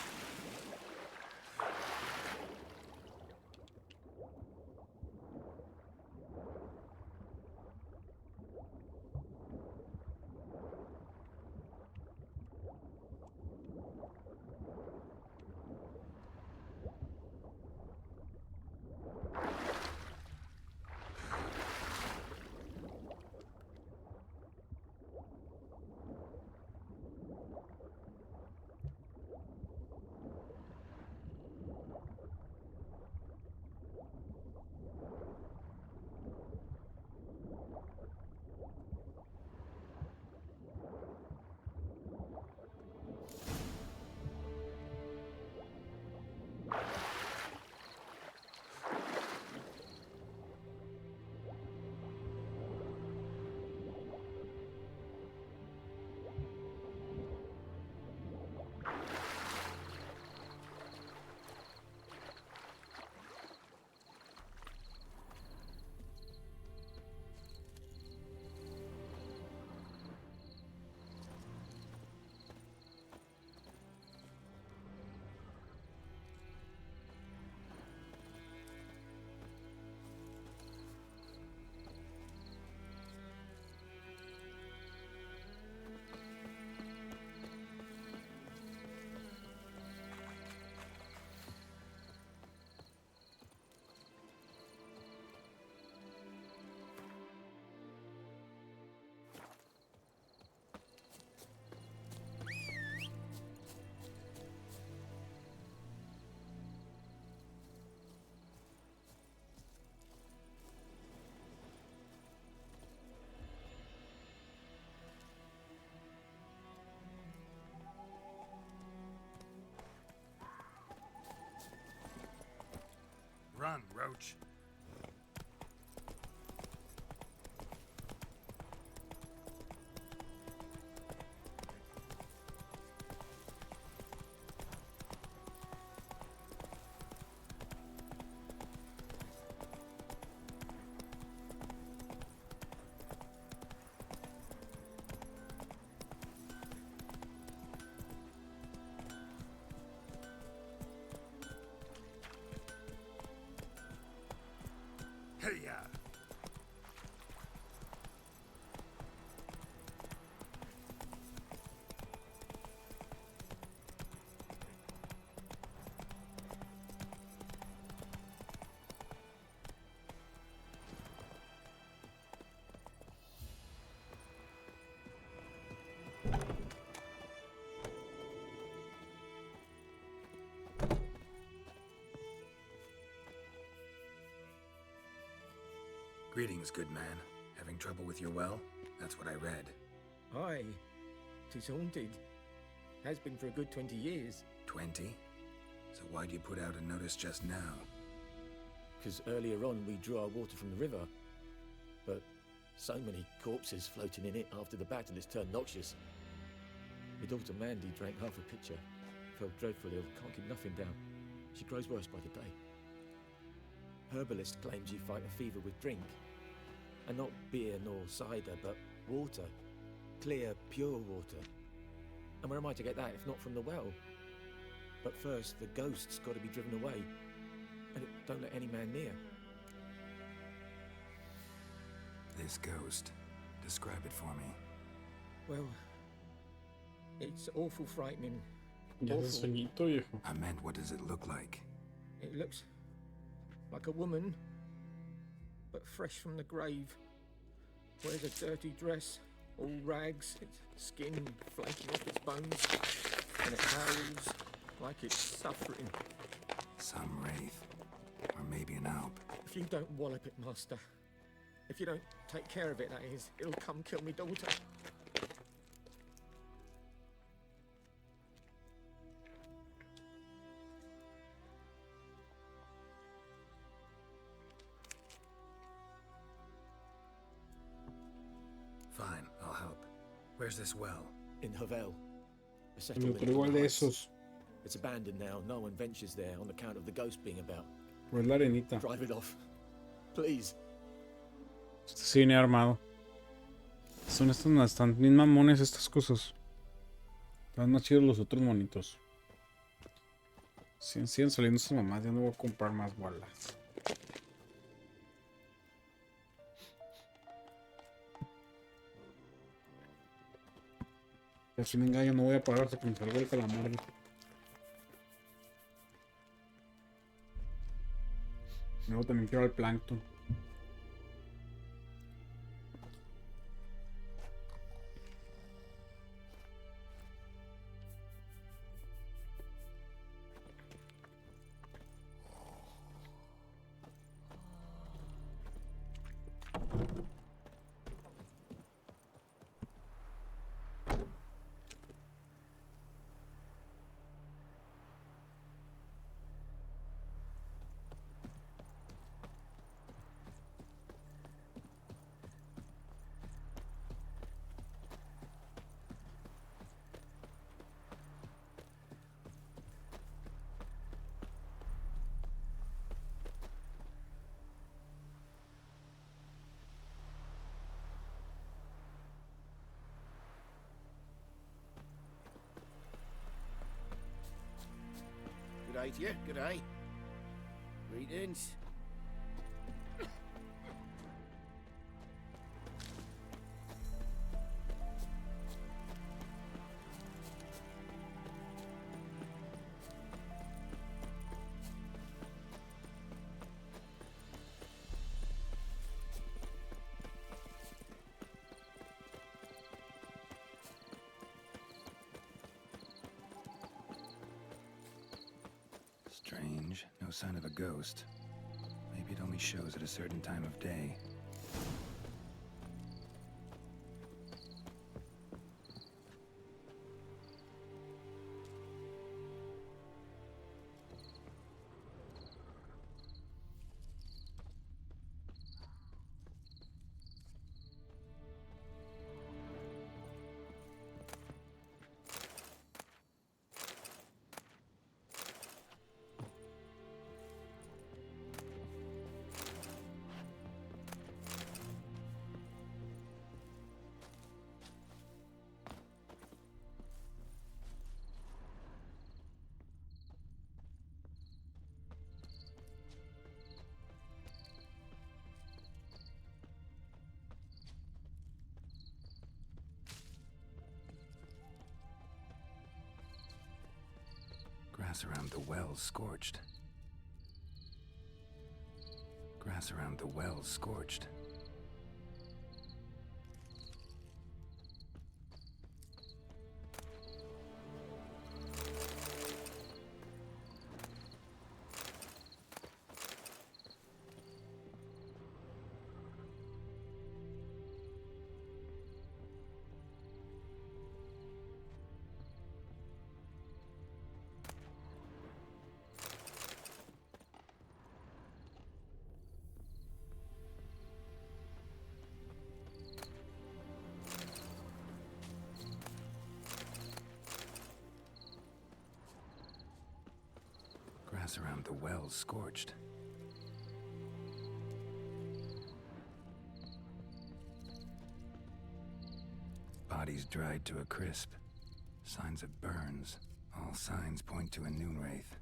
S2: Run, Roach. Hey-ya! Greetings, good man. Having trouble with your well? That's what I read.
S6: Aye. 'Tis haunted. Has been for a good 20 years.
S2: 20? So why'd you put out a notice just now?
S6: 'Cause earlier on we drew our water from the river. But So many corpses floating in it after the battle it's turned noxious. My daughter Mandy drank half a pitcher. Felt dreadful ill, can't keep nothing down. She grows worse by the day. Herbalist claims you fight a fever with drink. And not beer nor cider, but water. Clear, pure water. And where am I to get that if not from the well? But first, the ghost's got to be driven away. And it don't let any man near.
S2: This ghost. Describe it for me.
S6: Well, it's awful frightening.
S1: Ya hace sueñito, viejo.
S2: I meant, what does it look like?
S6: It looks like a woman, but fresh from the grave. Wears a dirty dress, all rags, its skin flaking off its bones, and it howls like it's suffering.
S2: Some wraith. Or maybe an alp.
S6: If you don't wallop it, Master, if you don't take care of it, that is, it'll come kill me daughter.
S2: Fine, I'll help. Where's this well?
S6: In Havel. A
S1: Me
S6: settlement
S1: traigo
S6: on
S1: el
S6: the
S1: de
S6: heights.
S1: esos.
S6: It's abandoned now. No one ventures there on account of the ghost being about.
S1: Por la arenita.
S6: Drive it off. Please.
S1: Este sí viene armado. Son estos, están bien mamones estas cosas. Están más chidos los otros monitos. Siguen saliendo esas mamás. Ya no voy a comprar más bolas. Al fin de engaño no voy a pagar hasta que me salga el calamar. Luego también quiero el plancton.
S11: Good day to you, good day. Greetings.
S2: Strange. No sign of a ghost. Maybe it only shows at a certain time of day. Grass around the well scorched. Grass around the well scorched. moss around the well scorched. Bodies dried to a crisp. Signs of burns. All signs point to a noon wraith.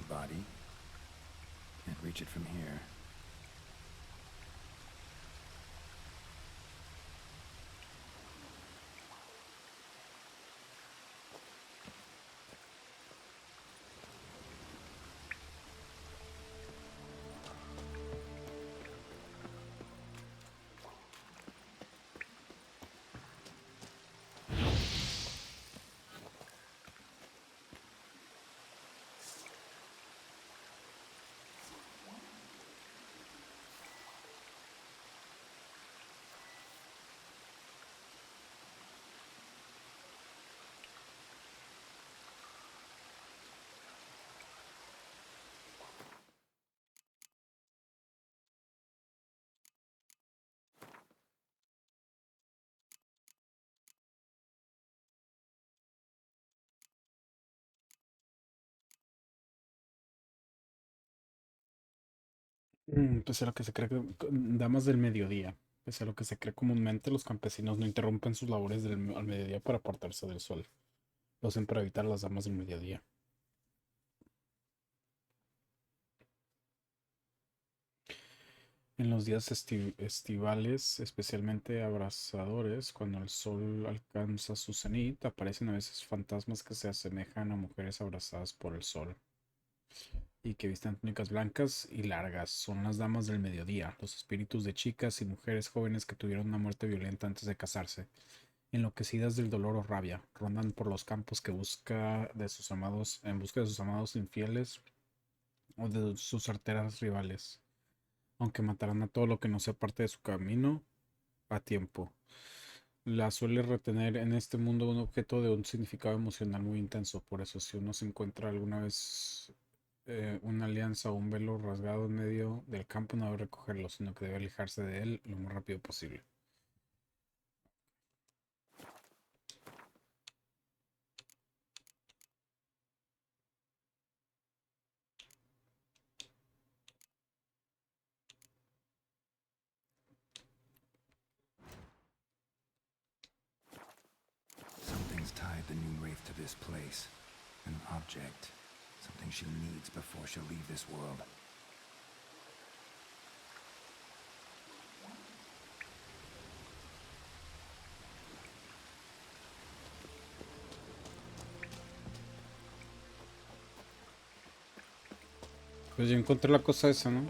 S2: Body. Can't reach it from here.
S1: Pese a lo que se cree damas del mediodía. Pese a lo que se cree comúnmente, los campesinos no interrumpen sus labores al mediodía para apartarse del sol. Lo hacen para evitar las damas del mediodía. En los días estivales, especialmente abrasadores, cuando el sol alcanza su cenit, aparecen a veces fantasmas que se asemejan a mujeres abrazadas por el sol y que visten túnicas blancas y largas. Son las damas del mediodía, los espíritus de chicas y mujeres jóvenes que tuvieron una muerte violenta antes de casarse. Enloquecidas del dolor o rabia, rondan por los campos en busca de sus amados infieles o de sus arteras rivales, aunque matarán a todo lo que no sea parte de su camino a tiempo. La suele retener en este mundo un objeto de un significado emocional muy intenso. Por eso, si uno se encuentra alguna vez una alianza o un velo rasgado en medio del campo, no debe recogerlo, sino que debe alejarse de él lo más rápido posible.
S2: Something's tied the Noon Wraith to this place. An object. Something she needs before she'll leave this world.
S1: Pues yo encontré la cosa esa, ¿no?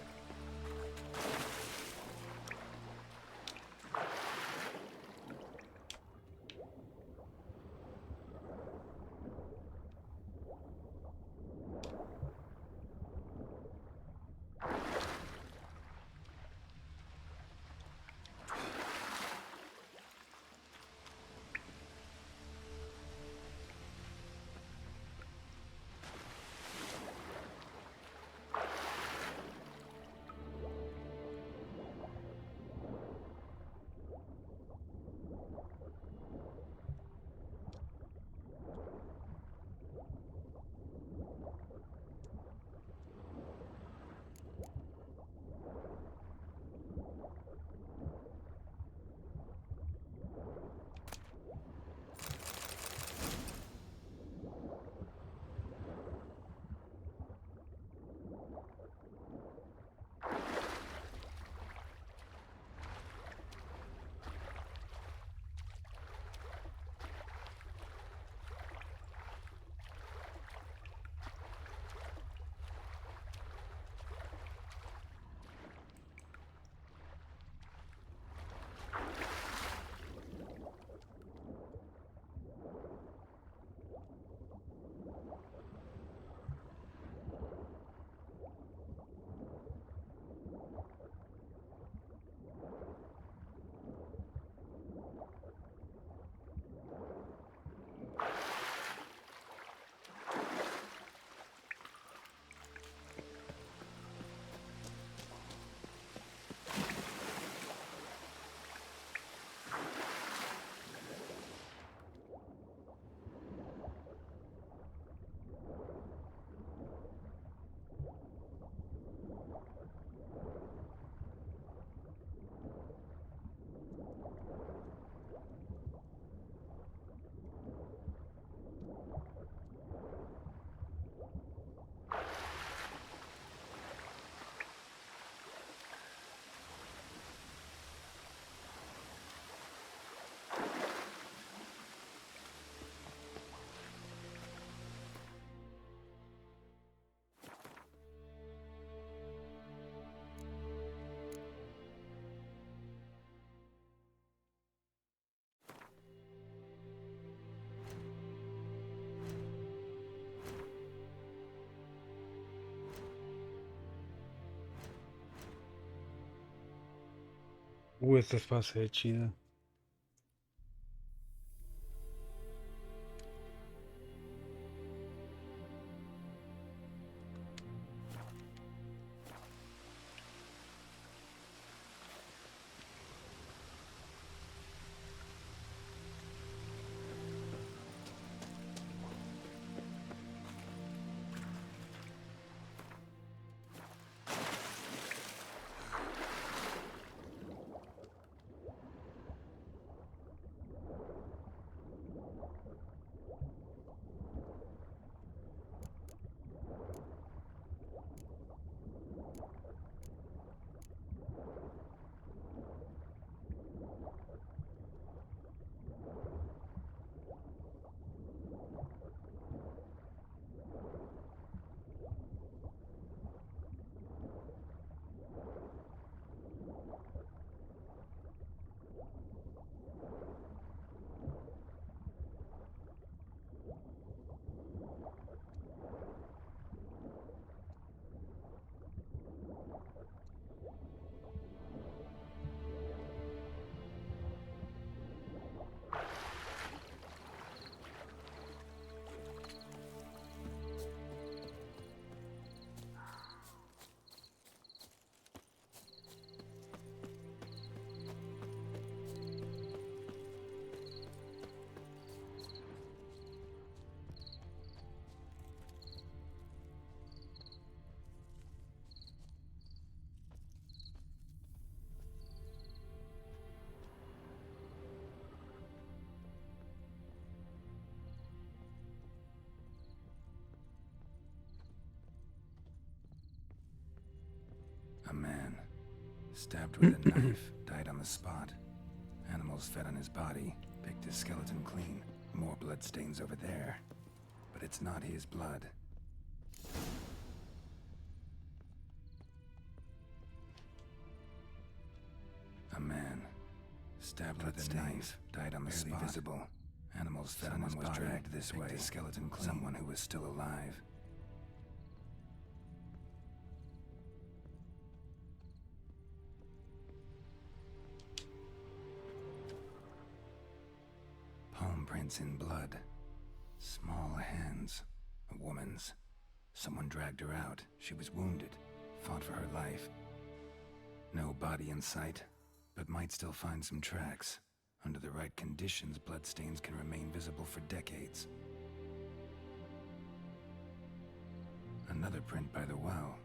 S1: Esta espada se ve chida.
S2: A man, stabbed with a knife, died on the spot. Animals fed on his body, picked his skeleton clean. More bloodstains over there. But it's not his blood. A man, stabbed with a knife, died on the spot. Visible. Animals fed on his body, dragged this way. His skeleton clean. Someone who was still alive. Palm prints in blood. Small hands. A woman's. Someone dragged her out. She was wounded. Fought for her life. No body in sight, but might still find some tracks. Under the right conditions, bloodstains can remain visible for decades. Another print by the well.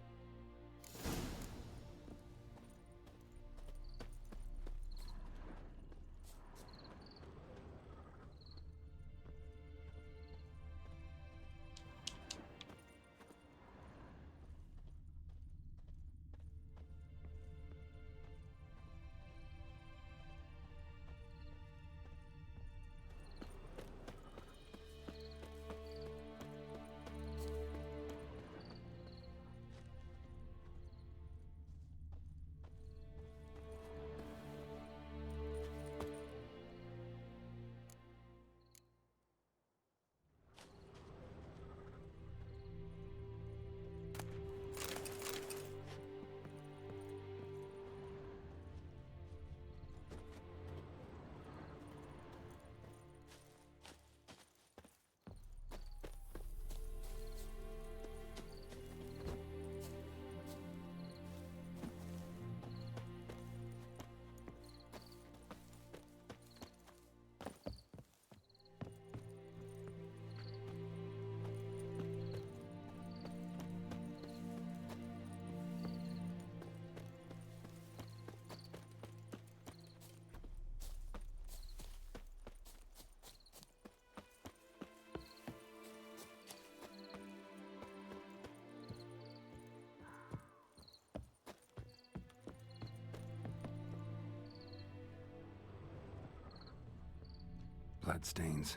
S2: Bloodstains,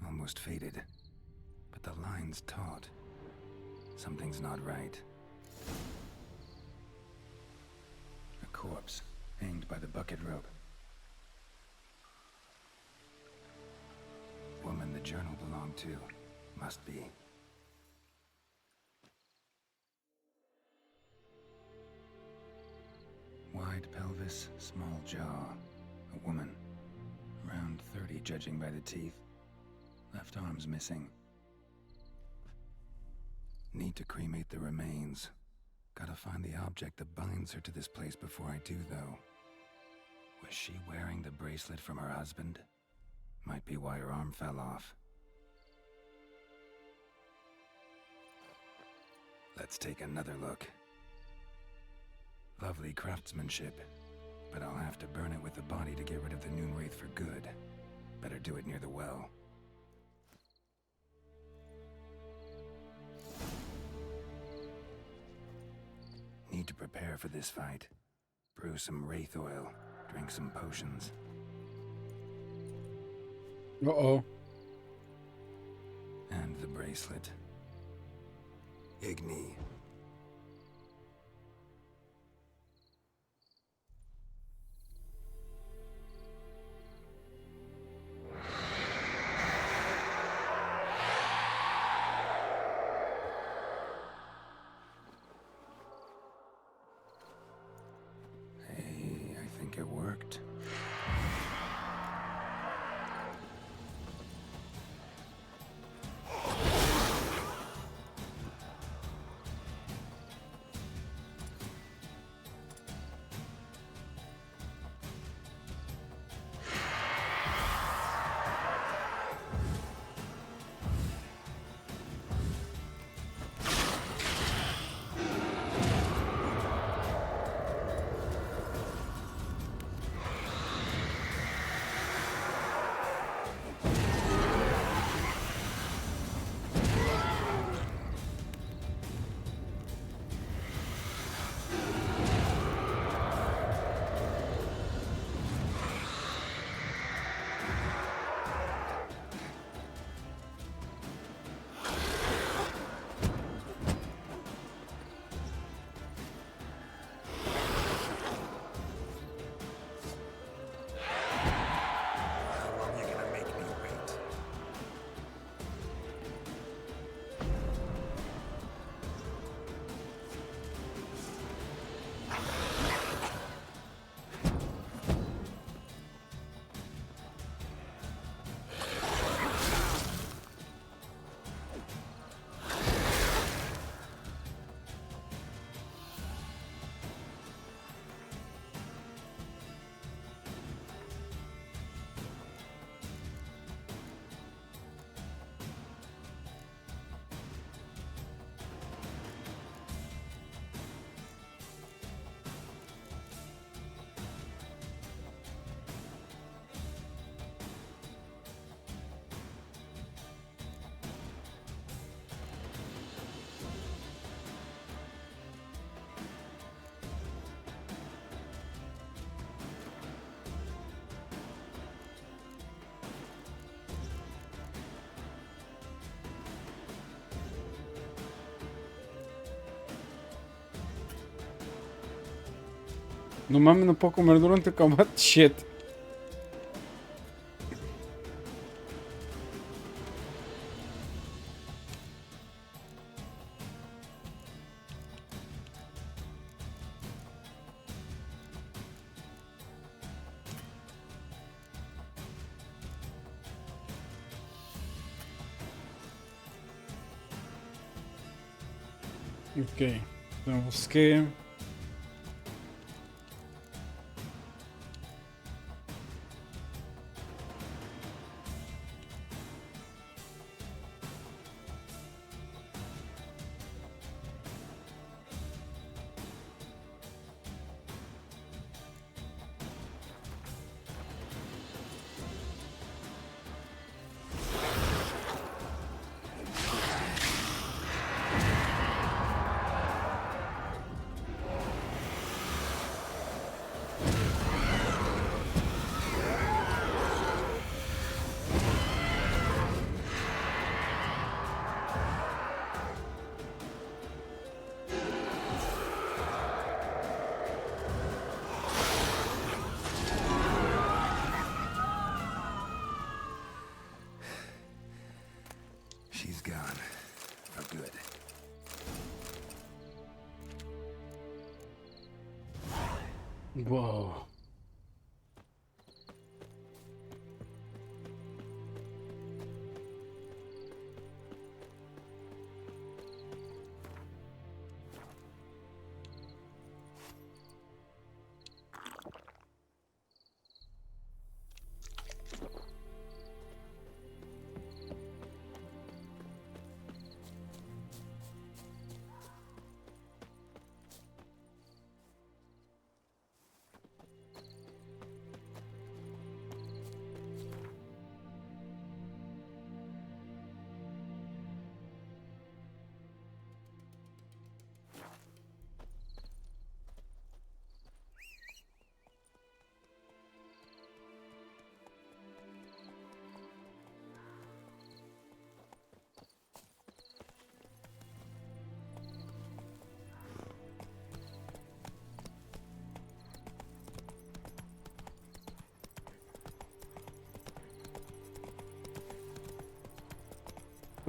S2: almost faded, but the line's taut. Something's not right. A corpse, hanged by the bucket rope. Woman the journal belonged to, must be. Wide pelvis, small jaw. A woman. Around 30, judging by the teeth. Left arm's missing. Need to cremate the remains. Gotta find the object that binds her to this place before I do, though. Was she wearing the bracelet from her husband? Might be why her arm fell off. Let's take another look. Lovely craftsmanship, but I'll have to burn it with the body to get rid of the Noon Wraith for good. Better do it near the well. Need to prepare for this fight. Brew some wraith oil, drink some potions.
S1: Uh-oh.
S2: And the bracelet. Igni. Hey, I think it worked.
S1: No mames, no puedo comer durante el combate. Shit. Ok, tenemos que...
S2: She's gone. For good.
S1: Wow.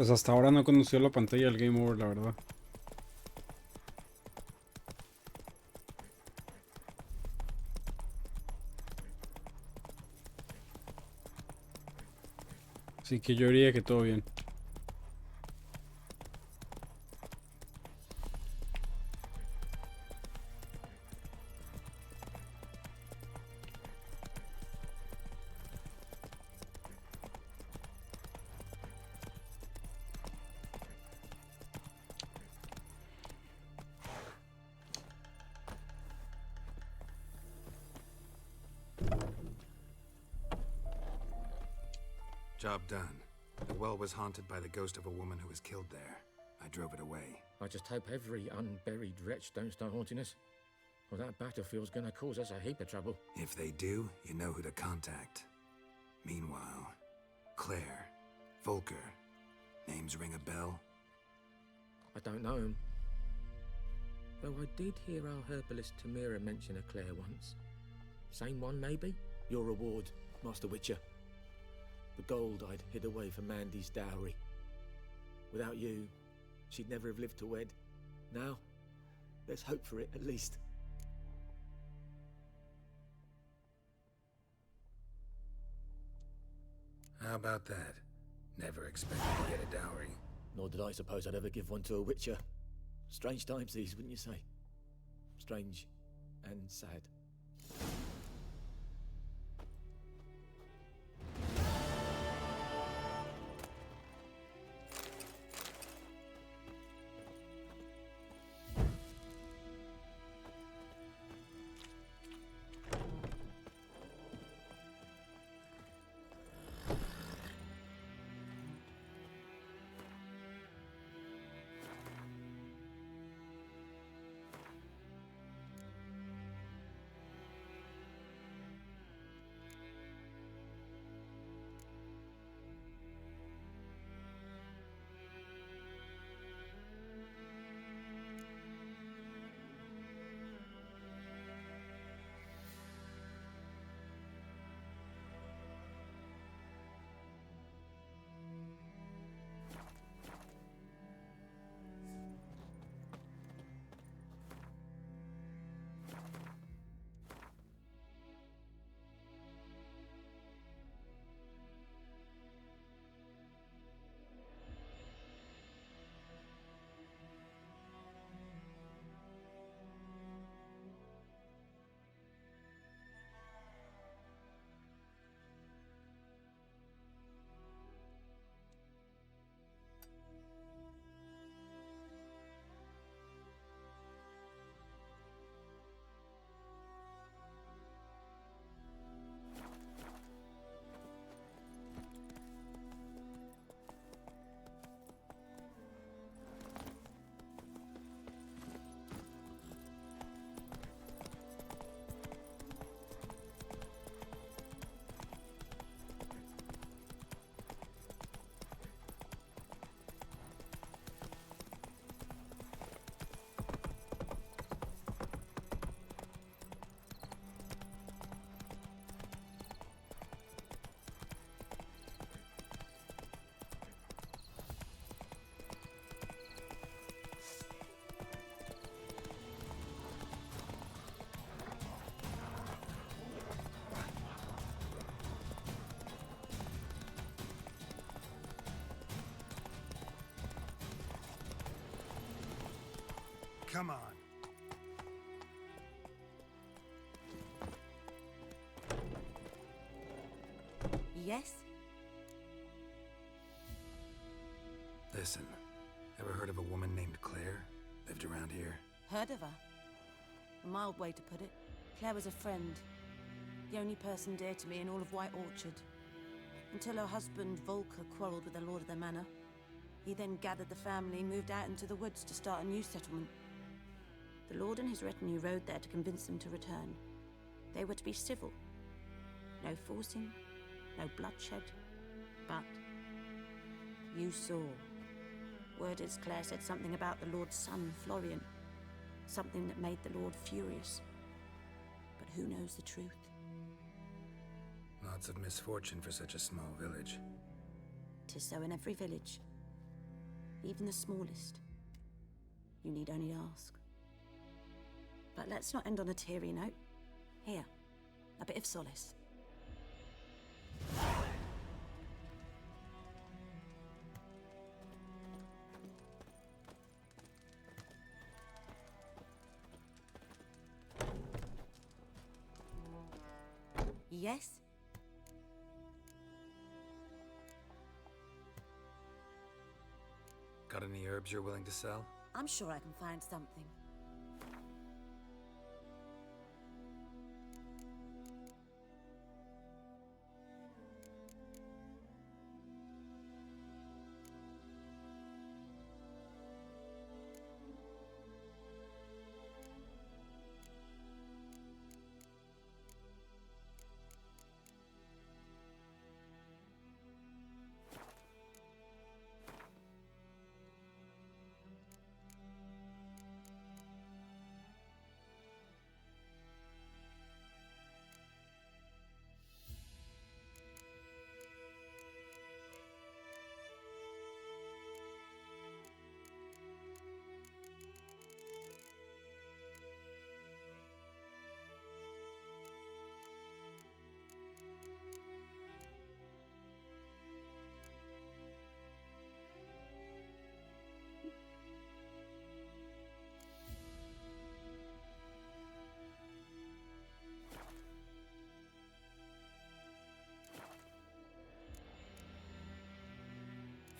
S1: Pues hasta ahora no conoció la pantalla del Game Over, la verdad. Así que yo diría que todo bien.
S2: Job done. The well was haunted by the ghost of a woman who was killed there. I drove it away.
S6: I just hope every unburied wretch don't start haunting us. Well, that battlefield's gonna cause us a heap of trouble.
S2: If they do, you know who to contact. Meanwhile, Claire, Volker, names ring a bell?
S6: I don't know him. Though I did hear our herbalist Tamira mention a Claire once. Same one, maybe? Your reward, Master Witcher. The gold I'd hid away for Mandy's dowry. Without you, she'd never have lived to wed. Now, there's hope for it, at least.
S2: How about that? Never expected to get a dowry.
S6: Nor did I suppose I'd ever give one to a Witcher. Strange times these, wouldn't you say? Strange and sad.
S2: Come on.
S20: Yes?
S2: Listen, ever heard of a woman named Claire? Lived around here?
S20: Heard of her? A mild way to put it. Claire was a friend. The only person dear to me in all of White Orchard. Until her husband, Volker, quarreled with the lord of the manor. He then gathered the family, moved out into the woods to start a new settlement. The lord and his retinue rode there to convince them to return. They were to be civil. No forcing, no bloodshed. But you saw. Word is Claire said something about the lord's son, Florian. Something that made the lord furious. But who knows the truth?
S2: Lots of misfortune for such a small village.
S20: 'Tis so in every village. Even the smallest. You need only ask. But let's not end on a teary note. Here, a bit of solace. Yes?
S2: Got any herbs you're willing to sell?
S20: I'm sure I can find something.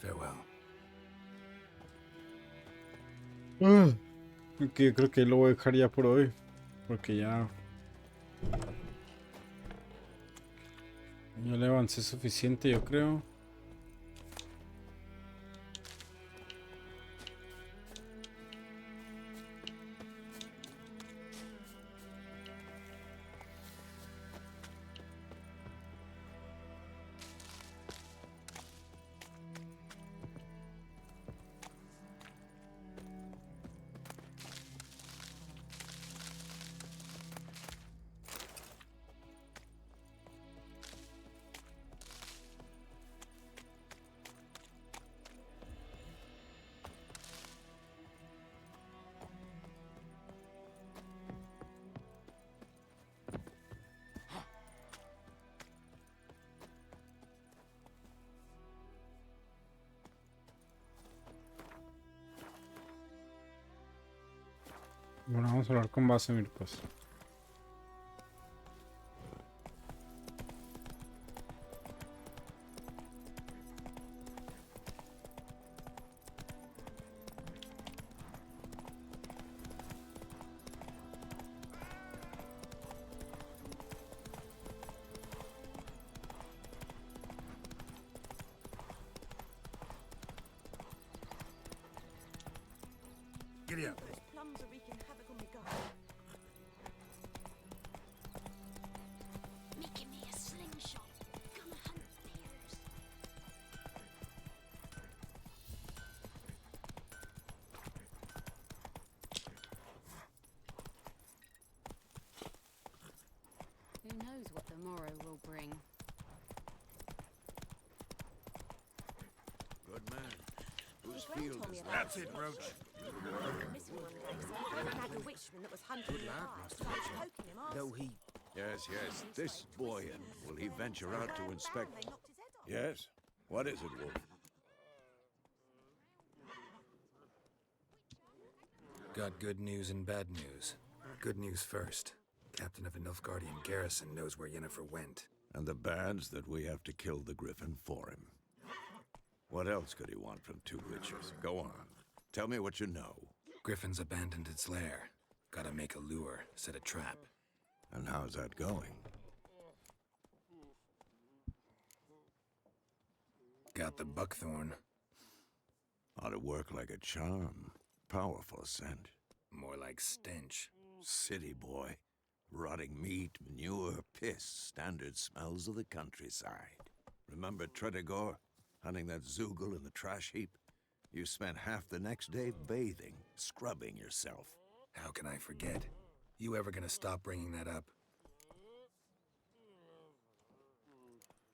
S2: Farewell.
S1: Ok, yo creo que lo voy a dejar ya por hoy. Porque ya le avancé suficiente, yo creo. Bueno, vamos a hablar con Vesemir, pues.
S2: Giddy up.
S20: Those plums are wreaking havoc on my garden.
S5: Making me a slingshot. Gonna hunt bears.
S16: Who knows what the morrow will bring?
S4: Good man. Whose
S20: Grand
S4: field
S20: told me
S4: is
S20: about
S4: that?
S20: That's it, Roach. Missing one day, so I found a witchman that was hunting nearby. So I was poking him off.
S4: No, he... Yes, yes. This boy, and will he venture out to inspect? Yes? What is it, Wolf?
S2: Got good news and bad news. Good news first. Captain of a Nilfgaardian garrison knows where Yennefer went.
S4: And the bad's that we have to kill the Griffin for him. What else could he want from two witchers? Go on. Tell me what you know.
S2: Griffin's abandoned its lair. Gotta make a lure, set a trap.
S4: And how's that going?
S2: Got the buckthorn.
S4: Ought to work like a charm. Powerful scent.
S2: More like stench.
S4: City boy. Rotting meat, manure, piss. Standard smells of the countryside. Remember Tredegor? Hunting that Zoogle in the trash heap? You spent half the next day bathing, scrubbing yourself.
S2: How can I forget? You ever gonna stop bringing that up?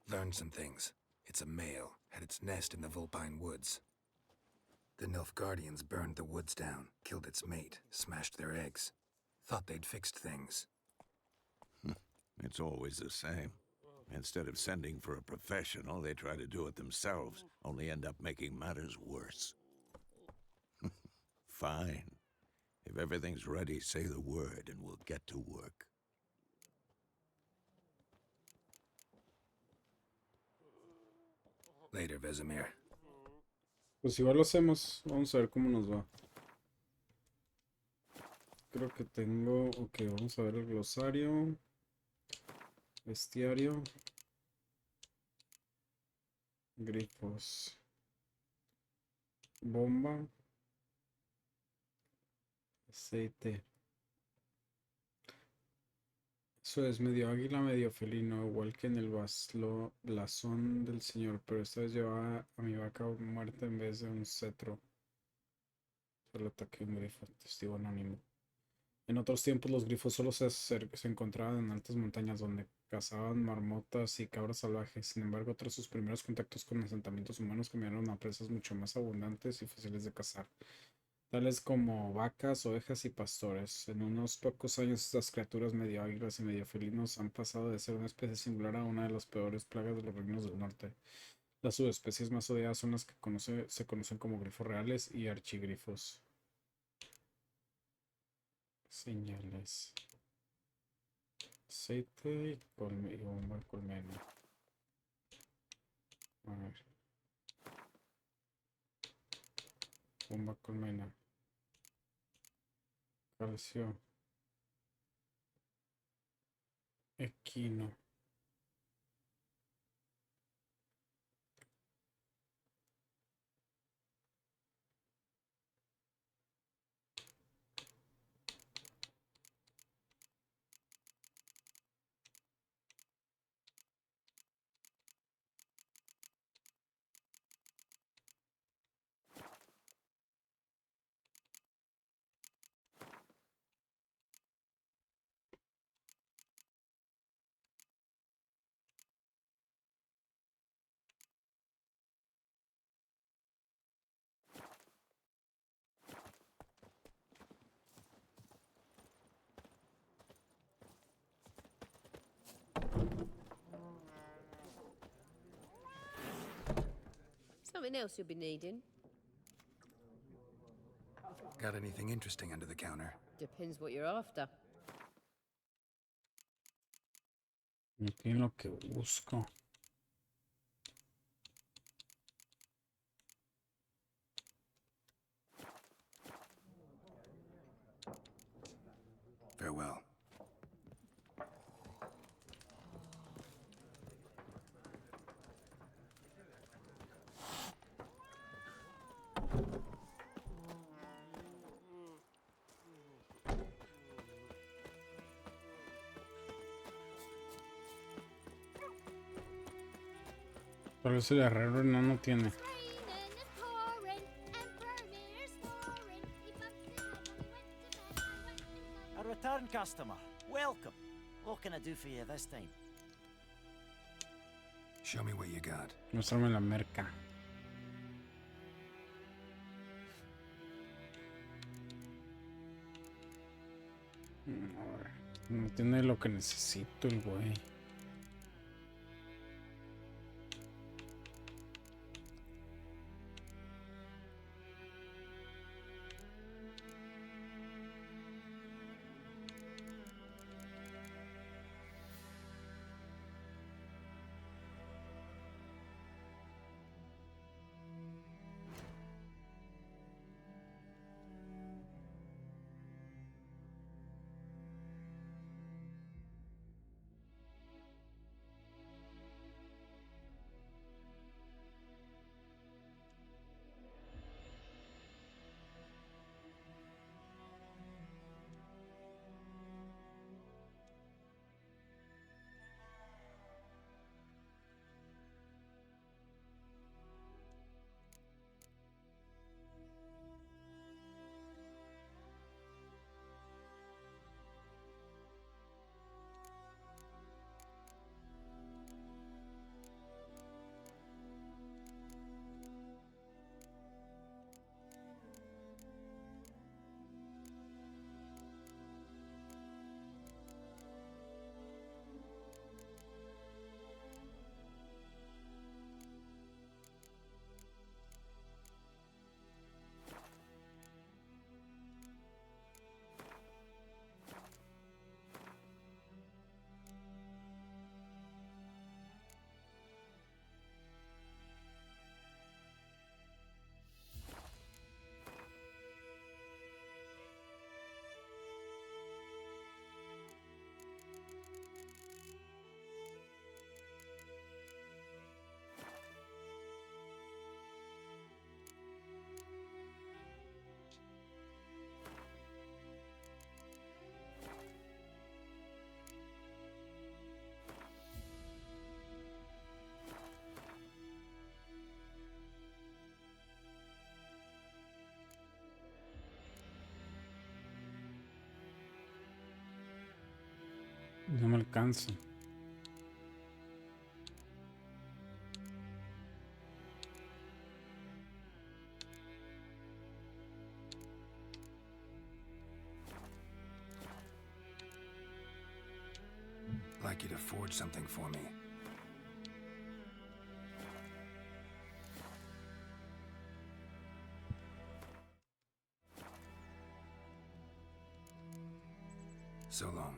S2: Learned some things. It's a male, had its nest in the Vulpine Woods. The Nilfgaardians burned the woods down, killed its mate, smashed their eggs. Thought they'd fixed things.
S4: It's always the same. Instead of sending for a professional, they try to do it themselves, only end up making matters worse. Fine. If everything's ready, say the word and we'll get to work.
S2: Later, Vesemir.
S1: Pues igual lo hacemos. Vamos a ver cómo nos va. Creo que tengo... Ok, vamos a ver el glosario. Bestiario. Grifos. Bomba. Aceite. Eso es medio águila, medio felino, igual que en el blasón del señor, pero esta vez lleva a mi vaca muerta en vez de un cetro. Solo ataque un grifo, testigo anónimo. En otros tiempos los grifos solo se encontraban en altas montañas donde cazaban marmotas y cabras salvajes. Sin embargo, tras sus primeros contactos con asentamientos humanos cambiaron a presas mucho más abundantes y fáciles de cazar, tales como vacas, ovejas y pastores. En unos pocos años estas criaturas medio águilas y medio felinos han pasado de ser una especie singular a una de las peores plagas de los reinos del norte. Las subespecies más odiadas son las que se conocen como grifos reales y archigrifos. Señales. Aceite y bomba colmena. A ver. Bomba colmena. Calcio. Equino.
S9: Something else you'll be needing?
S2: Got anything interesting under the counter?
S9: Depends what you're after.
S1: No tiene lo que busco.
S2: Farewell.
S1: Tal vez el herrero no tiene.
S10: A return customer. Welcome. What can I do for you this time?
S2: Show me what you got.
S1: Muéstrame la merca. No tiene lo que necesito el güey. No me alcanza.
S2: I'd like you to forge something for me. So long.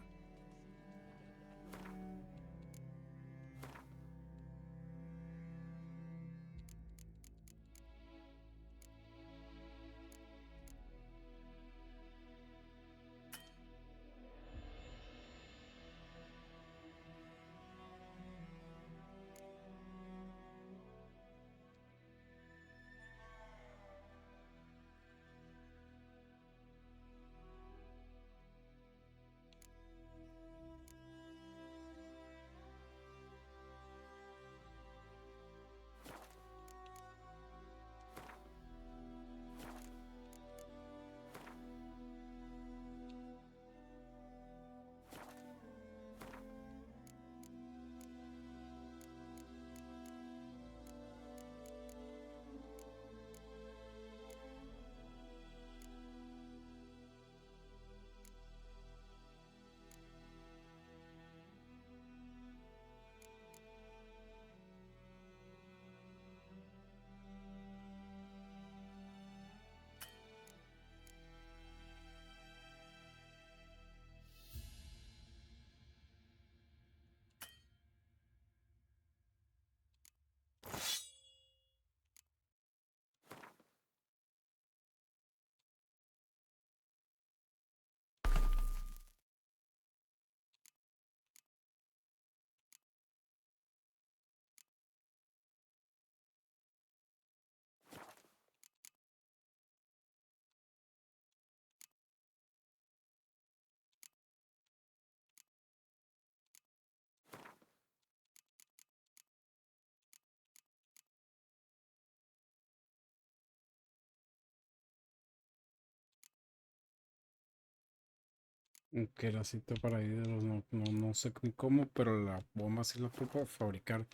S1: Que la cita para ídolos no sé ni cómo, pero la bomba sí la puedo fabricar.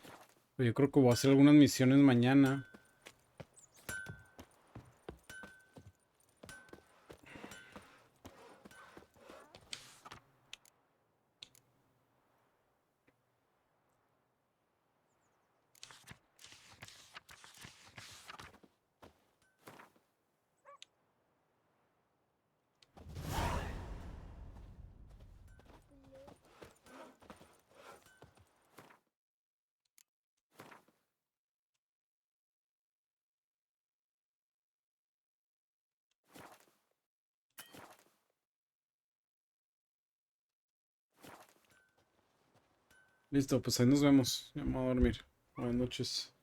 S1: Pero yo creo que voy a hacer algunas misiones mañana. Listo, pues ahí nos vemos. Ya me voy a dormir. Buenas noches.